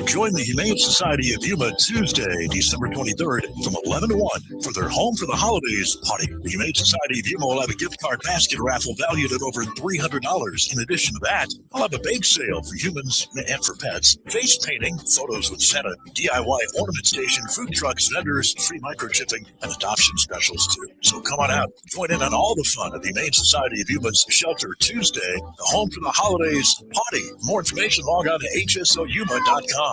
Join the Humane Society of Yuma Tuesday, December 23rd from 11 to 1 for their Home for the Holidays party. The Humane Society of Yuma will have a gift card basket raffle valued at over $300. In addition to that, I'll have a bake sale for humans and for pets, face painting, photos with Santa, DIY ornament station, food trucks, vendors, free microchipping, and adoption specials too. So come on out, join in on all the fun at the Humane Society of Yuma's Shelter Tuesday, the Home for the Holidays party. For more information, log on to hsoyuma.com.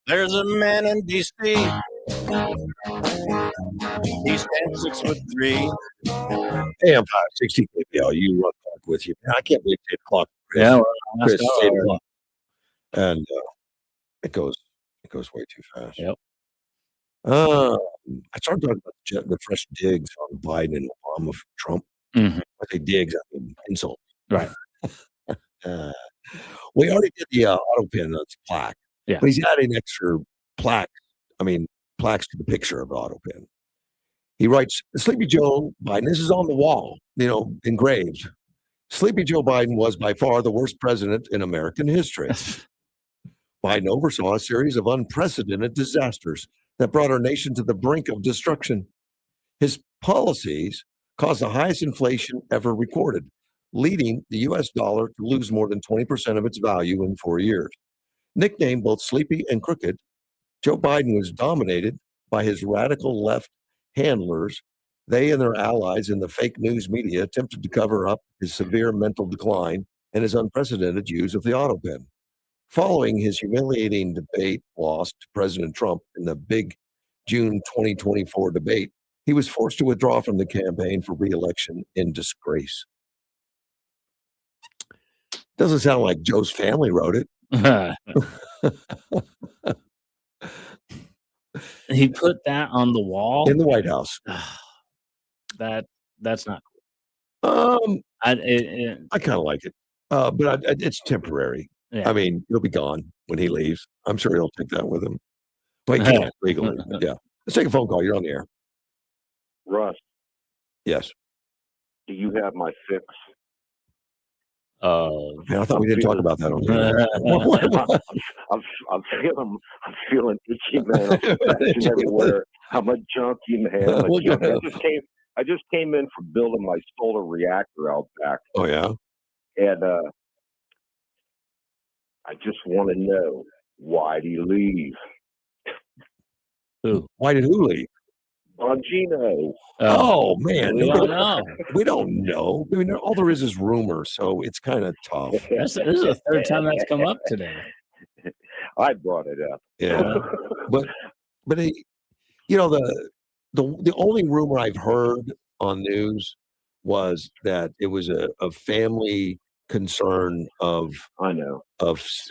There's a man in D.C. He stands 6'3". Hey, I'm 560 KPL. You Russ Clark with you. I can't believe it's 8 o'clock. Yeah, Chris, it's 8 o'clock. And it goes way too fast. Yep. I started talking about the fresh digs on Biden and Obama for Trump. Mhm. I say digs, I mean insult. Right. We already did the auto pin that's plaque. Yeah. But he's adding extra plaques to the picture of the auto pin. He writes, Sleepy Joe Biden, this is on the wall, engraved. Sleepy Joe Biden was by far the worst president in American history. Biden oversaw a series of unprecedented disasters that brought our nation to the brink of destruction. His policies caused the highest inflation ever recorded, leading the U.S. dollar to lose more than 20% of its value in 4 years. Nicknamed both Sleepy and Crooked, Joe Biden was dominated by his radical left handlers. They and their allies in the fake news media attempted to cover up his severe mental decline and his unprecedented use of the auto pen. Following his humiliating debate loss to President Trump in the big June 2024 debate, he was forced to withdraw from the campaign for re-election in disgrace. Doesn't sound like Joe's family wrote it. He put that on the wall in the White House. That's not cool. I kind of like it, but it's temporary. Yeah. I mean, he'll be gone when he leaves. I'm sure he'll take that with him. But he can't legally. Yeah. Let's take a phone call. You're on the air. Russ, Yes. do you have my fix? Man, I thought we didn't talk about that on the I'm feeling itchy, man. I'm scratching everywhere. I'm a junkie, man. I'm a junkie. I just came in from building my solar reactor out back. Oh yeah. And I just want to know, why did he leave? Who? Why did who leave? Bongino. Oh man, We don't know. We don't know. I mean, all there is rumor, so it's kind of tough. This is the third time that's come up today. I brought it up. Yeah, but the only rumor I've heard on news was that it was a family concern of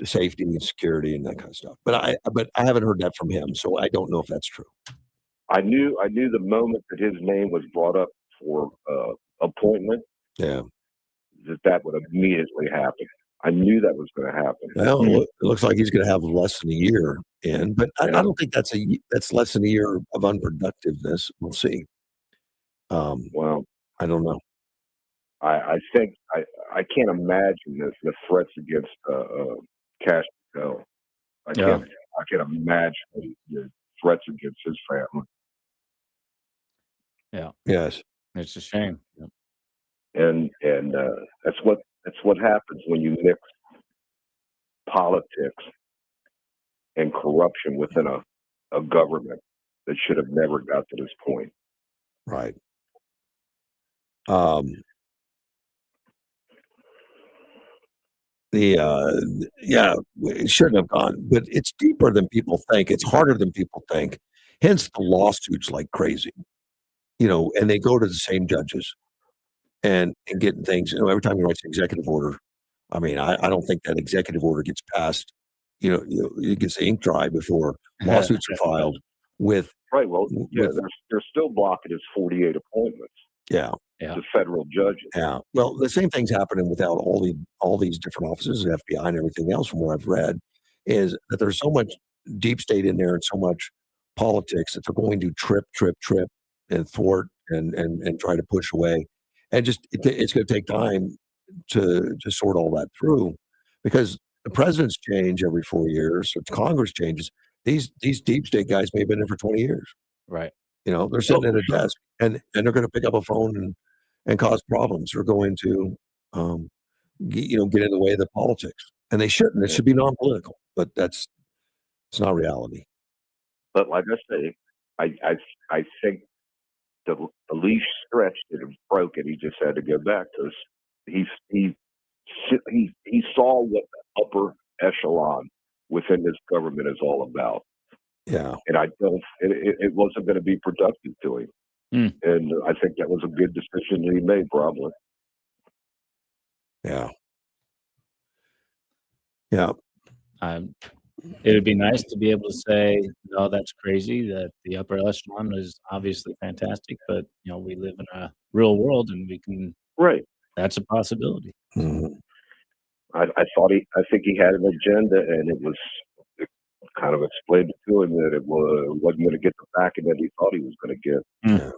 safety and security and that kind of stuff. But I haven't heard that from him, so I don't know if that's true. I knew the moment that his name was brought up for appointment. Yeah, that would immediately happen. I knew that was going to happen. Well, it looks like he's going to have less than a year in, but I don't think that's less than a year of unproductiveness. We'll see. Well, I don't know. I think I can't imagine the threats against Cash Patel. I can't imagine the threats against his family. Yeah. Yes. It's a shame. Yep. And that's what happens when you mix politics and corruption within a government that should have never got to this point. Right. It shouldn't have gone, but it's deeper than people think. It's harder than people think. Hence the lawsuits like crazy. and they go to the same judges and getting things. Every time he writes an executive order, I mean, I don't think that executive order gets passed. It gets the ink dry before lawsuits are filed with. Right. Well, yeah, they're still blocking his 48 appointments. Yeah. The federal judges. Yeah. Well, the same thing's happening without all these different offices, the FBI and everything else. From what I've read, is that there's so much deep state in there and so much politics that they're going to trip, and thwart and try to push away, and it's going to take time to sort all that through, because the presidents change every 4 years, so Congress changes. These deep state guys may have been there for 20 years. Right. They're sitting at a desk and they're going to pick up a phone and cause problems. They're going to, get in the way of the politics, and they shouldn't. It should be non-political, but it's not reality. But like I say, I think the leash stretched and it was broken. He just had to go back because he saw what the upper echelon within this government is all about. Yeah. And it wasn't going to be productive to him. And I think that was a good decision that he made, probably. Yeah. Yeah. It would be nice to be able to say, no, that's crazy, that the upper echelon is obviously fantastic, but we live in a real world and we can. Right. That's a possibility. Mm-hmm. I think he had an agenda, and it kind of explained to him that it wasn't going to get the backing that he thought he was going to get. Yeah.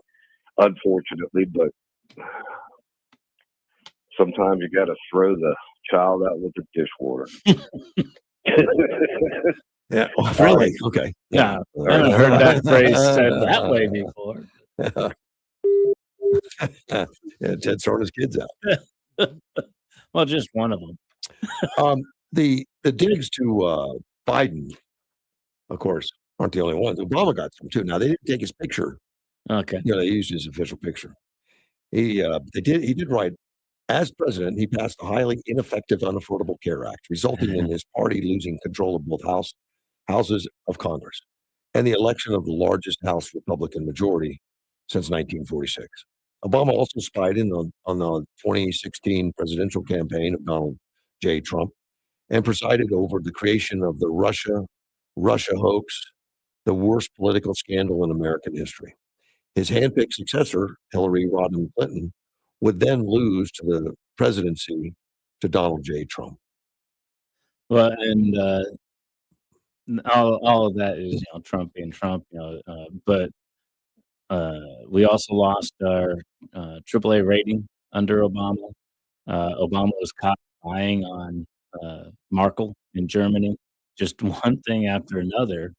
Unfortunately, but sometimes you got to throw the child out with the dishwater. Yeah. Oh, really? Okay. Yeah. I haven't heard that phrase said that way before. Yeah, Ted's throwing his kids out. Well, just one of them. The digs to Biden, of course, aren't the only ones. Obama got some too. Now they didn't take his picture. Okay. They used his official picture. He did write, as president, he passed the highly ineffective Unaffordable Care Act, resulting in his party losing control of both houses of Congress and the election of the largest House Republican majority since 1946. Obama also spied in on the 2016 presidential campaign of Donald J. Trump and presided over the creation of the Russia hoax, the worst political scandal in American history. His handpicked successor, Hillary Rodham Clinton, would then lose to the presidency to Donald J. Trump. Well, and all of that is Trump being Trump, but we also lost our AAA rating under Obama. Obama was caught spying on Merkel in Germany, just one thing after another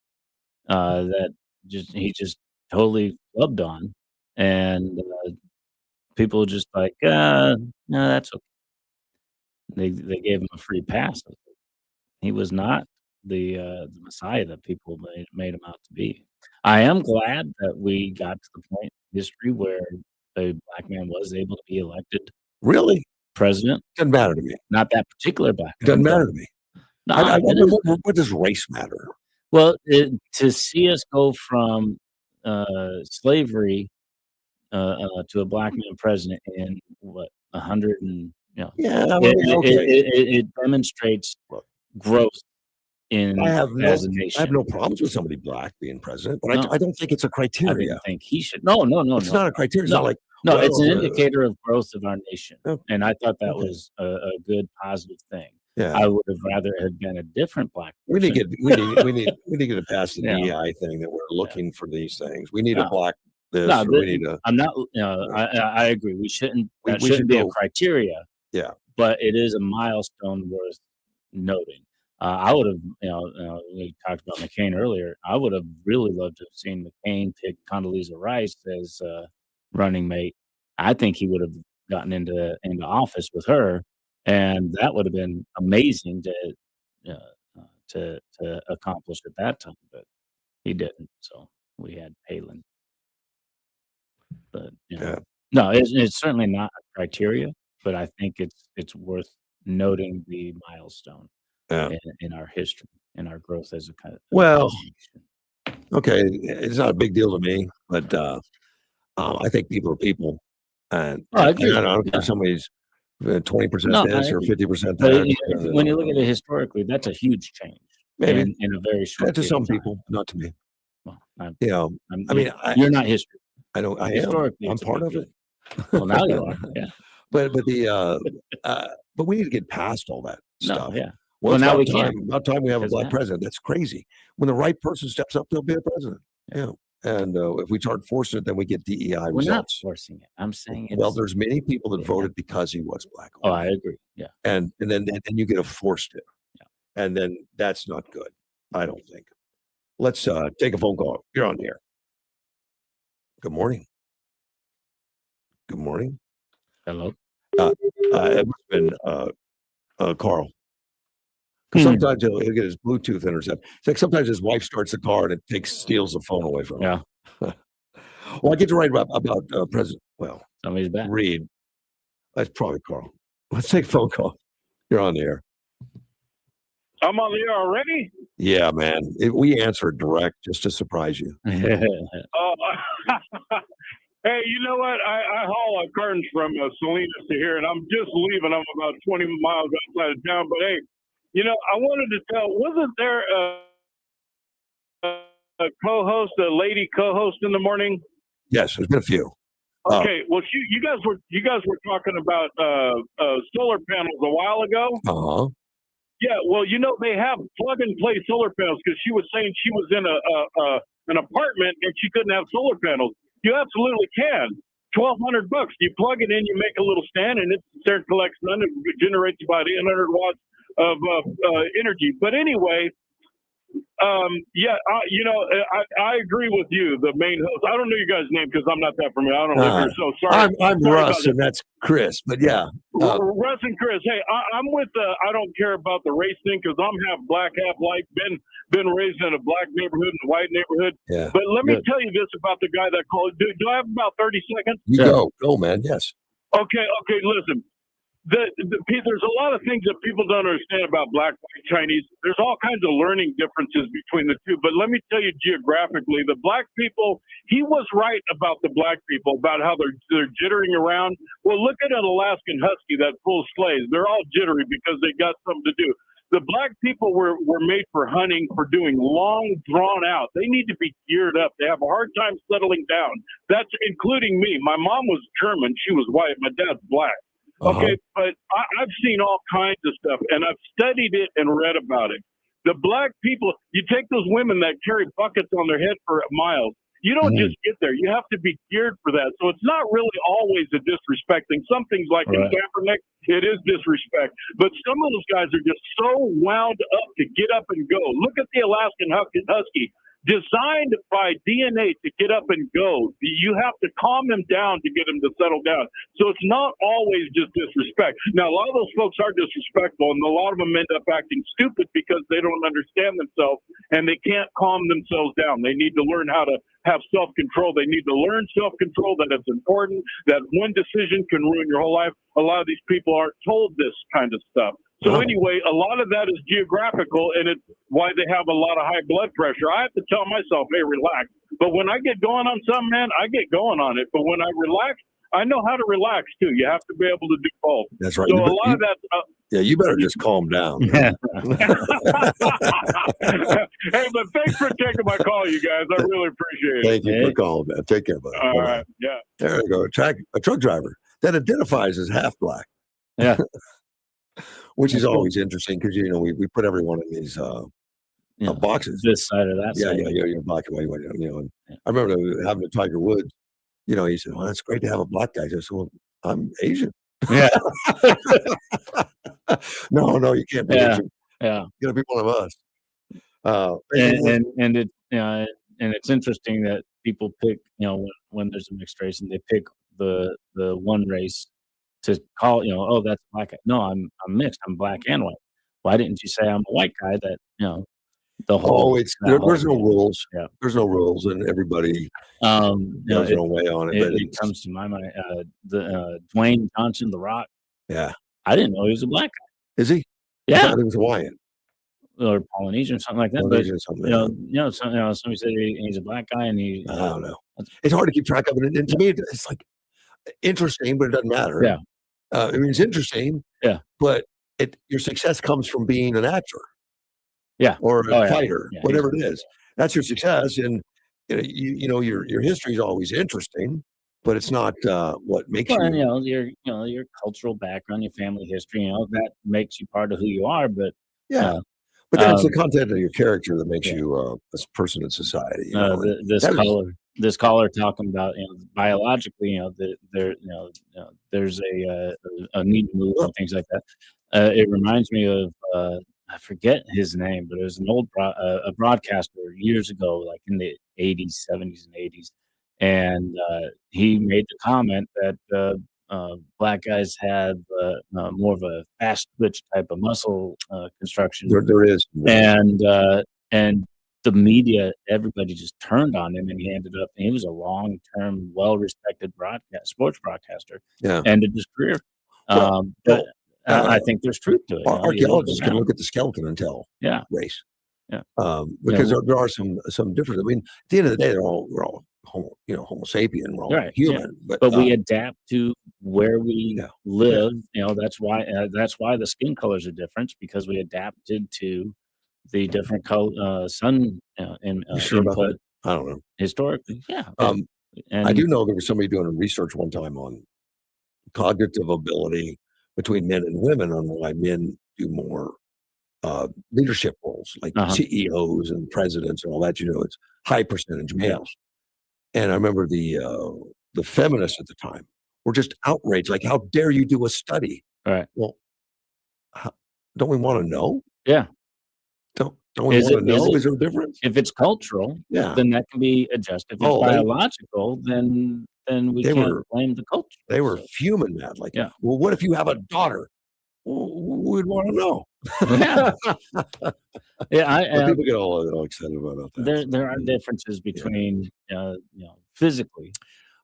that he just totally flubbed on, and people just like, no, that's okay. They gave him a free pass. He was not the Messiah that people made him out to be. I am glad that we got to the point in history where a black man was able to be elected Really? president. Doesn't matter to me. Not that particular black It doesn't man, matter to me. No, What does race matter? well, to see us go from slavery to a black man president in what 100 and Yeah, I mean, okay. it demonstrates growth in I have as a nation. no problems with somebody black being president, but No. I don't think it's a I criteria. didn't think he should. No. It's not a criteria. It's No. not like, No, well, it's an indicator of growth of our nation, Okay. and I thought that Okay. was a good positive thing. Yeah. I would have rather had been a different black We person. need to get past the Yeah. DEI thing that we're looking for these things. We need a No. black this, No, or we need a I'm not. I agree. We shouldn't. That we shouldn't should be go. a criteria, Yeah. but it is a milestone worth noting. I would have, we talked about McCain earlier. I would have really loved to have seen McCain pick Condoleezza Rice as running mate. I think he would have gotten into office with her, and that would have been amazing to accomplish at that time. But he didn't, so we had Palin. But Yeah. no, it's certainly not a criteria, but I think it's worth noting the milestone Yeah. in our history, in our growth as a kind of Well, okay, it's not a big deal to me, but I think people are people, and I agree. I don't care if somebody's 20% No, I this or agree. 50% But that. when you look at it historically, that's a huge change. Maybe in a very short to period some of time. people, not to me. Well, I mean, you're not history. I don't. I am. Historically, I'm it's a part big of deal. it. Well, now you are. Yeah. But but we need to get past all that stuff. Yeah. Well, Well, it's now about we time. can. About time we have a Because black now. president. That's crazy. When the right person steps up, there'll be a president. Yeah. And if we start forcing it, then we get DEI We're not results. forcing it. I'm saying Well, it's. there's many people that voted because he was black. Oh, I agree. Yeah. And then you get a forced it. Yeah. And then that's not good. I don't think. Let's take a phone call. You're on the air. Good morning. Good morning. Hello. It must have been Carl. Sometimes he'll get his Bluetooth intercept. It's like sometimes his wife starts the car and it steals the phone away from him. Yeah. Well, I get to write about President. Well, somebody's back. Reed. That's probably Carl. Let's take a phone call. You're on the air. I'm on the air already? Yeah, man. We answer direct just to surprise you. Hey, you know what? I haul curtains from Salinas to here, and I'm just leaving. I'm about 20 miles outside of town. But hey, you know, I wanted to tell, wasn't there a co-host, a lady co-host in the morning? Yes, there's been a few. Okay, well, you guys were talking about solar panels a while ago. Uh-huh. Yeah, well, you know, they have plug and play solar panels because she was saying she was in an apartment and she couldn't have solar panels. You absolutely can. $1,200. You plug it in, you make a little stand, and it's there and collects none. It generates about 800 watts of energy. But anyway, you know, I agree with you, the main host. I don't know you guys' name because I'm not that familiar. I don't live here, so sorry. I'm Sorry Russ, and that's Chris. But yeah, Russ and Chris. Hey, I'm with. I don't care about the race thing because I'm half black, half white. Been raised in a black neighborhood and a white neighborhood. Yeah. But let me tell you this about the guy that called. Do I have about 30 seconds? You go, man. Yes. Okay. Listen. There's a lot of things that people don't understand about black, white, Chinese. There's all kinds of learning differences between the two. But let me tell you geographically, the black people, he was right about the black people, about how they're jittering around. Well, look at an Alaskan Husky that pulls sleighs. They're all jittery because they got something to do. The black people were made for hunting, for doing long, drawn out. They need to be geared up. They have a hard time settling down. That's including me. My mom was German. She was white. My dad's black. Okay, but I've seen all kinds of stuff, and I've studied it and read about it. The black people, you take those women that carry buckets on their head for miles. You don't just get there. You have to be geared for that. So it's not really always a disrespecting. Some things like in Kaepernick, it is disrespect. But some of those guys are just so wound up to get up and go. Look at the Alaskan Husky. Designed by DNA to get up and go. You have to calm them down to get them to settle down. So it's not always just disrespect. Now, a lot of those folks are disrespectful, and a lot of them end up acting stupid because they don't understand themselves and they can't calm themselves down. They need to learn how to have self-control. They need to learn self-control, that it's important, that one decision can ruin your whole life. A lot of these people aren't told this kind of stuff. So anyway, a lot of that is geographical, and it's why they have a lot of high blood pressure. I have to tell myself, hey, relax. But when I get going on something, man, I get going on it. But when I relax, I know how to relax, too. You have to be able to do both. That's right. So a lot of that... yeah, you better just calm down. Hey, but thanks for taking my call, you guys. I really appreciate it. Thank you for calling, man. Take care, buddy. All right. Yeah. There you go. A truck driver that identifies as half black. Yeah. Which is always interesting because, you know, we put everyone in these boxes. This side or that side. Yeah, you're black and white, you know. And I remember having a Tiger Woods, you know, he said, well, it's great to have a black guy. I said, well, I'm Asian. Yeah. No, you can't be Asian. Yeah. You got to be one of us. And it's interesting that people pick, you know, when there's a mixed race and they pick the one race to call, you know, oh, that's black guy. No, I'm mixed. I'm black and white. Why didn't you say I'm a white guy? That, you know, the whole. There's no rules. Yeah. There's no rules, and everybody has their own way on it. But it comes to my mind. Dwayne Johnson, The Rock. Yeah. I didn't know he was a black guy. Is he? Yeah. I thought he was Hawaiian. or Polynesian or something like that. Polynesian or But something, yeah. somebody said he's a black guy, and he. I don't know. It's hard to keep track of it, and to me, it's like interesting, but it doesn't matter. Yeah. I mean, it's interesting. Yeah. But your success comes from being an actor. Yeah. Or a Yeah. fighter, Yeah, whatever it is. That's your success, and your history is always interesting, but it's not what makes Well, and, you. your cultural background, your family history, that makes you part of who you are. But Yeah. But then it's the content of your character that makes you a person in society. This caller talking about biologically, there's a need to move and things like that. It reminds me of I forget his name, but it was an old a broadcaster years ago, like in the 80s, 70s, and 80s, and he made the comment that black guys have more of a fast twitch type of muscle construction. There is, and the media, everybody just turned on him, and he was a long-term, well-respected sports broadcaster. Yeah. Ended his career. But I think there's truth to it. Archaeologists can look at the skeleton and tell race. Yeah. Because there are some difference. I mean, at the end of the day, we're all Homo sapien, we're all human. Yeah. But we adapt to where we live. That's why the skin colors are different, because we adapted to the different sun sure about input. that? I don't know. Historically, yeah. And I do know there was somebody doing research one time on cognitive ability between men and women, on why men do more leadership roles, like CEOs and presidents and all that. It's high percentage males. And I remember the feminists at the time were just outraged, like, how dare you do a study? Right. Well, don't we want to know? Yeah. Don't we want to know? Is there a difference? If it's cultural, then that can be adjusted. If it's biological, then we can't blame the culture. They were fuming mad, like, well, what if you have a daughter? Well, we'd want to know. People get all excited about that. There are differences between physically,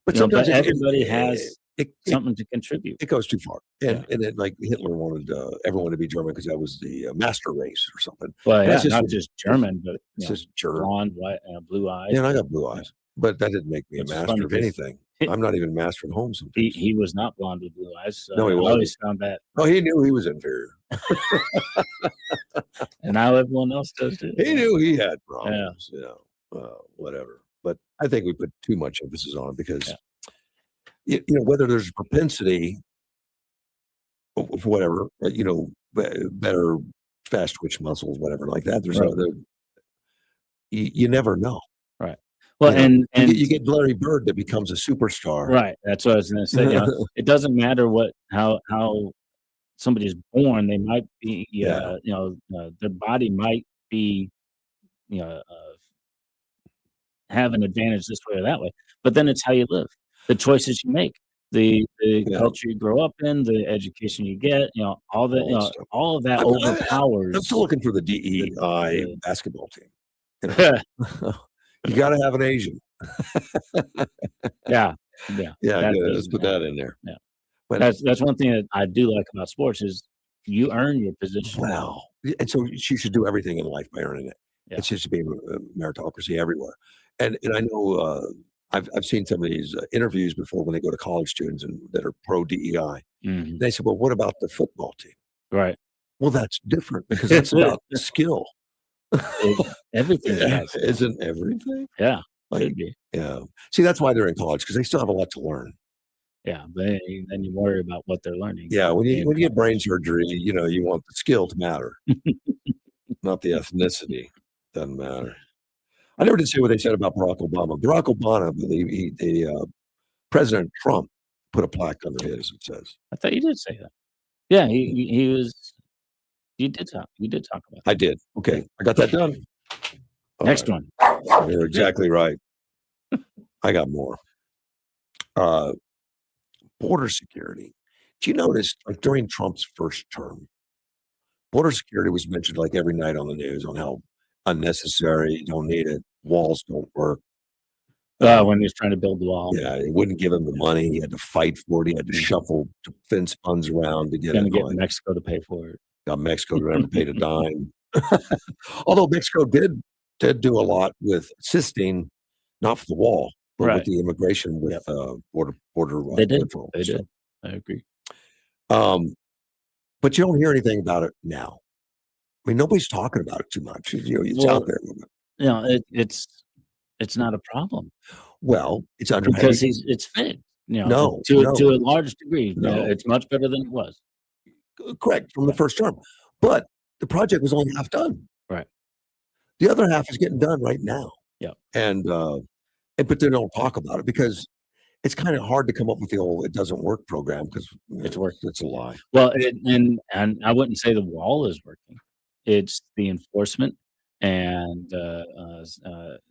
but sometimes everybody has something to contribute. It goes too far, and then, like, Hitler wanted everyone to be German because that was the master race or something. Well, not just German, but it's just German, blonde, white, blue eyes. Yeah, and I got blue eyes, but that didn't make me a master of anything. I'm not even master at home sometimes. He was not blonde with blue eyes. No, he wasn't. I always found that. Oh, he knew he was inferior. And now everyone else does too. He knew he had problems. Whatever. But I think we put too much emphasis on it because, whether there's a propensity of whatever, better fast twitch muscles, whatever like that. There's you never know. Right. Well, and you get Larry Bird that becomes a superstar. Right. That's what I was going to say. It doesn't matter how somebody is born. They might be, their body might be, have an advantage this way or that way. But then it's how you live, the choices you make, the culture you grow up in, the education you get. All of that overpowers. I'm still looking for the DEI basketball team. You got to have an Asian. Yeah. Let's put that in there. Yeah, but that's one thing that I do like about sports is you earn your position. Wow, and so she should do everything in life by earning it. Yeah. It should be a meritocracy everywhere. And I know I've seen some of these interviews before when they go to college students that are pro DEI. Mm-hmm. They said, "Well, what about the football team?" Right. Well, that's different because that's about skill. Everything isn't everything. Yeah, should be. Yeah. See, that's why they're in college, because they still have a lot to learn. Yeah, but then you worry about what they're learning. Yeah, when you get brain surgery, you want the skill to matter, not the ethnicity. Doesn't matter. I never did say what they said about Barack Obama. Barack Obama, President Trump put a plaque under his. It says. I thought you did say that. Yeah, he was. You did talk about that. I did. Okay. I got that done. Next one. You're exactly right. I got more. Border security. Do you notice, like, during Trump's first term, border security was mentioned like every night on the news on how unnecessary, you don't need it, walls don't work. When he was trying to build the wall. Yeah, he wouldn't give him the money. He had to fight for it. He had to shuffle defense funds around to get it. Going to get Mexico to pay for it. Got Mexico to never paid a dime. Although Mexico did do a lot with assisting, not for the wall, but with Right. the immigration with border They did. control. They So, did. I agree. but you don't hear anything about it now. I mean, nobody's talking about it too much. It's out there. It's not a problem. Well, it's under Because heavy. it's fixed. No, To a large degree, No. it's much better than it was. Correct, from the first term. But the project was only half done. Right. The other half is getting done right now. Yeah. And but they don't talk about it because it's kind of hard to come up with the old "it doesn't work" program because It's working. It's a lie. Well, and I wouldn't say the wall is working. It's the enforcement and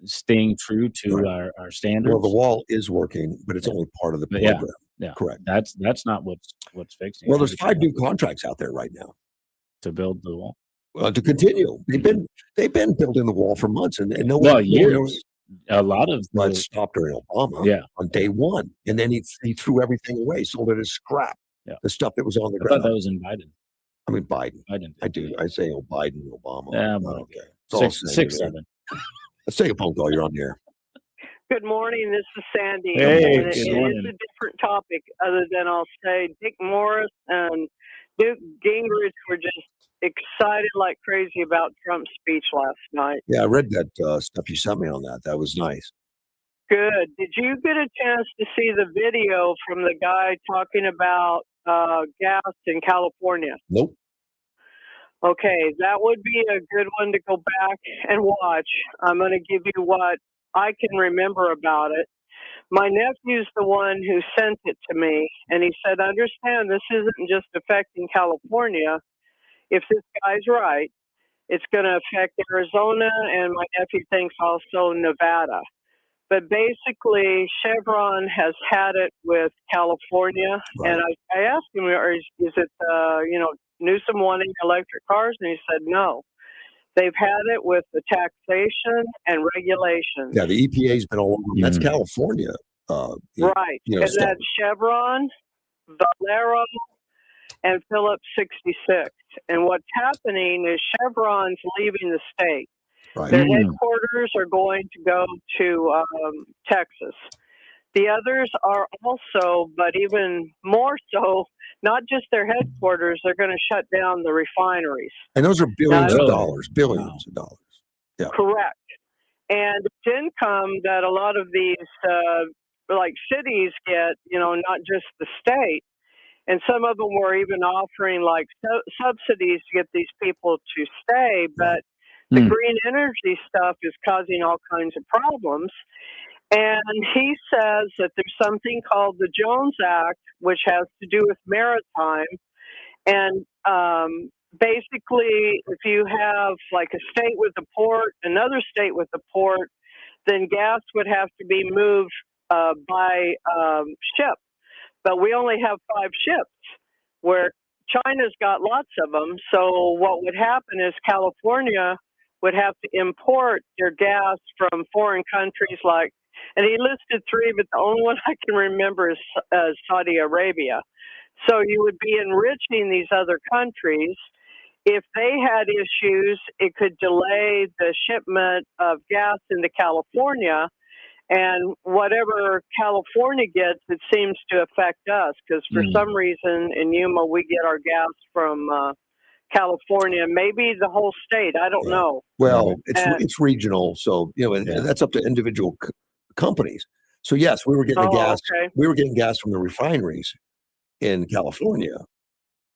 staying true to Right. our standards. Well, the wall is working, but it's only part of the But program. yeah, Correct. That's not what's fixing. Well, there's 5 everything new contracts out there right now to build the wall. to continue. They've been building the wall for months, and no Well, one years. A lot of Well, it the, stopped during Obama. Yeah. On day one, and then he threw everything away, sold it as scrap. Yeah. The stuff that was on the I ground. thought that was in Biden. I mean Biden. Biden. I do. I say Biden, Obama. Yeah, Oh, well, okay. It's all six, the same, six, man. 7. Let's take a phone call. You're on the air. Good morning. This is Sandy. Hey, and it good is morning. a different topic, other than I'll say Dick Morris and Newt Gingrich were just excited like crazy about Trump's speech last night. Yeah, I read that stuff you sent me on that. That was nice. Good. Did you get a chance to see the video from the guy talking about gas in California? Nope. Okay, that would be a good one to go back and watch. I'm going to give you what I can remember about it. My nephew's the one who sent it to me, and he said, understand, this isn't just affecting California. If this guy's right, it's going to affect Arizona, and my nephew thinks also Nevada. But basically, Chevron has had it with California, and I asked him, is it, Newsom wanting electric cars? And he said, no. They've had it with the taxation and regulations. Yeah, the EPA's been all over. That's California. Right. And stuff. that's Chevron, Valero, and Phillips 66. And what's happening is Chevron's leaving the state. Right. Their headquarters are going to go to Texas. The others are also, but even more so, not just their headquarters, they're going to shut down the refineries. And those are billions Now, of dollars. Billions of dollars. Yeah. Correct. And it's income that a lot of these, like cities get, not just the state. And some of them were even offering like subsidies to get these people to stay. But the green energy stuff is causing all kinds of problems. And he says that there's something called the Jones Act, which has to do with maritime. And basically, if you have like a state with a port, another state with a port, then gas would have to be moved by ship. But we only have 5 ships, where China's got lots of them. So what would happen is California would have to import their gas from foreign countries like, and he listed 3, but the only one I can remember is Saudi Arabia. So you would be enriching these other countries. If they had issues, it could delay the shipment of gas into California. And whatever California gets, it seems to affect us because for some reason in Yuma, we get our gas from California, maybe the whole state. I don't know. Well, it's regional, so and that's up to individual companies. So yes, we were getting gas. Okay. We were getting gas from the refineries in California,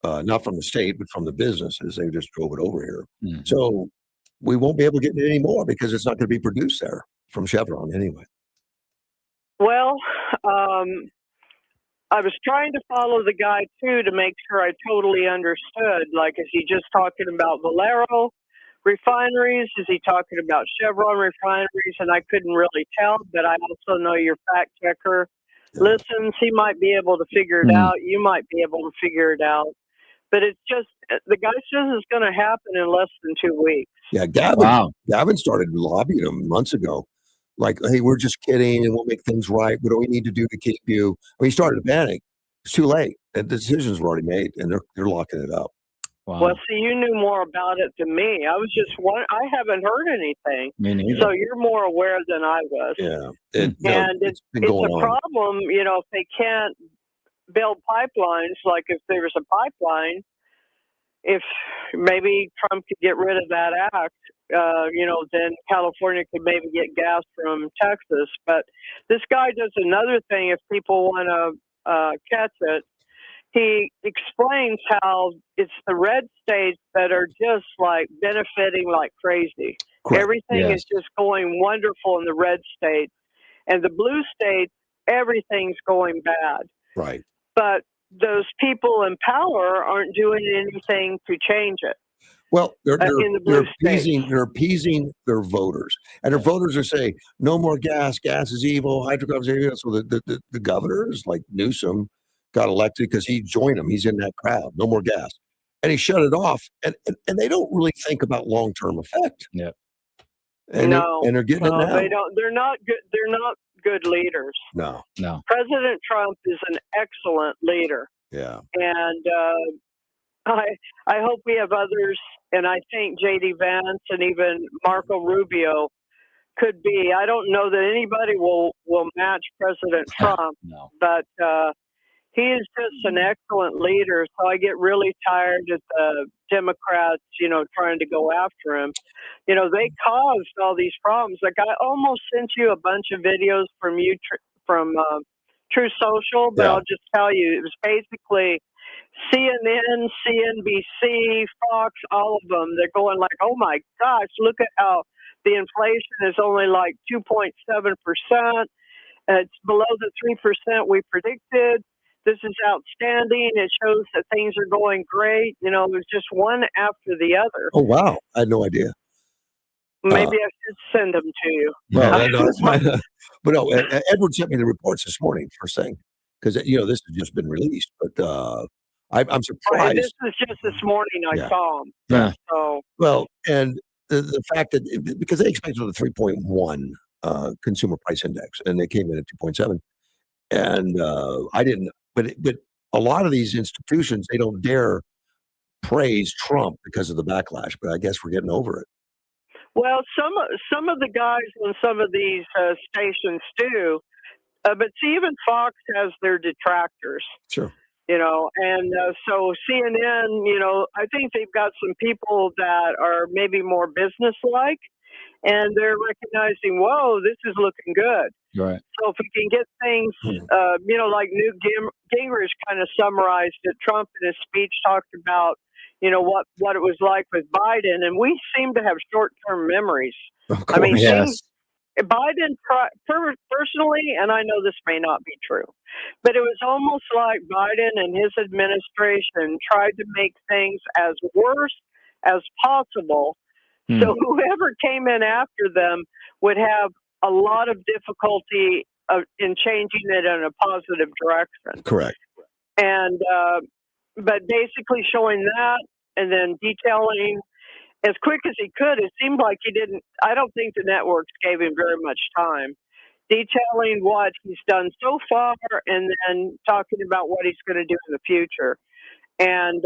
not from the state, but from the businesses. They just drove it over here. So we won't be able to get it anymore because it's not going to be produced there from Chevron anyway. Well, I was trying to follow the guy too to make sure I totally understood. Like, is he just talking about Valero refineries? Is he talking about Chevron refineries? And I couldn't really tell, but I also know your fact checker listens. He might be able to figure it out. You might be able to figure it out. But it's just, the guy says it's going to happen in less than 2 weeks. Yeah, Gavin started lobbying him months ago. Like, hey, we're just kidding, and we'll make things right. What do we need to do to keep you? I mean, he started to panic. It's too late. The decisions were already made, and they're locking it up. Well, see, you knew more about it than me. I was just I haven't heard anything. Me neither. So you're more aware than I was. Yeah. And it's been it's going a on. problem, if they can't build pipelines, like if there's a pipeline, if maybe Trump could get rid of that act, then California could maybe get gas from Texas. But this guy does another thing if people want to catch it. He explains how it's the red states that are just like benefiting like crazy. Correct. Everything is just going wonderful in the red states. And the blue states, everything's going bad. Right. But those people in power aren't doing anything to change it. Well, they're in the blue appeasing their voters, and their voters are saying no more gas. Gas is evil. Hydrocarbons are evil. So the governors like Newsom got elected because he joined them. He's in that crowd. No more gas, and he shut it off. And they don't really think about long-term effect. Yeah. And they're getting it now. They don't. They're not good. They're not good leaders. No. President Trump is an excellent leader. Yeah. And I hope we have others, and I think J.D. Vance and even Marco Rubio could be. I don't know that anybody will match President Trump, but he is just an excellent leader. So I get really tired of the Democrats, trying to go after him. They caused all these problems. Like I almost sent you a bunch of videos from True Social, but I'll just tell you, it was basically CNN, CNBC, Fox, all of them. They're going like, oh my gosh, look at how the inflation is only like 2.7%. It's below the 3% we predicted. This is outstanding. It shows that things are going great. It was just one after the other. Oh, wow. I had no idea. Maybe I should send them to you. Well, no, that's fine. But no, Edward sent me the reports this morning, first thing, because, this has just been released. But I'm surprised. This is just this morning I saw them. Yeah. So. Well, and the fact that, because they expected a 3.1 consumer price index, and they came in at 2.7. And I didn't, but a lot of these institutions, they don't dare praise Trump because of the backlash, but I guess we're getting over it. Well, some of the guys on some of these stations do, but see, even Fox has their detractors. Sure. And so CNN, I think they've got some people that are maybe more business-like, and they're recognizing, whoa, this is looking good. Right. So if we can get things, like Newt Gingrich kind of summarized it, Trump in his speech talked about, what it was like with Biden, and we seem to have short-term memories. Of course. I mean, Yes. Biden, personally, and I know this may not be true, but it was almost like Biden and his administration tried to make things as worse as possible. So whoever came in after them would have a lot of difficulty in changing it in a positive direction. Correct. And but basically showing that and then detailing as quick as he could. It seemed like he didn't. I don't think the networks gave him very much time. Detailing what he's done so far, and then talking about what he's going to do in the future. And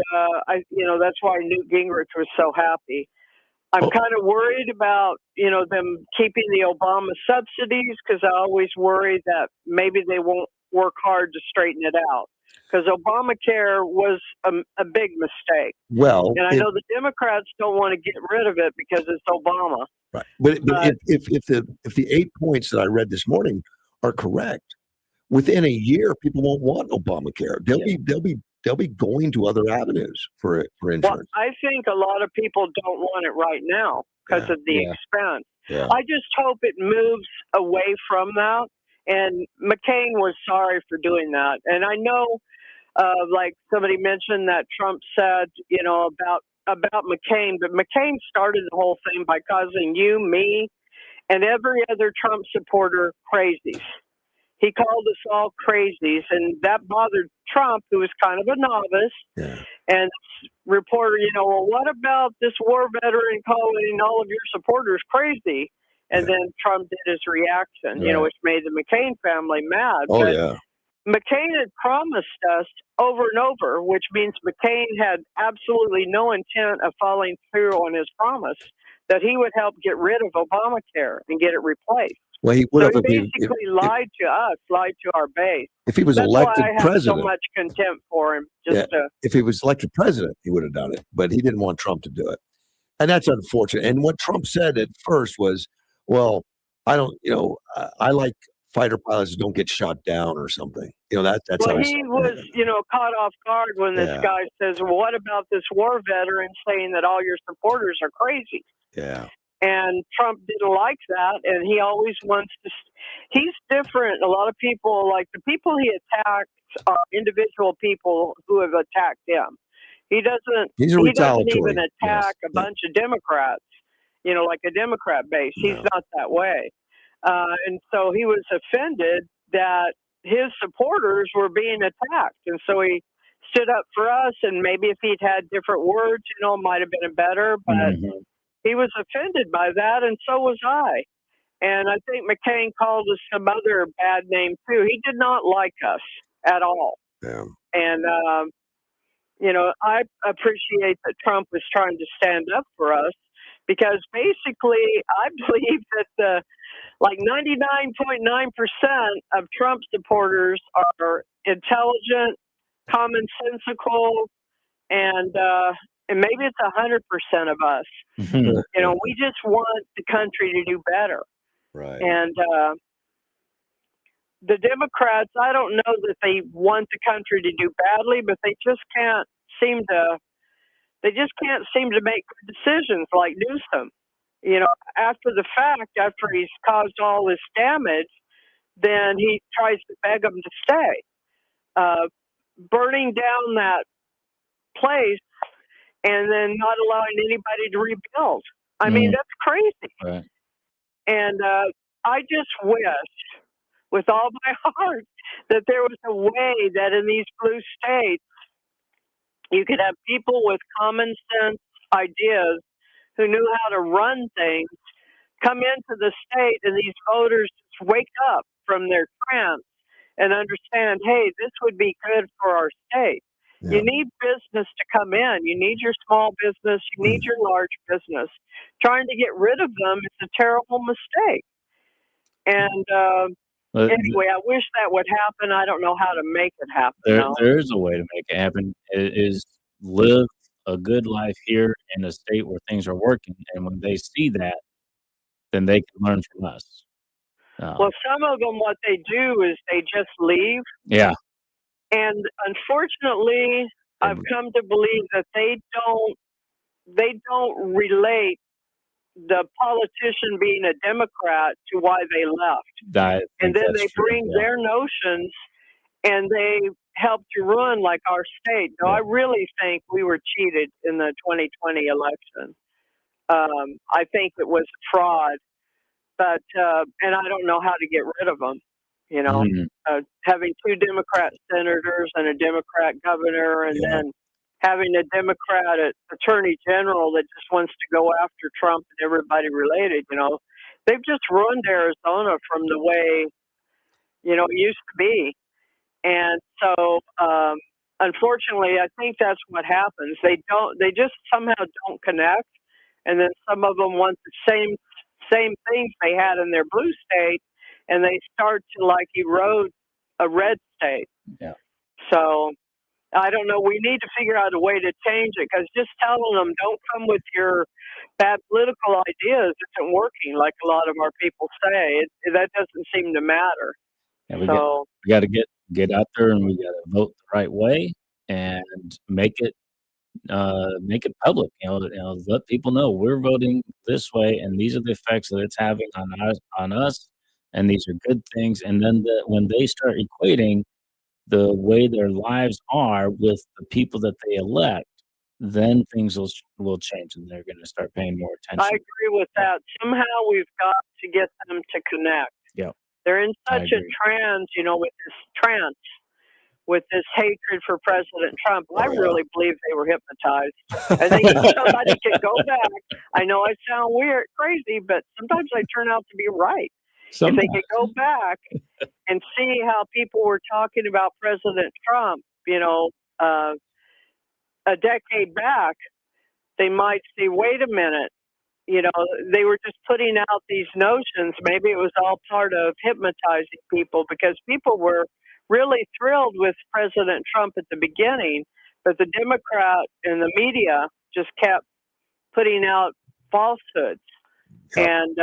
that's why Newt Gingrich was so happy. I'm kind of worried about, them keeping the Obama subsidies, because I always worry that maybe they won't work hard to straighten it out. Because Obamacare was a big mistake. Well, and I know the Democrats don't want to get rid of it because it's Obama. Right. But if the 8 points that I read this morning are correct, within a year, people won't want Obamacare. They'll be going to other avenues for insurance. Well, I think a lot of people don't want it right now because of the expense. Yeah. I just hope it moves away from that. And McCain was sorry for doing that. And I know, like somebody mentioned that Trump said, about McCain, but McCain started the whole thing by causing you, me, and every other Trump supporter crazies. He called us all crazies, and that bothered Trump, who was kind of a novice. Yeah. And reporter, well, what about this war veteran calling all of your supporters crazy? And then Trump did his reaction, which made the McCain family mad. Oh, but yeah. McCain had promised us over and over, which means McCain had absolutely no intent of following through on his promise that he would help get rid of Obamacare and get it replaced. Well, he would So have he if basically lied to us, lied to our base. if he was That's elected why I have president. so much contempt for him. Yeah, if he was elected president, he would have done it, but he didn't want Trump to do it. And that's unfortunate. And what Trump said at first was, well, I don't, I like fighter pilots who don't get shot down or something. That's well, how he was, caught off guard when this Yeah. guy says, well, what about this war veteran saying that all your supporters are crazy? Yeah. And Trump didn't like that, and he always wants to. He's different. A lot of people, like the people he attacks, are individual people who have attacked him. He doesn't. He's a He doesn't retaliatory. even attack a bunch of Democrats. Like a Democrat base. He's not that way. And so he was offended that his supporters were being attacked, and so he stood up for us. And maybe if he'd had different words, it might have been better, but. He was offended by that, and so was I. And I think McCain called us some other bad name, too. He did not like us at all. Yeah. And, I appreciate that Trump was trying to stand up for us because basically I believe that 99.9% of Trump supporters are intelligent, commonsensical, and maybe it's 100% of us. We just want the country to do better. Right. And the Democrats, I don't know that they want the country to do badly, but they just can't seem to. They just can't seem to make good decisions like Newsom. After the fact, after he's caused all this damage, then he tries to beg them to stay. Burning down that place and then not allowing anybody to rebuild. I mean, that's crazy. Right. And I just wish with all my heart that there was a way that in these blue states you could have people with common sense ideas who knew how to run things come into the state and these voters just wake up from their trance and understand, hey, this would be good for our state. Yeah. You need business to come in. You need your small business. You need your large business. Trying to get rid of them is a terrible mistake. And anyway, I wish that would happen. I don't know how to make it happen. There is a way to make it happen. It is live a good life here in a state where things are working. And when they see that, then they can learn from us. Well, some of them, what they do is they just leave. Yeah. And unfortunately, I've come to believe that they don't relate the politician being a Democrat to why they left. And then they bring their notions and they help to run like our state. No, I really think we were cheated in the 2020 election. I think it was fraud, but and I don't know how to get rid of them. Having two Democrat senators and a Democrat governor, and then having a Democrat attorney general that just wants to go after Trump and everybody related. They've just ruined Arizona from the way it used to be. And so, unfortunately, I think that's what happens. They just somehow don't connect, and then some of them want the same things they had in their blue state, and they start to erode a red state. Yeah. So I don't know. We need to figure out a way to change it, because just telling them don't come with your bad political ideas isn't working, like a lot of our people say. That doesn't seem to matter. Yeah, we got to get out there, and we got to vote the right way and make it public. Let people know we're voting this way, and these are the effects that it's having on us, and these are good things. And then when they start equating the way their lives are with the people that they elect, then things will change, and they're going to start paying more attention. I agree with that. Somehow we've got to get them to connect. Yeah. They're in such a trance, with this hatred for President Trump. I really believe they were hypnotized. I think somebody could go back. I know I sound weird, crazy, but sometimes they turn out to be right. if they could go back and see how people were talking about President Trump, a decade back, they might see, wait a minute, they were just putting out these notions. Maybe it was all part of hypnotizing people, because people were really thrilled with President Trump at the beginning, but the Democrat and the media just kept putting out falsehoods and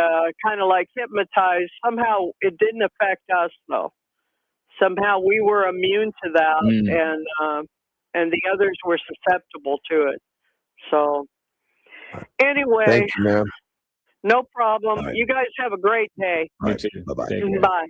kind of like hypnotized. Somehow it didn't affect us, though. Somehow we were immune to that, and the others were susceptible to it. So anyway, thank you, ma'am. No problem. Right. You guys have a great day. Right. Bye-bye. Bye.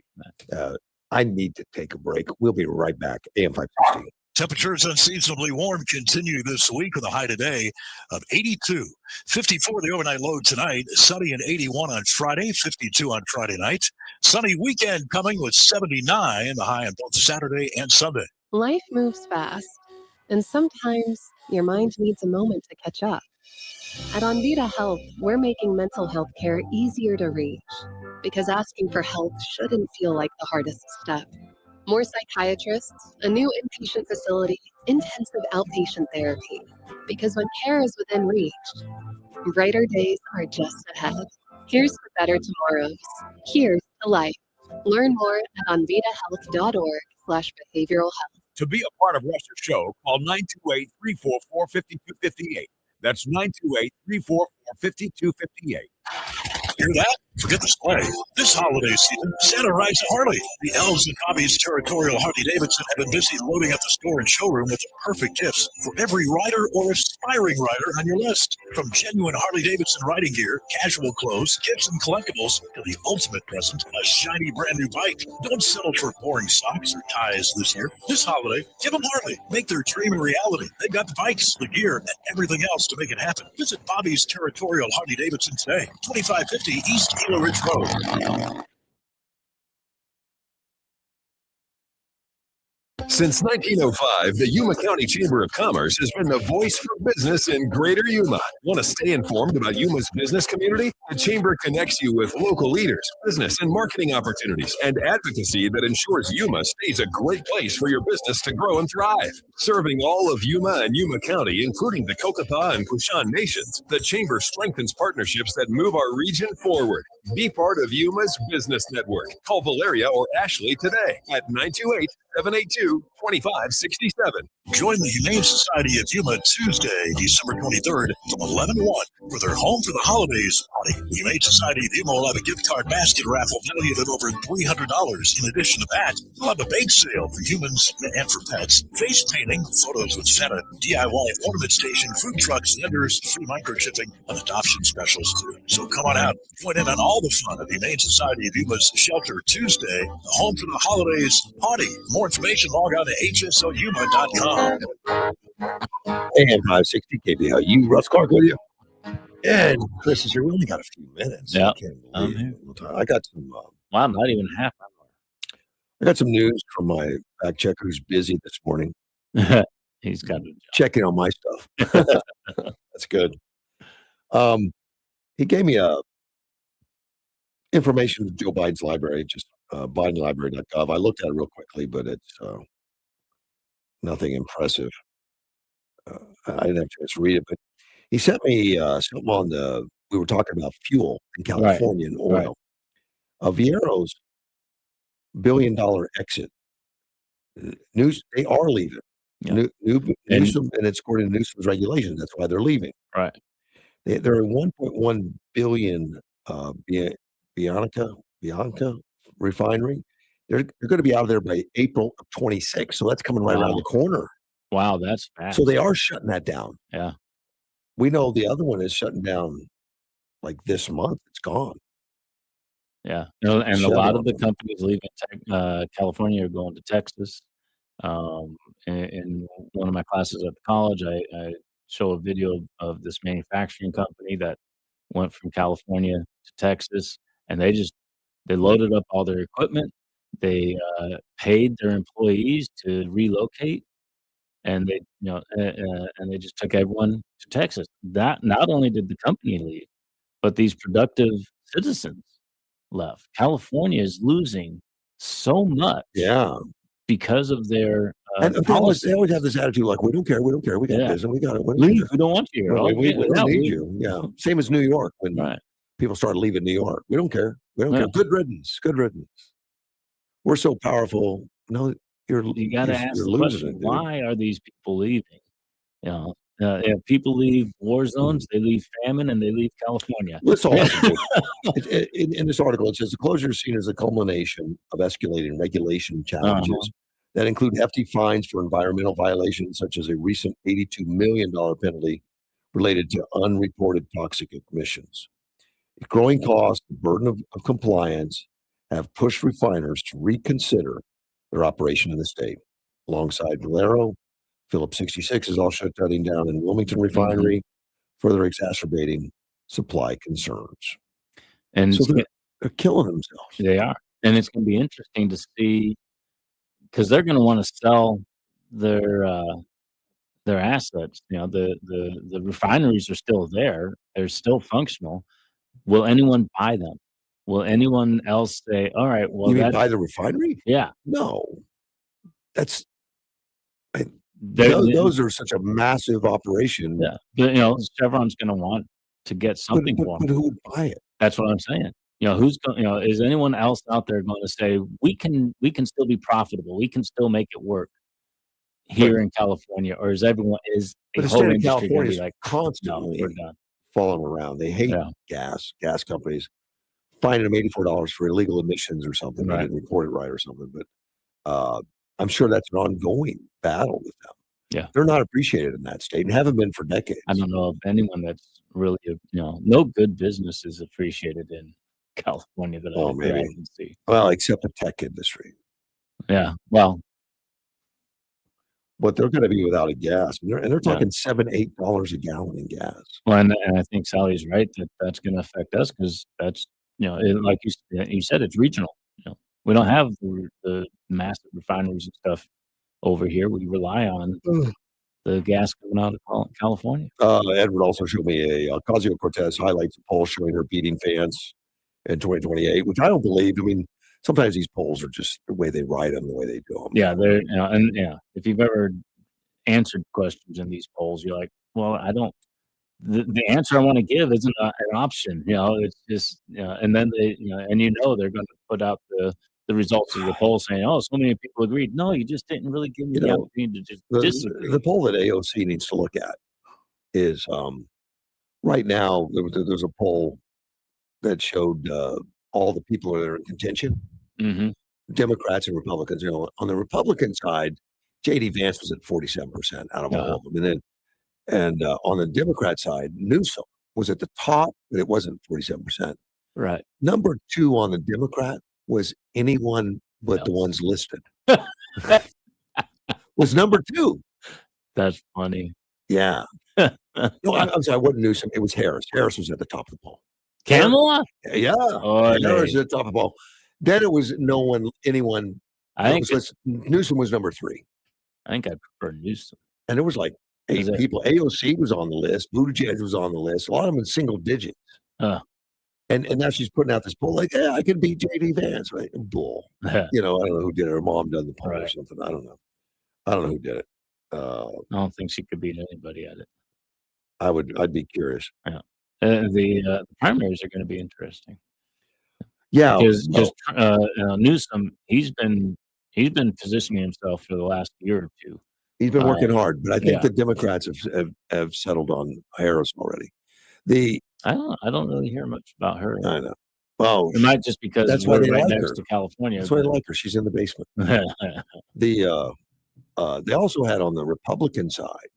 I need to take a break. We'll be right back. AM 560. Temperatures unseasonably warm continue this week with a high today of 82. 54 the overnight low tonight. Sunny and 81 on Friday, 52 on Friday night. Sunny weekend coming with 79 the high on both Saturday and Sunday. Life moves fast, and sometimes your mind needs a moment to catch up. At Onvita Health, we're making mental health care easier to reach, because asking for help shouldn't feel like the hardest step. More psychiatrists, a new inpatient facility, intensive outpatient therapy, because when care is within reach, brighter days are just ahead. Here's to better tomorrows. Here's to life. Learn more at onvitahealth.org/behavioral health. To be a part of Russ's show, call 928-344-5258. That's 928-344-5258. Hear that? Forget the sleigh. This holiday season, Santa rides a Harley. The elves in Bobby's territorial Harley-Davidson have been busy loading up the store and showroom with the perfect gifts for every rider or aspiring rider on your list. From genuine Harley-Davidson riding gear, casual clothes, gifts and collectibles, to the ultimate present, a shiny brand new bike. Don't settle for boring socks or ties this year. This holiday, give them Harley. Make their dream a reality. They've got the bikes, the gear, and everything else to make it happen. Visit Bobby's territorial Harley-Davidson today. 2550 East Gila Ridge Road. Since 1905, the Yuma County Chamber of Commerce has been the voice for business in Greater Yuma. Want to stay informed about Yuma's business community? The Chamber connects you with local leaders, business and marketing opportunities, and advocacy that ensures Yuma stays a great place for your business to grow and thrive. Serving all of Yuma and Yuma County, including the Kokopah and Kushan nations, the Chamber strengthens partnerships that move our region forward. Be part of Yuma's business network. Call Valeria or Ashley today at 928-782-2567. Join the Humane Society of Yuma Tuesday, December 23rd from 11 to 1 for their Home for the Holidays party. The Humane Society of Yuma will have a gift card basket raffle valued at over $300. In addition to that, they'll have a bake sale for humans and for pets, face painting, photos with Santa, DIY ornament station, food trucks, vendors, free microchipping, and adoption specials too. So come on out, join in on all the fun at the Humane Society of Yuma's Shelter Tuesday, the Home for the Holidays party. More information, log on to hsoyuma.com. AM 560 KBLU. Russ Clark with you. And Chris is here. We only got a few minutes. Yeah. I got some. Wow, not even half hour. I got some news from my fact checker who's busy this morning. He's got checking on my stuff. That's good. He gave me information to Joe Biden's library, just bidenlibrary.gov. I looked at it real quickly, but it's nothing impressive. I didn't have a chance to read it, but he sent me something on we were talking about fuel in California and oil. Viero's $1 billion exit. They are leaving. Yeah. Newsom, and it's according to Newsom's regulation. That's why they're leaving. Right. They're a 1.1 billion Bianca refinery. They're going to be out of there by April of 26. So that's coming right around the corner. Wow, that's fast. So they are shutting that down. Yeah. We know the other one is shutting down like this month. It's gone. Yeah. And a lot of the companies leaving California are going to Texas. In one of my classes at the college, I show a video of this manufacturing company that went from California to Texas, and they loaded up all their equipment. They paid their employees to relocate, and they just took everyone to Texas. That not only did the company leave, but these productive citizens left. California is losing so much because of their And they always have this attitude like, we don't care, we got business, we got it. Leave, we don't want you here. We don't need you. Yeah. Same as New York when people started leaving New York. We don't care. We don't care. Good riddance. We're so powerful. No, you got to ask the question, why are these people leaving? If people leave war zones, they leave famine, and they leave California. Let's all in this article, it says the closure is seen as a culmination of escalating regulation challenges that include hefty fines for environmental violations, such as a recent $82 million penalty related to unreported toxic emissions. Growing costs, the burden of compliance have pushed refiners to reconsider their operation in the state. Alongside Valero, Phillips 66 is also shutting down in Wilmington refinery, further exacerbating supply concerns. And so they're killing themselves. They are. And it's going to be interesting to see, because they're going to want to sell their assets. The refineries are still there. They're still functional. Will anyone buy them? Will anyone else say, all right, well, you mean buy the refinery? Yeah. No. That's those are such a massive operation. Yeah. But, Chevron's going to want to get something for them. But who would buy it? That's what I'm saying. Who's going? Is anyone else out there going to say we can still be profitable? We can still make it work here in California, or is everyone But the state of California is like constantly falling around. They hate gas companies, finding them $84 for illegal emissions or something. They didn't report it right or something. But I'm sure that's an ongoing battle with them. Yeah, they're not appreciated in that state and haven't been for decades. I don't know of anyone that's really, no good business is appreciated in California that I can see. Well, except the tech industry. Yeah, well, but they're going to be without a gas, and they're talking $7-8 a gallon in gas. Well, and I think Sally's right that's going to affect us because that's like you said, it's regional. We don't have the massive refineries and stuff over here. We rely on the gas coming out of California. Edward also showed me a Ocasio-Cortez highlights a poll showing her beating fans in 2028, which I don't believe. I mean, sometimes these polls are just the way they write them, the way they do them. Yeah, if you've ever answered questions in these polls, you're like, well, I don't. The answer I want to give isn't an option. It's just and then they and they're going to put out the results of the poll saying, oh, so many people agreed. No, you just didn't really give me the opportunity to just disagree. The poll that AOC needs to look at is right now there's a poll that showed all the people that are in contention, Democrats and Republicans. On the Republican side, J.D. Vance was at 47% out of all of them, and on the Democrat side, Newsom was at the top, but it wasn't 47%. Right. Number 2 on the Democrat was anyone but the ones listed. Was number 2. That's funny. Yeah. No, I'm sorry. It wasn't Newsom. It was Harris. Harris was at the top of the poll. Kamala? Yeah. Harris was at the top of the poll. Then it was anyone. Newsom was number 3. I think I prefer Newsom. And it was like 8 people. AOC was on the list. Buttigieg was on the list. A lot of them in single digits. And now she's putting out this poll like, I can beat J.D. Vance, right? Bull. I don't know who did it. Her mom done the poll or something. I don't know who did it. I don't think she could beat anybody at it. I'd be curious. Yeah. The primaries are going to be interesting. Yeah, because Newsom, he's been positioning himself for the last year or two. He's been working hard, but I think the Democrats have settled on Harris already. I don't really hear much about her. I know. Well, it might just because that's why they right like next her. to California. That's why they like her. She's in the basement. They also had on the Republican side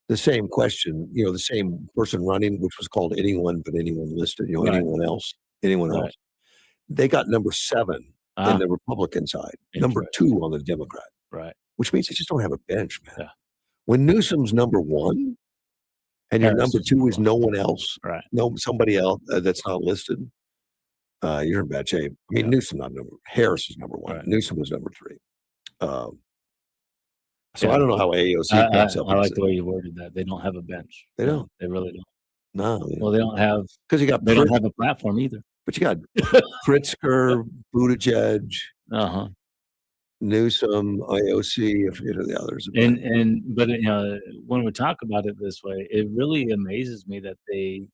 the same question. The same person running, which was called anyone but anyone listed. Anyone else. They got number 7 in the Republican side, number 2 on the Democrat. Right. Which means they just don't have a bench, man. Yeah. When Newsom's number 1 and your number 2 is no one else, somebody else that's not listed, you're in bad shape. I mean, Newsom Harris is number 1. Right. Newsom was number 3. So I don't know how AOC picks up. I like the way you worded that. They don't have a bench. They don't. They really don't. No. Well, they don't have because they don't have a platform either. But you got Pritzker, Buttigieg, Newsom, IOC, I forget who the others. But when we talk about it this way, it really amazes me that they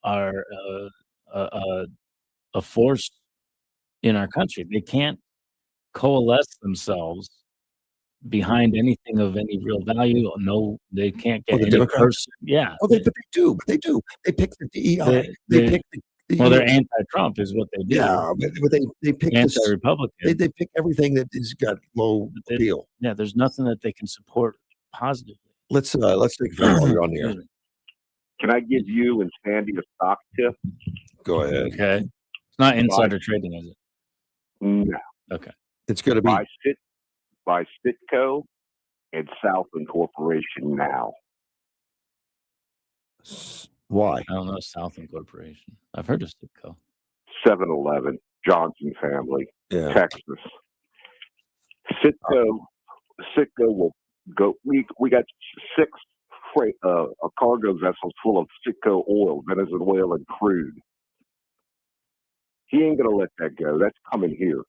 are a force in our country. They can't coalesce themselves behind anything of any real value. No, they can't get the any Democrats? person. Yeah. But they do. They pick the DEI. They pick the they're anti-Trump is what they do. Yeah, but they pick anti-Republican. They pick everything that has got low appeal. Yeah, there's nothing that they can support positively. Let's take a phone while you're on the air. Can I give you and Sandy a stock tip? Go ahead. Okay. It's not insider trading, is it? No. Okay. It's going to be by Citco and Southland Corporation now. Why? I don't know Southland Corporation. I've heard of Citco. 7-Eleven, Johnson family, Texas. Citco will go. We got 6 cargo vessels full of Citco oil, Venezuelan crude. He ain't gonna let that go. That's coming here.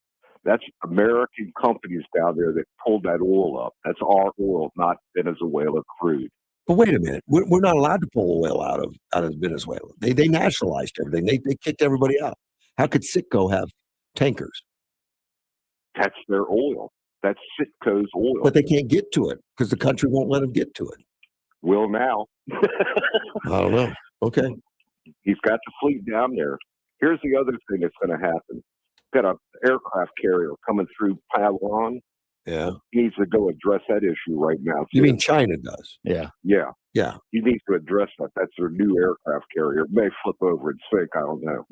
That's American companies down there that pulled that oil up. That's our oil, not Venezuela crude. But wait a minute, we're not allowed to pull oil out of Venezuela. They nationalized everything. They kicked everybody out. How could Citgo have tankers? That's their oil. That's Citco's oil. But they can't get to it because the country won't let them get to it. Will now. I don't know. Okay. He's got the fleet down there. Here's the other thing that's going to happen. Got an aircraft carrier coming through Taiwan. Yeah. He needs to go address that issue right now. You mean China does? Yeah. Yeah. Yeah. He needs to address that. That's their new aircraft carrier. It may flip over and sink. I don't know.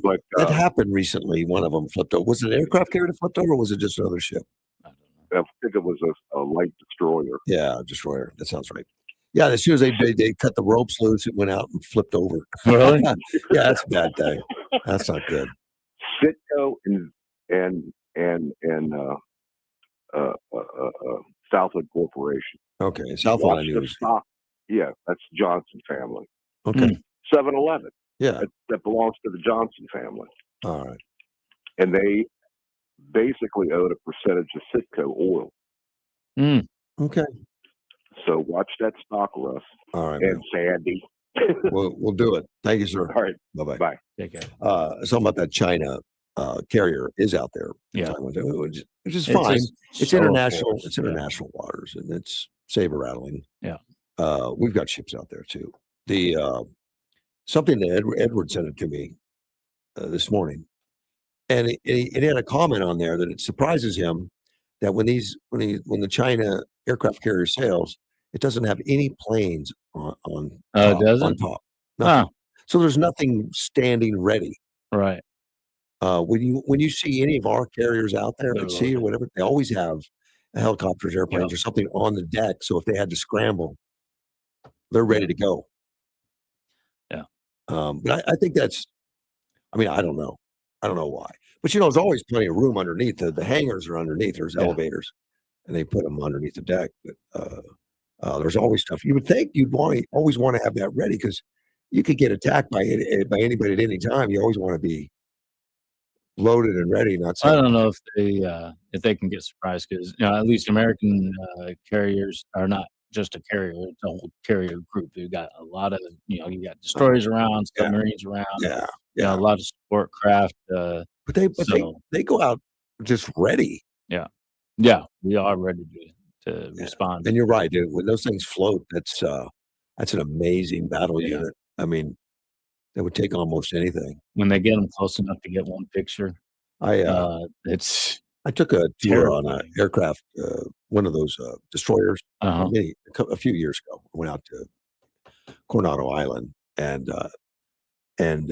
But that happened recently. One of them flipped over. Was it an aircraft carrier that flipped over, or was it just another ship? I think it was a light destroyer. Yeah, destroyer. That sounds right. Yeah, as soon as they cut the ropes loose, it went out and flipped over. Really? Yeah, that's a bad thing. That's not good. Citgo and Southland Corporation. Okay, Southland I knew. Yeah, that's Johnson family. Okay. 7-Eleven. Yeah. That belongs to the Johnson family. All right. And they basically own a percentage of Citco oil. Okay. So watch that stock, Russ. All right. And Sandy. We'll do it. Thank you, sir. All right. Bye-bye. Bye. Take care. Something about that China carrier is out there. Yeah. Which is fine. It's so international. forced. It's international waters, and it's saber rattling. Yeah. We've got ships out there too. The something that Edward sent it to me this morning, and he had a comment on there that it surprises him that when the China aircraft carrier sails, it doesn't have any planes on top. Nothing. So there's nothing standing ready. Right. When you see any of our carriers out there at sea or whatever, they always have helicopters, airplanes, or something on the deck. So if they had to scramble, they're ready to go. Yeah. But I think that's. I mean, I don't know. I don't know why. But there's always plenty of room underneath. The hangars are underneath. There's elevators, and they put them underneath the deck. But there's always stuff. You would think you'd always want to have that ready because you could get attacked by anybody at any time. You always want to be loaded and ready. I don't know if they can get surprised because at least American carriers are not just a carrier; it's a whole carrier group. You've got a lot of you got destroyers around, submarines around, a lot of support craft. But they go out just ready. Yeah, we are ready to respond. And you're right, dude. When those things float, that's an amazing battle unit. I mean, they would take almost anything. When they get them close enough to get one picture, it's. I took a tour on an aircraft, one of those destroyers, a few years ago. I went out to Coronado Island and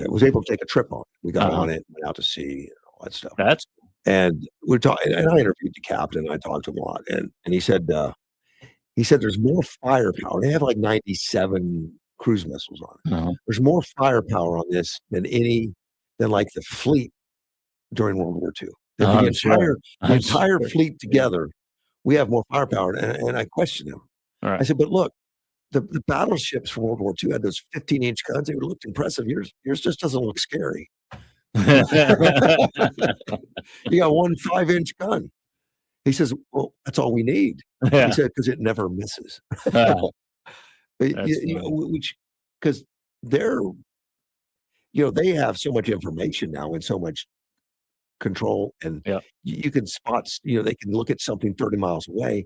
was able to take a trip on it. We got on it, went out to sea, and all that stuff. That's cool. And we're talking, and I interviewed the captain. And I talked to him a lot, and he said there's more firepower. They have like 97 cruise missiles on it. There's more firepower on this than like the fleet during World War II. The entire fleet together, we have more firepower. And I questioned him. Right. I said, but look, the battleships from World War II had those 15-inch guns. They looked impressive. Yours just doesn't look scary. You got one 5-inch gun. He says, "Well, that's all we need." He said, "Because it never misses." Which because they're they have so much information now and so much control, and you can spot. They can look at something 30 miles away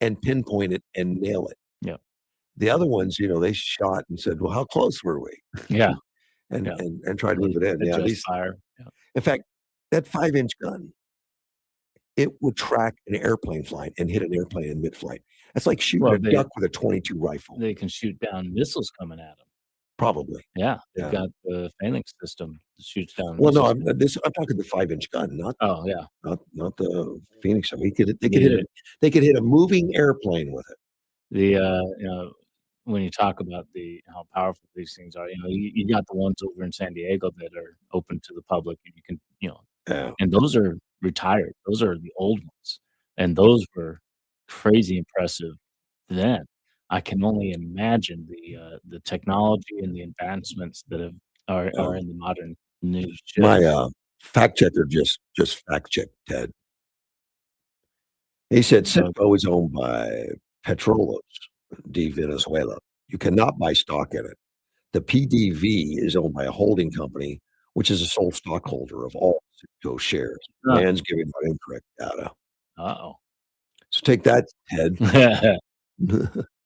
and pinpoint it and nail it. Yeah. The other ones, they shot and said, "Well, how close were we?" Yeah. and tried to move it in. Yeah, Adjust fire. Yeah. In fact, that 5-inch gun, it would track an airplane flying and hit an airplane in mid-flight. That's like shooting a duck with a .22 rifle. They can shoot down missiles coming at them. Probably. Yeah, they've got the phalanx system that shoots down. Well, no, I'm talking the 5-inch gun, not not the Phoenix. They could hit a moving airplane with it. When you talk about how powerful these things are, you got the ones over in San Diego that are open to the public, and you can, and those are retired. Those are the old ones, and those were crazy impressive then. I can only imagine the technology and the advancements that are in the modern news. My fact checker just fact checked Ted. He said Citgo is owned by Petróleos de Venezuela. You cannot buy stock in it. The PDV is owned by a holding company, which is a sole stockholder of all Citgo shares. Man's giving out incorrect data. Uh-oh. So take that, Ted.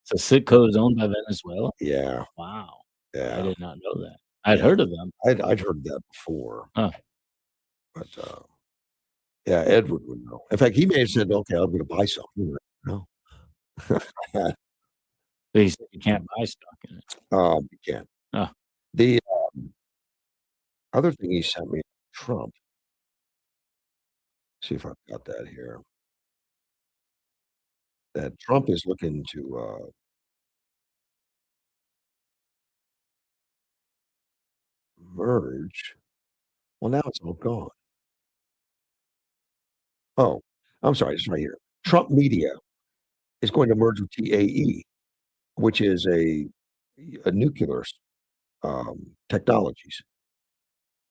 So Citgo is owned by Venezuela? Yeah. Wow. Yeah. I did not know that. I'd heard of them. I'd heard that before. Huh. But yeah, Edward would know. In fact, he may have said, "Okay, I'm going to buy something." No. But he said you can't buy stock in it. You can't. Oh. The other thing he sent me, Trump. See if I've got that here. That Trump is looking to merge. Well, now it's all gone. Oh, I'm sorry, it's right here. Trump Media is going to merge with TAE, which is a nuclear technologies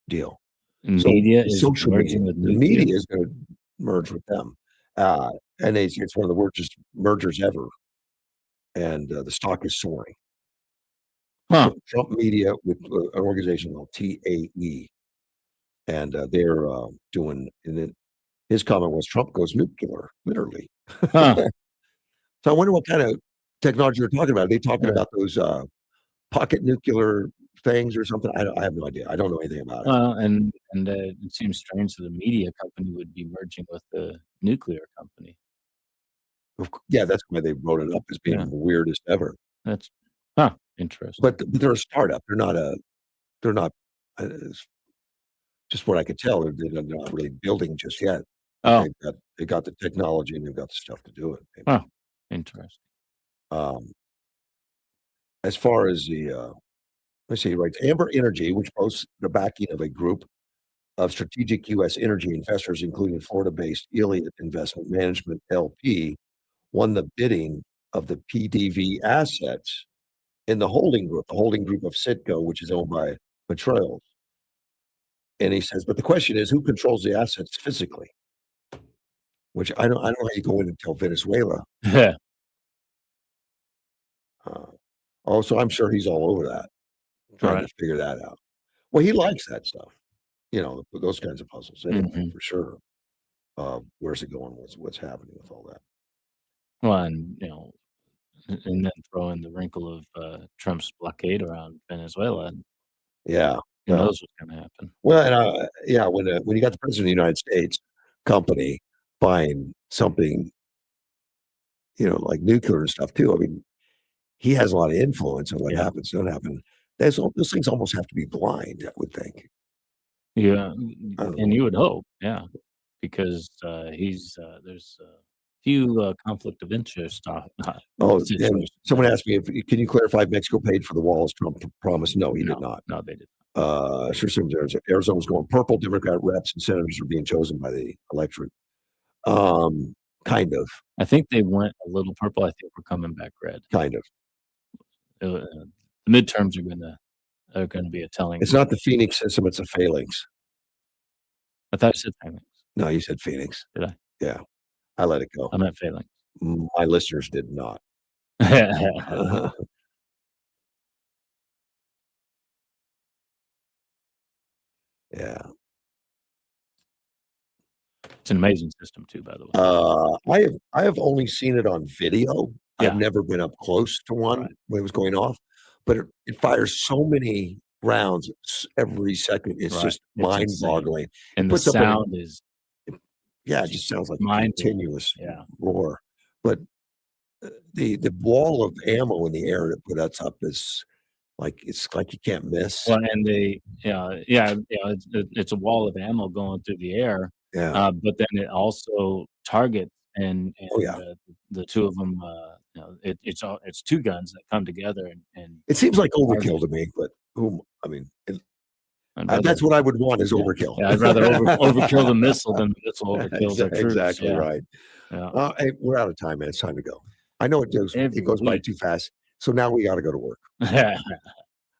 deal. Media is social merging media. with The nuclear? media is going to merge with them, and it's one of the largest mergers ever, and the stock is soaring. Huh. Trump Media with an organization called TAE, and they're doing. And then his comment was, "Trump goes nuclear," literally. Huh. So I wonder what kind of technology you're talking about. Are they talking about those pocket nuclear things or something? I have no idea. I don't know anything about it. Well, and it seems strange that a media company would be merging with the nuclear company. Yeah, that's why they wrote it up as being the weirdest ever. That's interesting. But they're a startup. They're not. Just what I could tell, they're not really building just yet. Oh. They got the technology and they've got the stuff to do it. Oh, interesting. As far as the, let's see, right, Amber Energy, which boasts the backing of a group of strategic U.S. energy investors, including Florida-based Elliott Investment Management LP, won the bidding of the PDV assets in the holding group of Citgo, which is owned by Petróleos. And he says, but the question is, who controls the assets physically? Which I don't know how you go in and tell Venezuela. Yeah. So I'm sure he's all over that, trying to figure that out. Well, he likes that stuff, those kinds of puzzles anyway, for sure. Where's it going? What's happening with all that? Well, and and then throw in the wrinkle of Trump's blockade around Venezuela. Yeah. Who knows what's going to happen? Well, and when you got the president of the United States company buying something, like nuclear and stuff too. I mean, he has a lot of influence on what happens, don't happen. Those things almost have to be blind, I would think. Yeah, and you would hope, because there's a few conflict of interest. And someone asked me, can you clarify if Mexico paid for the walls Trump promised? No, he did not. No, they did. Sure seems Arizona's going purple. Democrat reps and senators are being chosen by the electorate. Kind of. I think they went a little purple. I think we're coming back red. Kind of. the midterms are gonna be a telling. It's not the Phoenix system, it's a phalanx. I thought you said phalanx. No, you said Phoenix. Did I? Yeah, I let it go. I meant phalanx. My listeners did not. Yeah. It's an amazing system too, by the way. I have only seen it on video. Yeah. I've never been up close to one when it was going off, but it fires so many rounds every second. It's just mind-boggling. And the sound is it just sounds like a mind-blowing. continuous Yeah. roar. But the wall of ammo in the air that put us up is it's like you can't miss. Well, and it's a wall of ammo going through the air. Yeah. But then it also targets and the two of them. It's two guns that come together and It seems like overkill to me, but that's what I would want is overkill. Yeah, I'd rather overkill the missile than the missile overkills our troops. Exactly right. Yeah. Hey, we're out of time, man. It's time to go. I know it goes by too fast. So now we got to go to work.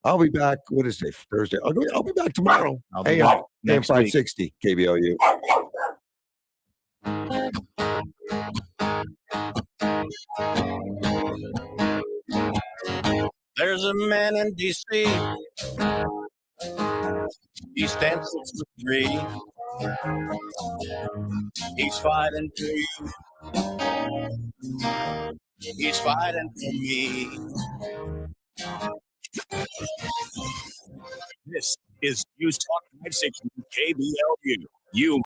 I'll be back. What is it? Thursday. I'll be back tomorrow. I'll be back next 560 KBOU. There's a man in D.C. He stands 6'3". He's fighting for you. He's fighting for me. This is News Talk 560 KBLU. You